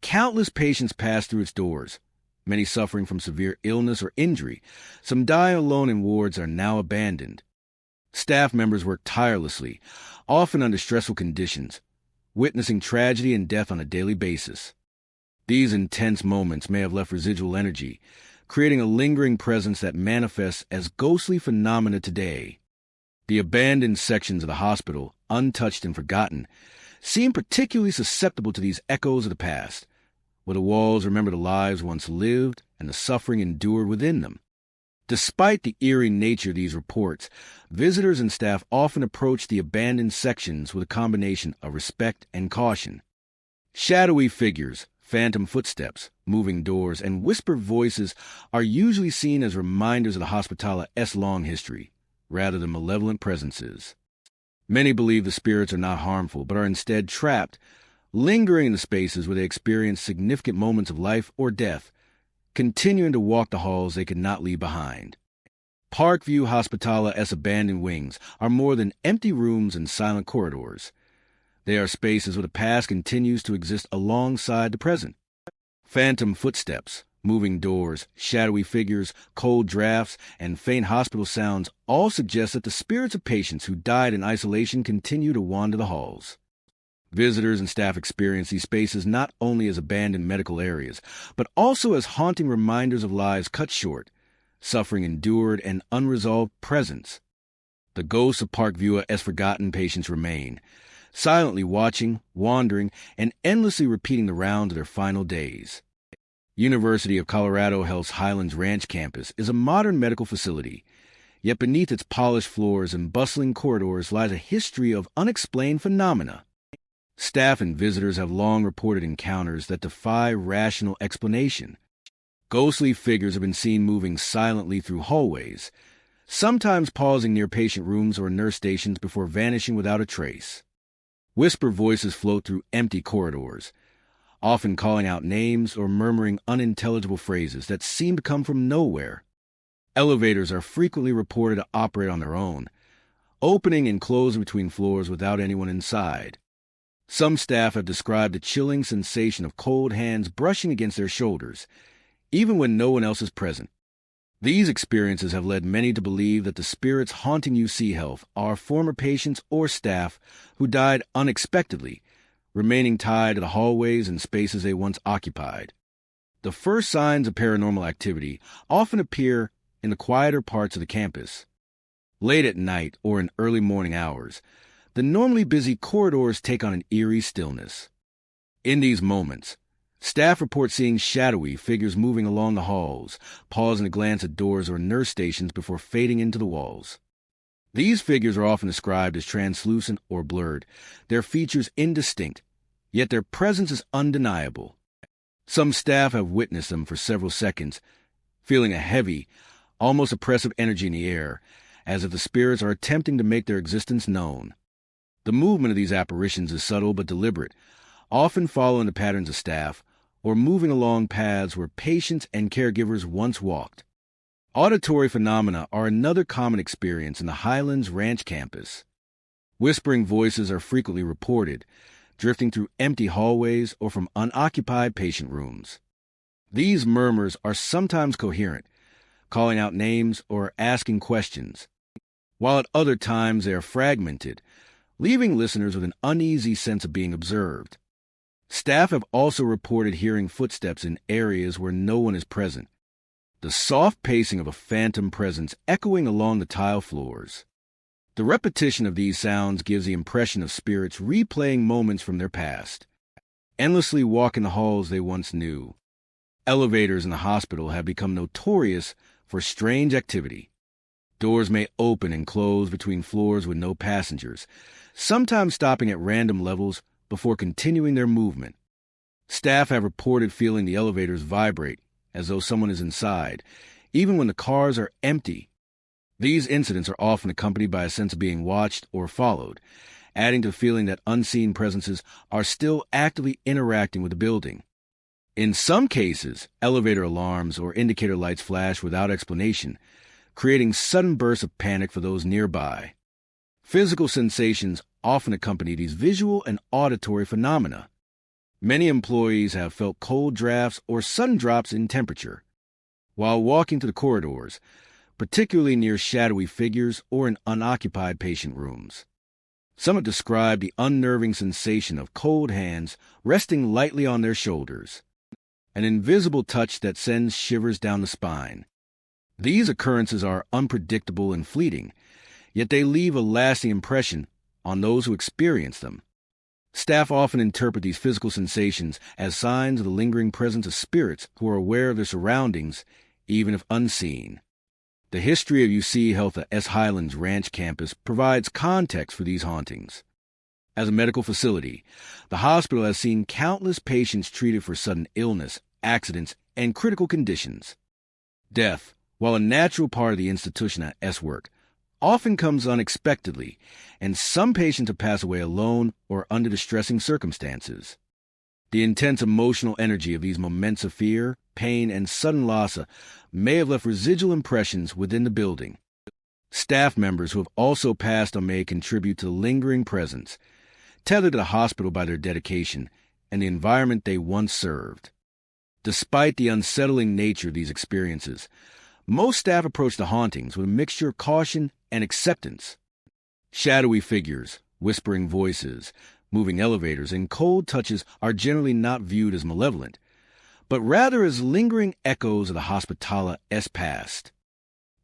countless patients pass through its doors, many suffering from severe illness or injury. Some die alone in wards that are now abandoned. Staff members work tirelessly, often under stressful conditions, witnessing tragedy and death on a daily basis. These intense moments may have left residual energy, creating a lingering presence that manifests as ghostly phenomena today. The abandoned sections of the hospital, untouched and forgotten, seem particularly susceptible to these echoes of the past, where the walls remember the lives once lived and the suffering endured within them. Despite the eerie nature of these reports, visitors and staff often approach the abandoned sections with a combination of respect and caution. Shadowy figures, Phantom footsteps, moving doors, and whispered voices are usually seen as reminders of the Hospitala's long history, rather than malevolent presences. Many believe the spirits are not harmful, but are instead trapped, lingering in the spaces where they experience significant moments of life or death, continuing to walk the halls they could not leave behind. Parkview Hospitala's abandoned wings are more than empty rooms and silent corridors. They are spaces where the past continues to exist alongside the present. Phantom footsteps, moving doors, shadowy figures, cold drafts, and faint hospital sounds all suggest that the spirits of patients who died in isolation continue to wander the halls. Visitors and staff experience these spaces not only as abandoned medical areas, but also as haunting reminders of lives cut short, suffering endured, and unresolved presence. The ghosts of Parkview's forgotten patients remain, silently watching, wandering, and endlessly repeating the rounds of their final days. University of Colorado Health's Highlands Ranch campus is a modern medical facility, yet beneath its polished floors and bustling corridors lies a history of unexplained phenomena. Staff and visitors have long reported encounters that defy rational explanation. Ghostly figures have been seen moving silently through hallways, sometimes pausing near patient rooms or nurse stations before vanishing without a trace. Whisper voices float through empty corridors, often calling out names or murmuring unintelligible phrases that seem to come from nowhere. Elevators are frequently reported to operate on their own, opening and closing between floors without anyone inside. Some staff have described the chilling sensation of cold hands brushing against their shoulders, even when no one else is present. These experiences have led many to believe that the spirits haunting UC Health are former patients or staff who died unexpectedly, remaining tied to the hallways and spaces they once occupied. The first signs of paranormal activity often appear in the quieter parts of the campus. Late at night or in early morning hours, the normally busy corridors take on an eerie stillness. In these moments, staff report seeing shadowy figures moving along the halls, pausing to glance at doors or nurse stations before fading into the walls. These figures are often described as translucent or blurred, their features indistinct, yet their presence is undeniable. Some staff have witnessed them for several seconds, feeling a heavy, almost oppressive energy in the air, as if the spirits are attempting to make their existence known. The movement of these apparitions is subtle but deliberate, often following the patterns of staff, or moving along paths where patients and caregivers once walked. Auditory phenomena are another common experience in the Highlands Ranch campus. Whispering voices are frequently reported, drifting through empty hallways or from unoccupied patient rooms. These murmurs are sometimes coherent, calling out names or asking questions, while at other times they are fragmented, leaving listeners with an uneasy sense of being observed. Staff have also reported hearing footsteps in areas where no one is present, the soft pacing of a phantom presence echoing along the tile floors. The repetition of these sounds gives the impression of spirits replaying moments from their past, endlessly walking the halls they once knew. Elevators in the hospital have become notorious for strange activity. Doors may open and close between floors with no passengers, sometimes stopping at random levels before continuing their movement. Staff have reported feeling the elevators vibrate as though someone is inside, even when the cars are empty. These incidents are often accompanied by a sense of being watched or followed, adding to the feeling that unseen presences are still actively interacting with the building. In some cases, elevator alarms or indicator lights flash without explanation, creating sudden bursts of panic for those nearby. Physical sensations often accompany these visual and auditory phenomena. Many employees have felt cold drafts or sudden drops in temperature while walking through the corridors, particularly near shadowy figures or in unoccupied patient rooms. Some have described the unnerving sensation of cold hands resting lightly on their shoulders, an invisible touch that sends shivers down the spine. These occurrences are unpredictable and fleeting, yet they leave a lasting impression on those who experience them. Staff often interpret these physical sensations as signs of the lingering presence of spirits who are aware of their surroundings, even if unseen. The history of UC Health's Highlands Ranch campus provides context for these hauntings. As a medical facility, the hospital has seen countless patients treated for sudden illness, accidents, and critical conditions. Death, while a natural part of the institution's work, often comes unexpectedly, and some patients have passed away alone or under distressing circumstances. The intense emotional energy of these moments of fear, pain, and sudden loss may have left residual impressions within the building. Staff members who have also passed on may contribute to the lingering presence, tethered to the hospital by their dedication and the environment they once served. Despite the unsettling nature of these experiences, most staff approach the hauntings with a mixture of caution and acceptance. Shadowy figures, whispering voices, moving elevators, and cold touches are generally not viewed as malevolent, but rather as lingering echoes of the hospitala's past.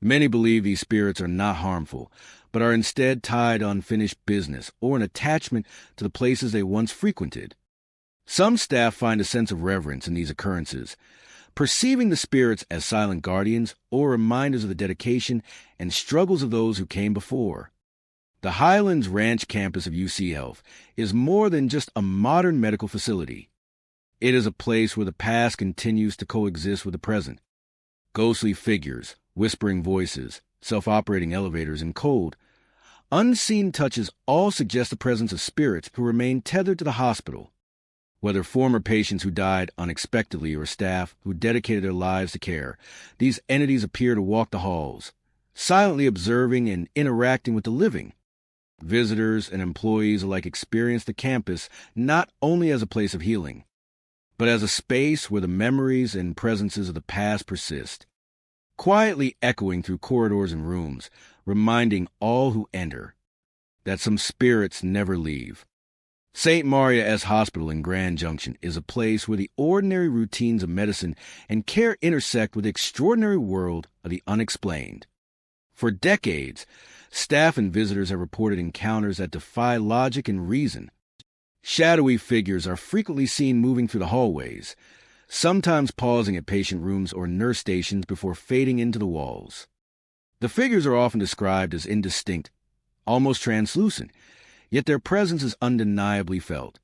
Many believe these spirits are not harmful, but are instead tied to unfinished business or an attachment to the places they once frequented. Some staff find a sense of reverence in these occurrences, perceiving the spirits as silent guardians or reminders of the dedication and struggles of those who came before. The Highlands Ranch campus of UC Health is more than just a modern medical facility. It is a place where the past continues to coexist with the present. Ghostly figures, whispering voices, self-operating elevators, and cold, unseen touches all suggest the presence of spirits who remain tethered to the hospital. Whether former patients who died unexpectedly or staff who dedicated their lives to care, these entities appear to walk the halls, silently observing and interacting with the living. Visitors and employees alike experience the campus not only as a place of healing, but as a space where the memories and presences of the past persist, quietly echoing through corridors and rooms, reminding all who enter that some spirits never leave. St. Maria's Hospital in Grand Junction is a place where the ordinary routines of medicine and care intersect with the extraordinary world of the unexplained. For decades, staff and visitors have reported encounters that defy logic and reason. Shadowy figures are frequently seen moving through the hallways, sometimes pausing at patient rooms or nurse stations before fading into the walls. The figures are often described as indistinct, almost translucent, yet their presence is undeniably felt.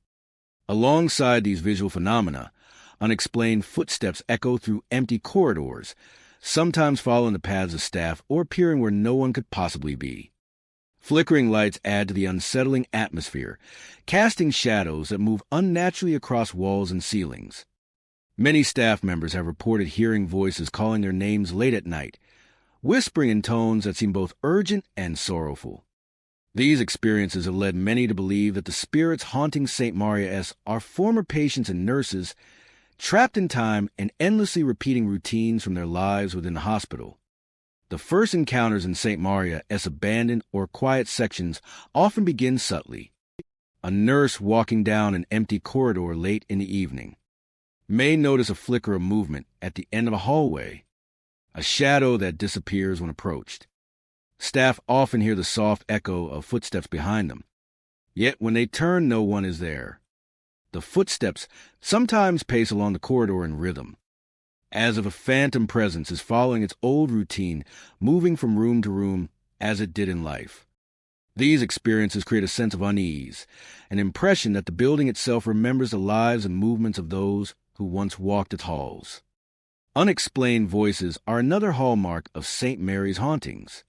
Alongside these visual phenomena, unexplained footsteps echo through empty corridors, sometimes following the paths of staff or appearing where no one could possibly be. Flickering lights add to the unsettling atmosphere, casting shadows that move unnaturally across walls and ceilings. Many staff members have reported hearing voices calling their names late at night, whispering in tones that seem both urgent and sorrowful. These experiences have led many to believe that the spirits haunting St. Maria's are former patients and nurses trapped in time and endlessly repeating routines from their lives within the hospital. The first encounters in St. Maria's abandoned or quiet sections often begin subtly. A nurse walking down an empty corridor late in the evening may notice a flicker of movement at the end of a hallway, a shadow that disappears when approached. Staff often hear the soft echo of footsteps behind them, yet when they turn, no one is there. The footsteps sometimes pace along the corridor in rhythm, as if a phantom presence is following its old routine, moving from room to room as it did in life. These experiences create a sense of unease, an impression that the building itself remembers the lives and movements of those who once walked its halls. Unexplained voices are another hallmark of St. Mary's hauntings.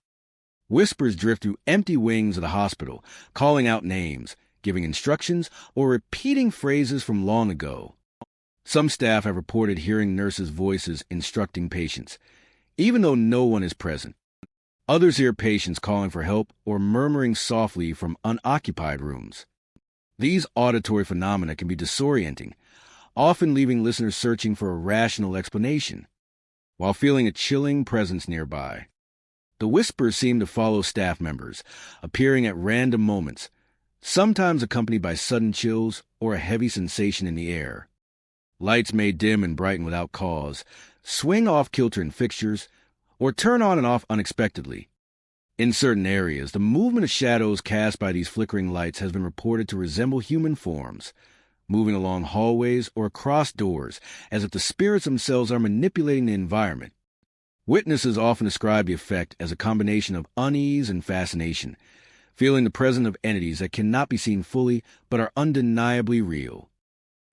Whispers drift through empty wings of the hospital, calling out names, giving instructions, or repeating phrases from long ago. Some staff have reported hearing nurses' voices instructing patients, even though no one is present. Others hear patients calling for help or murmuring softly from unoccupied rooms. These auditory phenomena can be disorienting, often leaving listeners searching for a rational explanation, while feeling a chilling presence nearby. The whispers seem to follow staff members, appearing at random moments, sometimes accompanied by sudden chills or a heavy sensation in the air. Lights may dim and brighten without cause, swing off-kilter in fixtures, or turn on and off unexpectedly. In certain areas, the movement of shadows cast by these flickering lights has been reported to resemble human forms, moving along hallways or across doors, as if the spirits themselves are manipulating the environment. Witnesses often describe the effect as a combination of unease and fascination, feeling the presence of entities that cannot be seen fully but are undeniably real.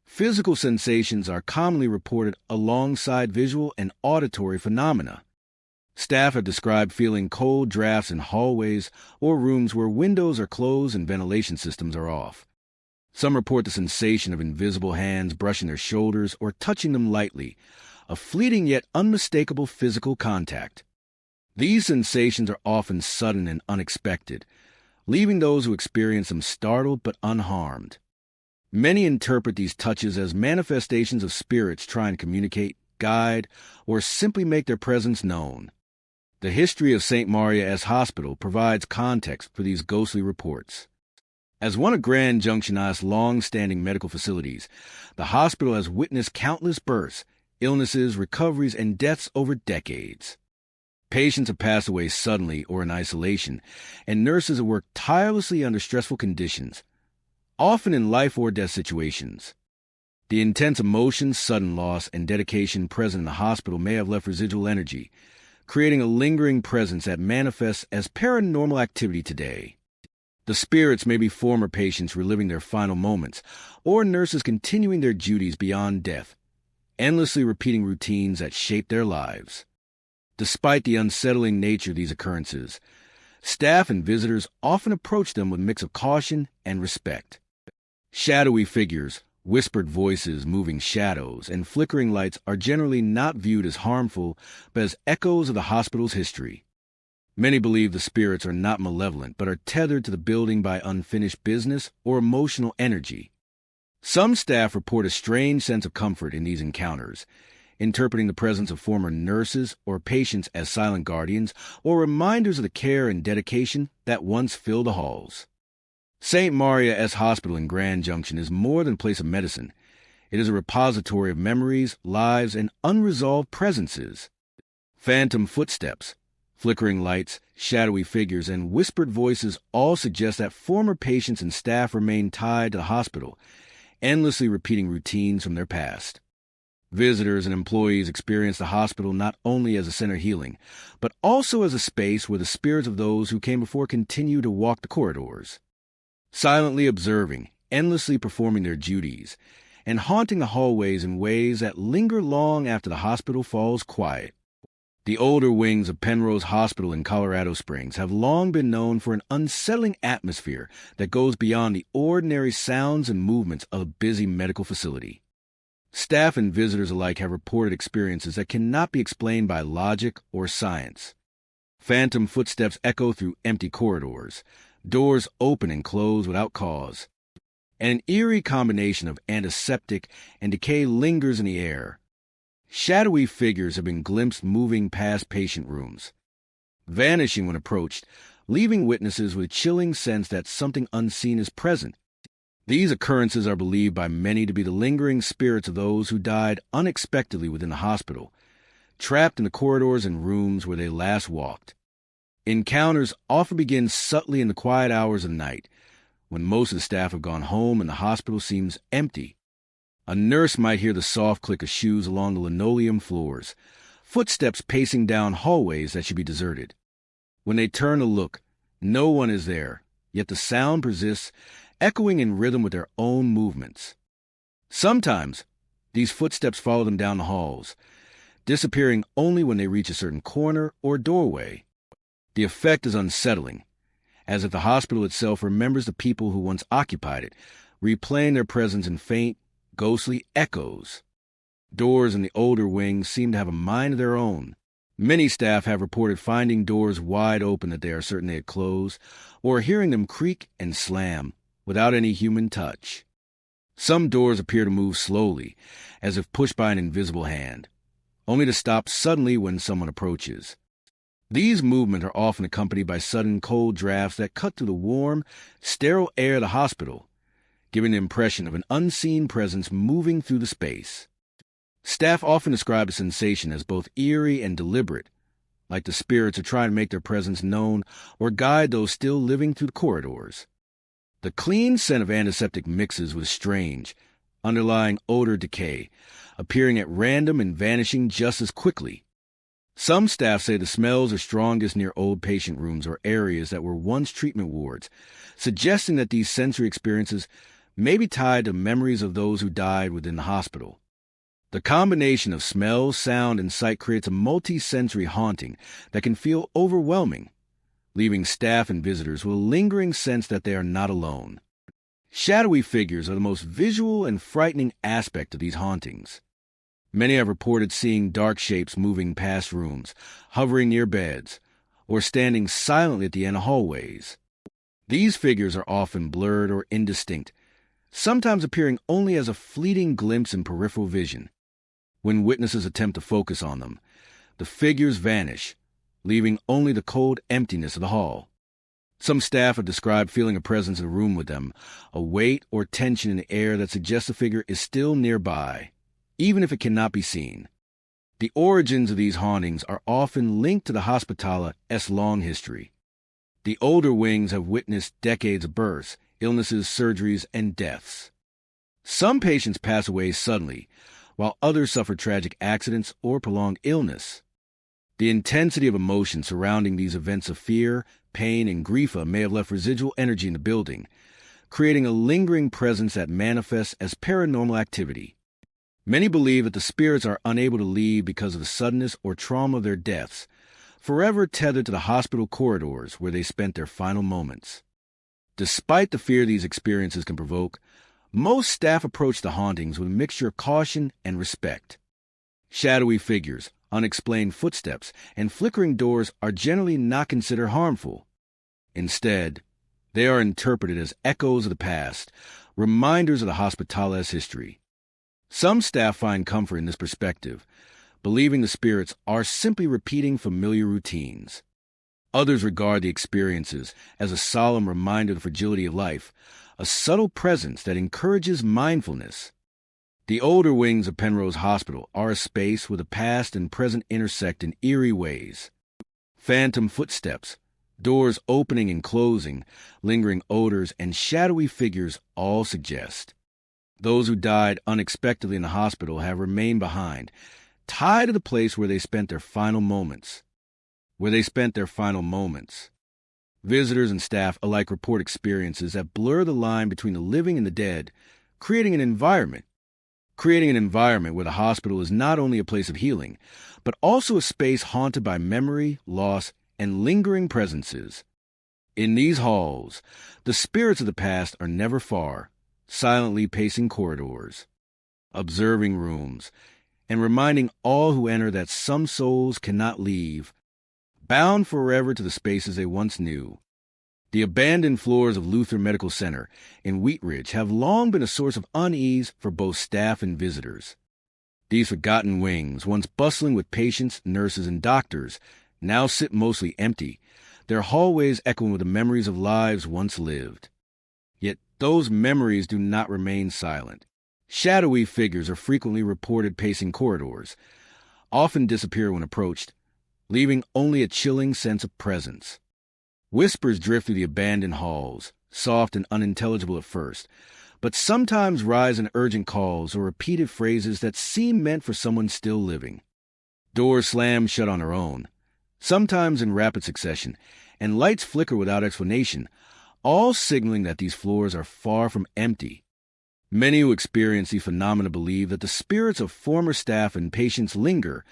Physical sensations are commonly reported alongside visual and auditory phenomena. Staff have described feeling cold drafts in hallways or rooms where windows are closed and ventilation systems are off. Some report the sensation of invisible hands brushing their shoulders or touching them lightly, a fleeting yet unmistakable physical contact. These sensations are often sudden and unexpected, leaving those who experience them startled but unharmed. Many interpret these touches as manifestations of spirits trying to communicate, guide, or simply make their presence known. The history of St. Maria's Hospital provides context for these ghostly reports. As one of Grand Junction's long-standing medical facilities, the hospital has witnessed countless births, illnesses, recoveries, and deaths over decades. Patients have passed away suddenly or in isolation, and nurses have worked tirelessly under stressful conditions, often in life or death situations. The intense emotions, sudden loss, and dedication present in the hospital may have left residual energy, creating a lingering presence that manifests as paranormal activity today. The spirits may be former patients reliving their final moments, or nurses continuing their duties beyond death, endlessly repeating routines that shape their lives. Despite the unsettling nature of these occurrences, staff and visitors often approach them with a mix of caution and respect. Shadowy figures, whispered voices, moving shadows, and flickering lights are generally not viewed as harmful, but as echoes of the hospital's history. Many believe the spirits are not malevolent, but are tethered to the building by unfinished business or emotional energy. Some staff report a strange sense of comfort in these encounters, interpreting the presence of former nurses or patients as silent guardians or reminders of the care and dedication that once filled the halls. St. Maria's Hospital in Grand Junction is more than a place of medicine. It is a repository of memories, lives, and unresolved presences. Phantom footsteps, flickering lights, shadowy figures, and whispered voices all suggest that former patients and staff remain tied to the hospital, endlessly repeating routines from their past. Visitors and employees experience the hospital not only as a center of healing, but also as a space where the spirits of those who came before continue to walk the corridors, silently observing, endlessly performing their duties, and haunting the hallways in ways that linger long after the hospital falls quiet. The older wings of Penrose Hospital in Colorado Springs have long been known for an unsettling atmosphere that goes beyond the ordinary sounds and movements of a busy medical facility. Staff and visitors alike have reported experiences that cannot be explained by logic or science. Phantom footsteps echo through empty corridors, doors open and close without cause, and an eerie combination of antiseptic and decay lingers in the air. Shadowy figures have been glimpsed moving past patient rooms, vanishing when approached, leaving witnesses with a chilling sense that something unseen is present. These occurrences are believed by many to be the lingering spirits of those who died unexpectedly within the hospital, trapped in the corridors and rooms where they last walked. Encounters often begin subtly in the quiet hours of the night, when most of the staff have gone home and the hospital seems empty. A nurse might hear the soft click of shoes along the linoleum floors, footsteps pacing down hallways that should be deserted. When they turn to look, no one is there, yet the sound persists, echoing in rhythm with their own movements. Sometimes, these footsteps follow them down the halls, disappearing only when they reach a certain corner or doorway. The effect is unsettling, as if the hospital itself remembers the people who once occupied it, replaying their presence in faint, ghostly echoes. Doors in the older wings seem to have a mind of their own. Many staff have reported finding doors wide open that they are certain they had closed, or hearing them creak and slam without any human touch. Some doors appear to move slowly, as if pushed by an invisible hand, only to stop suddenly when someone approaches. These movements are often accompanied by sudden cold drafts that cut through the warm, sterile air of the hospital, giving the impression of an unseen presence moving through the space. Staff often describe the sensation as both eerie and deliberate, like the spirits are trying to make their presence known or guide those still living through the corridors. The clean scent of antiseptic mixes with strange, underlying odor decay, appearing at random and vanishing just as quickly. Some staff say the smells are strongest near old patient rooms or areas that were once treatment wards, suggesting that these sensory experiences may be tied to memories of those who died within the hospital. The combination of smell, sound, and sight creates a multi-sensory haunting that can feel overwhelming, leaving staff and visitors with a lingering sense that they are not alone. Shadowy figures are the most visual and frightening aspect of these hauntings. Many have reported seeing dark shapes moving past rooms, hovering near beds, or standing silently at the end of hallways. These figures are often blurred or indistinct, sometimes appearing only as a fleeting glimpse in peripheral vision. When witnesses attempt to focus on them, the figures vanish, leaving only the cold emptiness of the hall. Some staff have described feeling a presence in the room with them, a weight or tension in the air that suggests the figure is still nearby, even if it cannot be seen. The origins of these hauntings are often linked to the hospitala's long history. The older wings have witnessed decades of births, illnesses, surgeries, and deaths. Some patients pass away suddenly, while others suffer tragic accidents or prolonged illness. The intensity of emotion surrounding these events of fear, pain, and grief may have left residual energy in the building, creating a lingering presence that manifests as paranormal activity. Many believe that the spirits are unable to leave because of the suddenness or trauma of their deaths, forever tethered to the hospital corridors where they spent their final moments. Despite the fear these experiences can provoke, most staff approach the hauntings with a mixture of caution and respect. Shadowy figures, unexplained footsteps, and flickering doors are generally not considered harmful. Instead, they are interpreted as echoes of the past, reminders of the hospitala's history. Some staff find comfort in this perspective, believing the spirits are simply repeating familiar routines. Others regard the experiences as a solemn reminder of the fragility of life, a subtle presence that encourages mindfulness. The older wings of Penrose Hospital are a space where the past and present intersect in eerie ways. Phantom footsteps, doors opening and closing, lingering odors, and shadowy figures all suggest. Those who died unexpectedly in the hospital have remained behind, tied to the place where they spent their final moments. Visitors and staff alike report experiences that blur the line between the living and the dead, creating an environment where the hospital is not only a place of healing, but also a space haunted by memory, loss, and lingering presences. In these halls, the spirits of the past are never far, silently pacing corridors, observing rooms, and reminding all who enter that some souls cannot leave, bound forever to the spaces they once knew. The abandoned floors of Luther Medical Center in Wheat Ridge have long been a source of unease for both staff and visitors. These forgotten wings, once bustling with patients, nurses, and doctors, now sit mostly empty, their hallways echoing with the memories of lives once lived. Yet those memories do not remain silent. Shadowy figures are frequently reported pacing corridors, often disappear when approached, leaving only a chilling sense of presence. Whispers drift through the abandoned halls, soft and unintelligible at first, but sometimes rise in urgent calls or repeated phrases that seem meant for someone still living. Doors slam shut on their own, sometimes in rapid succession, and lights flicker without explanation, all signaling that these floors are far from empty. Many who experience these phenomena believe that the spirits of former staff and patients linger,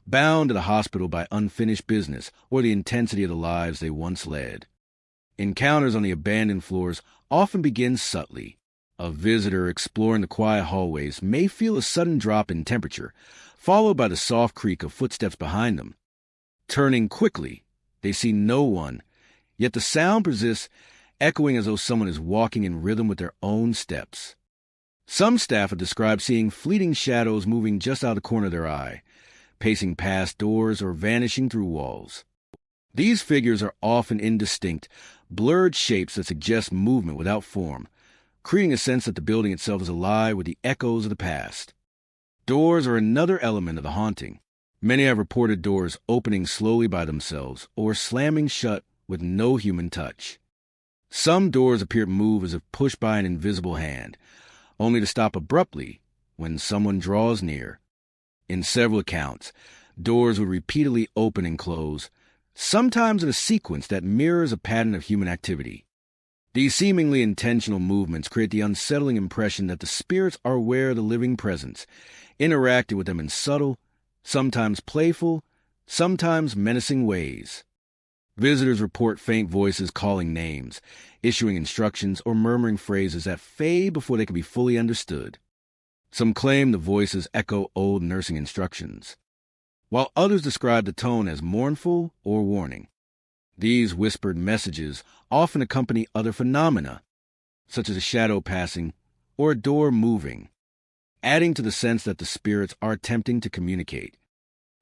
bound to the hospital by unfinished business or the intensity of the lives they once led. Encounters on the abandoned floors often begin subtly. A visitor exploring the quiet hallways may feel a sudden drop in temperature, followed by the soft creak of footsteps behind them. Turning quickly, they see no one, yet the sound persists, echoing as though someone is walking in rhythm with their own steps. Some staff have described seeing fleeting shadows moving just out of the corner of their eye, pacing past doors or vanishing through walls. These figures are often indistinct, blurred shapes that suggest movement without form, creating a sense that the building itself is alive with the echoes of the past. Doors are another element of the haunting. Many have reported doors opening slowly by themselves or slamming shut with no human touch. Some doors appear to move as if pushed by an invisible hand, only to stop abruptly when someone draws near. In several accounts, Doors would repeatedly open and close, sometimes in a sequence that mirrors a pattern of human activity. These seemingly intentional movements create the unsettling impression that the spirits are aware of the living presence, interacting with them in subtle, sometimes playful, sometimes menacing ways. Visitors report faint voices calling names, issuing instructions, or murmuring phrases that fade before they can be fully understood. Some claim the voices echo old nursing instructions, while others describe the tone as mournful or warning. These whispered messages often accompany other phenomena, such as a shadow passing or a door moving, adding to the sense that the spirits are attempting to communicate,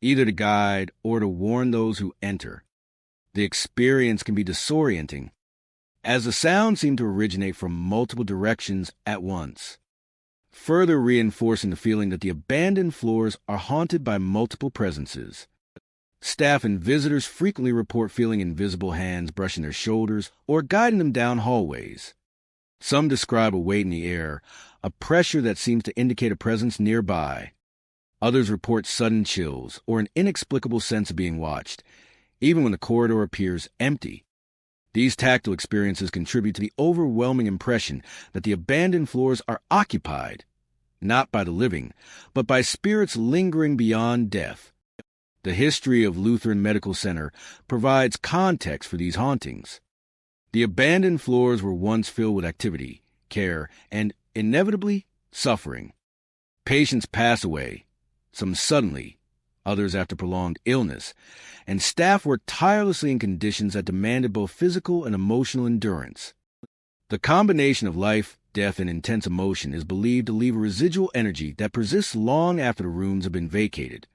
either to guide or to warn those who enter. The experience can be disorienting, as the sounds seem to originate from multiple directions at once, further reinforcing the feeling that the abandoned floors are haunted by multiple presences. Staff and visitors frequently report feeling invisible hands brushing their shoulders or guiding them down hallways. Some describe a weight in the air, a pressure that seems to indicate a presence nearby. Others report sudden chills or an inexplicable sense of being watched, even when the corridor appears empty. These tactile experiences contribute to the overwhelming impression that the abandoned floors are occupied, not by the living, but by spirits lingering beyond death. The history of Lutheran Medical Center provides context for these hauntings. The abandoned floors were once filled with activity, care, and, inevitably, suffering. Patients pass away, some suddenly, others after prolonged illness, and staff worked tirelessly in conditions that demanded both physical and emotional endurance. The combination of life, death, and intense emotion is believed to leave a residual energy that persists long after the rooms have been vacated.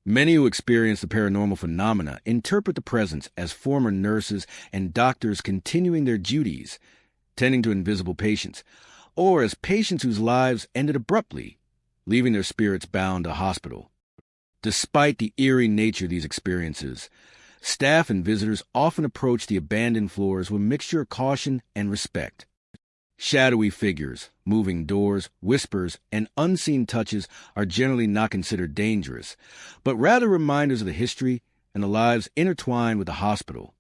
Many who experience the paranormal phenomena interpret the presence as former nurses and doctors continuing their duties, tending to invisible patients, or as patients whose lives ended abruptly, leaving their spirits bound to hospital. Despite the eerie nature of these experiences, staff and visitors often approach the abandoned floors with a mixture of caution and respect. Shadowy figures, moving doors, whispers, and unseen touches are generally not considered dangerous, but rather reminders of the history and the lives intertwined with the hospital.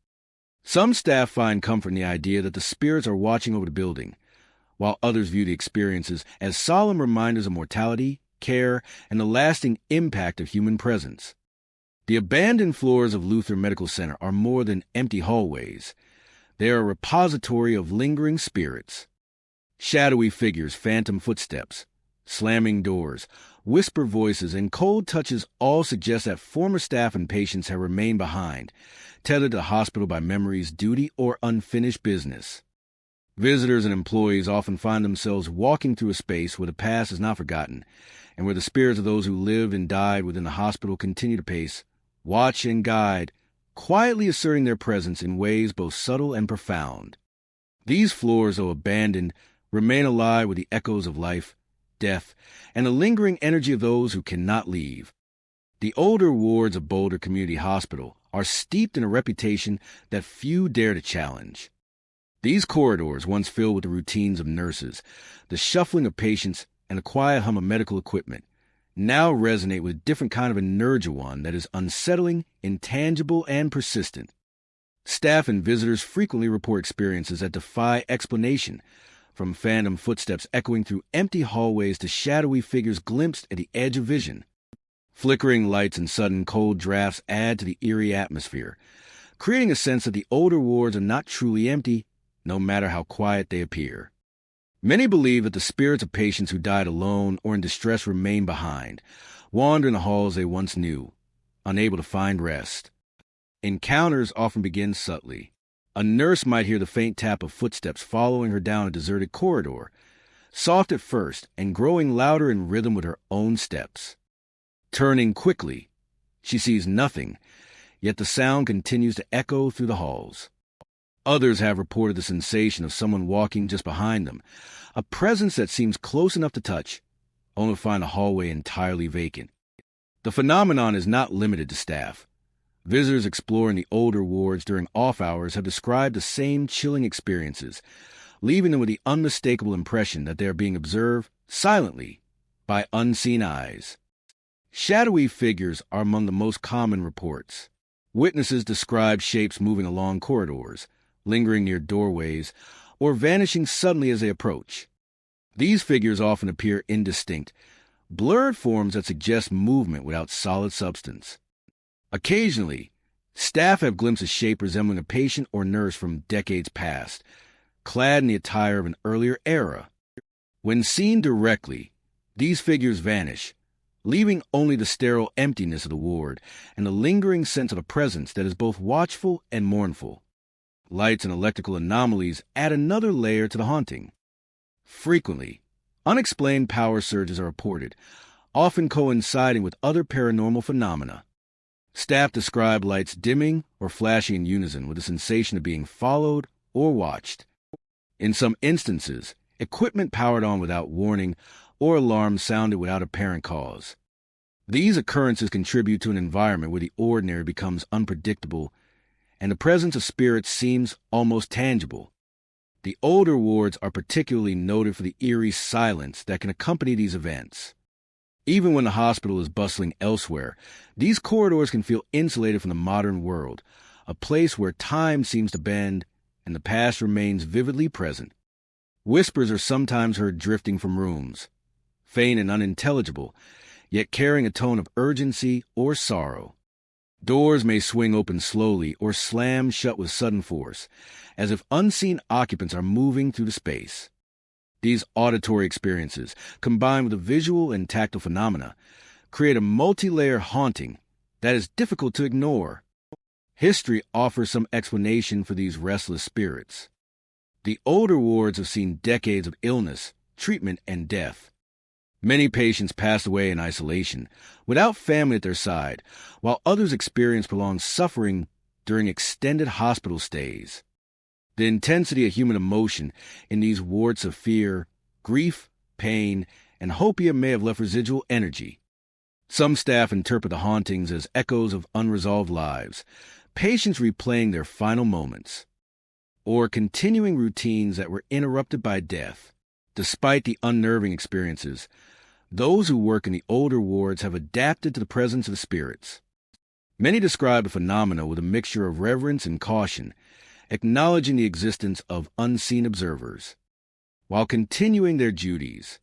Some staff find comfort in the idea that the spirits are watching over the building, while others view the experiences as solemn reminders of mortality, care, and the lasting impact of human presence. The abandoned floors of Lutheran Medical Center are more than empty hallways. They are a repository of lingering spirits. Shadowy figures, phantom footsteps, slamming doors, whisper voices, and cold touches all suggest that former staff and patients have remained behind, tethered to the hospital by memories, duty, or unfinished business. Visitors and employees often find themselves walking through a space where the past is not forgotten, and where the spirits of those who lived and died within the hospital continue to pace, watch, and guide, quietly asserting their presence in ways both subtle and profound. These floors, though abandoned, remain alive with the echoes of life, death, and the lingering energy of those who cannot leave. The older wards of Boulder Community Hospital are steeped in a reputation that few dare to challenge. These corridors, once filled with the routines of nurses, the shuffling of patients, and the quiet hum of medical equipment, now resonate with a different kind of energon that is unsettling, intangible, and persistent. Staff and visitors frequently report experiences that defy explanation, from phantom footsteps echoing through empty hallways to shadowy figures glimpsed at the edge of vision. Flickering lights and sudden cold drafts add to the eerie atmosphere, creating a sense that the older wards are not truly empty, no matter how quiet they appear. Many believe that the spirits of patients who died alone or in distress remain behind, wandering the halls they once knew, unable to find rest. Encounters often begin subtly. A nurse might hear the faint tap of footsteps following her down a deserted corridor, soft at first and growing louder in rhythm with her own steps. Turning quickly, she sees nothing, yet the sound continues to echo through the halls. Others have reported the sensation of someone walking just behind them, a presence that seems close enough to touch, only to find the hallway entirely vacant. The phenomenon is not limited to staff. Visitors exploring the older wards during off hours have described the same chilling experiences, leaving them with the unmistakable impression that they are being observed silently by unseen eyes. Shadowy figures are among the most common reports. Witnesses describe shapes moving along corridors, lingering near doorways, or vanishing suddenly as they approach. These figures often appear indistinct, blurred forms that suggest movement without solid substance. Occasionally, staff have glimpsed a shape resembling a patient or nurse from decades past, clad in the attire of an earlier era. When seen directly, these figures vanish, leaving only the sterile emptiness of the ward and the lingering sense of a presence that is both watchful and mournful. Lights and electrical anomalies add another layer to the haunting. Frequently, unexplained power surges are reported, often coinciding with other paranormal phenomena. Staff describe lights dimming or flashing in unison with a sensation of being followed or watched. In some instances, equipment powered on without warning or alarms sounded without apparent cause. These occurrences contribute to an environment where the ordinary becomes unpredictable and the presence of spirits seems almost tangible. The older wards are particularly noted for the eerie silence that can accompany these events. Even when the hospital is bustling elsewhere, these corridors can feel insulated from the modern world, a place where time seems to bend and the past remains vividly present. Whispers are sometimes heard drifting from rooms, faint and unintelligible, yet carrying a tone of urgency or sorrow. Doors may swing open slowly or slam shut with sudden force, as if unseen occupants are moving through the space. These auditory experiences, combined with the visual and tactile phenomena, create a multi-layer haunting that is difficult to ignore. History offers some explanation for these restless spirits. The older wards have seen decades of illness, treatment, and death. Many patients pass away in isolation, without family at their side, while others experience prolonged suffering during extended hospital stays. The intensity of human emotion in these wards of fear, grief, pain, and hopium may have left residual energy. Some staff interpret the hauntings as echoes of unresolved lives, patients replaying their final moments, or continuing routines that were interrupted by death. Despite the unnerving experiences, those who work in the older wards have adapted to the presence of the spirits. Many describe the phenomena with a mixture of reverence and caution, acknowledging the existence of unseen observers, while continuing their duties.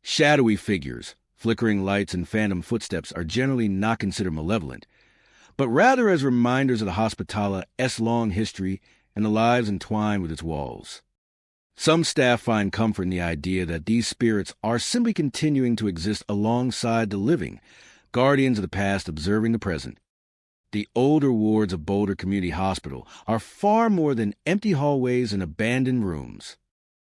Shadowy figures, flickering lights, and phantom footsteps are generally not considered malevolent, but rather as reminders of the hospitala's long history and the lives entwined with its walls. Some staff find comfort in the idea that these spirits are simply continuing to exist alongside the living, guardians of the past observing the present. The older wards of Boulder Community Hospital are far more than empty hallways and abandoned rooms.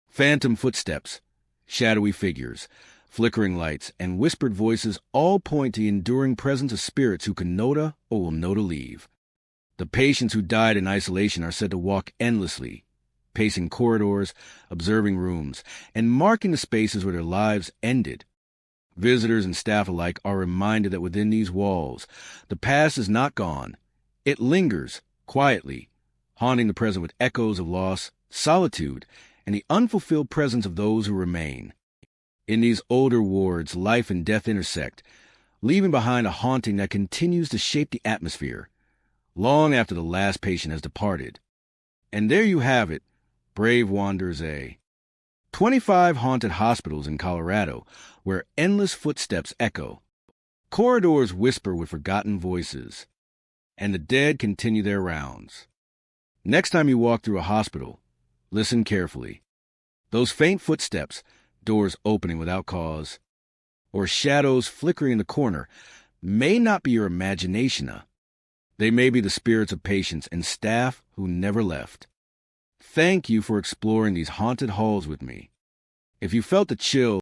Phantom footsteps, shadowy figures, flickering lights, and whispered voices all point to the enduring presence of spirits who can know to or will know to leave. The patients who died in isolation are said to walk endlessly, pacing corridors, observing rooms, and marking the spaces where their lives ended. Visitors and staff alike are reminded that within these walls, the past is not gone. It lingers, quietly, haunting the present with echoes of loss, solitude, and the unfulfilled presence of those who remain. In these older wards, life and death intersect, leaving behind a haunting that continues to shape the atmosphere, long after the last patient has departed. And there you have it, brave wanderers, 25 haunted hospitals in Colorado, where endless footsteps echo, corridors whisper with forgotten voices, and the dead continue their rounds. Next time you walk through a hospital, listen carefully. Those faint footsteps, doors opening without cause, or shadows flickering in the corner, may not be your imagination. They may be the spirits of patients and staff who never left. Thank you for exploring these haunted halls with me. If you felt the chill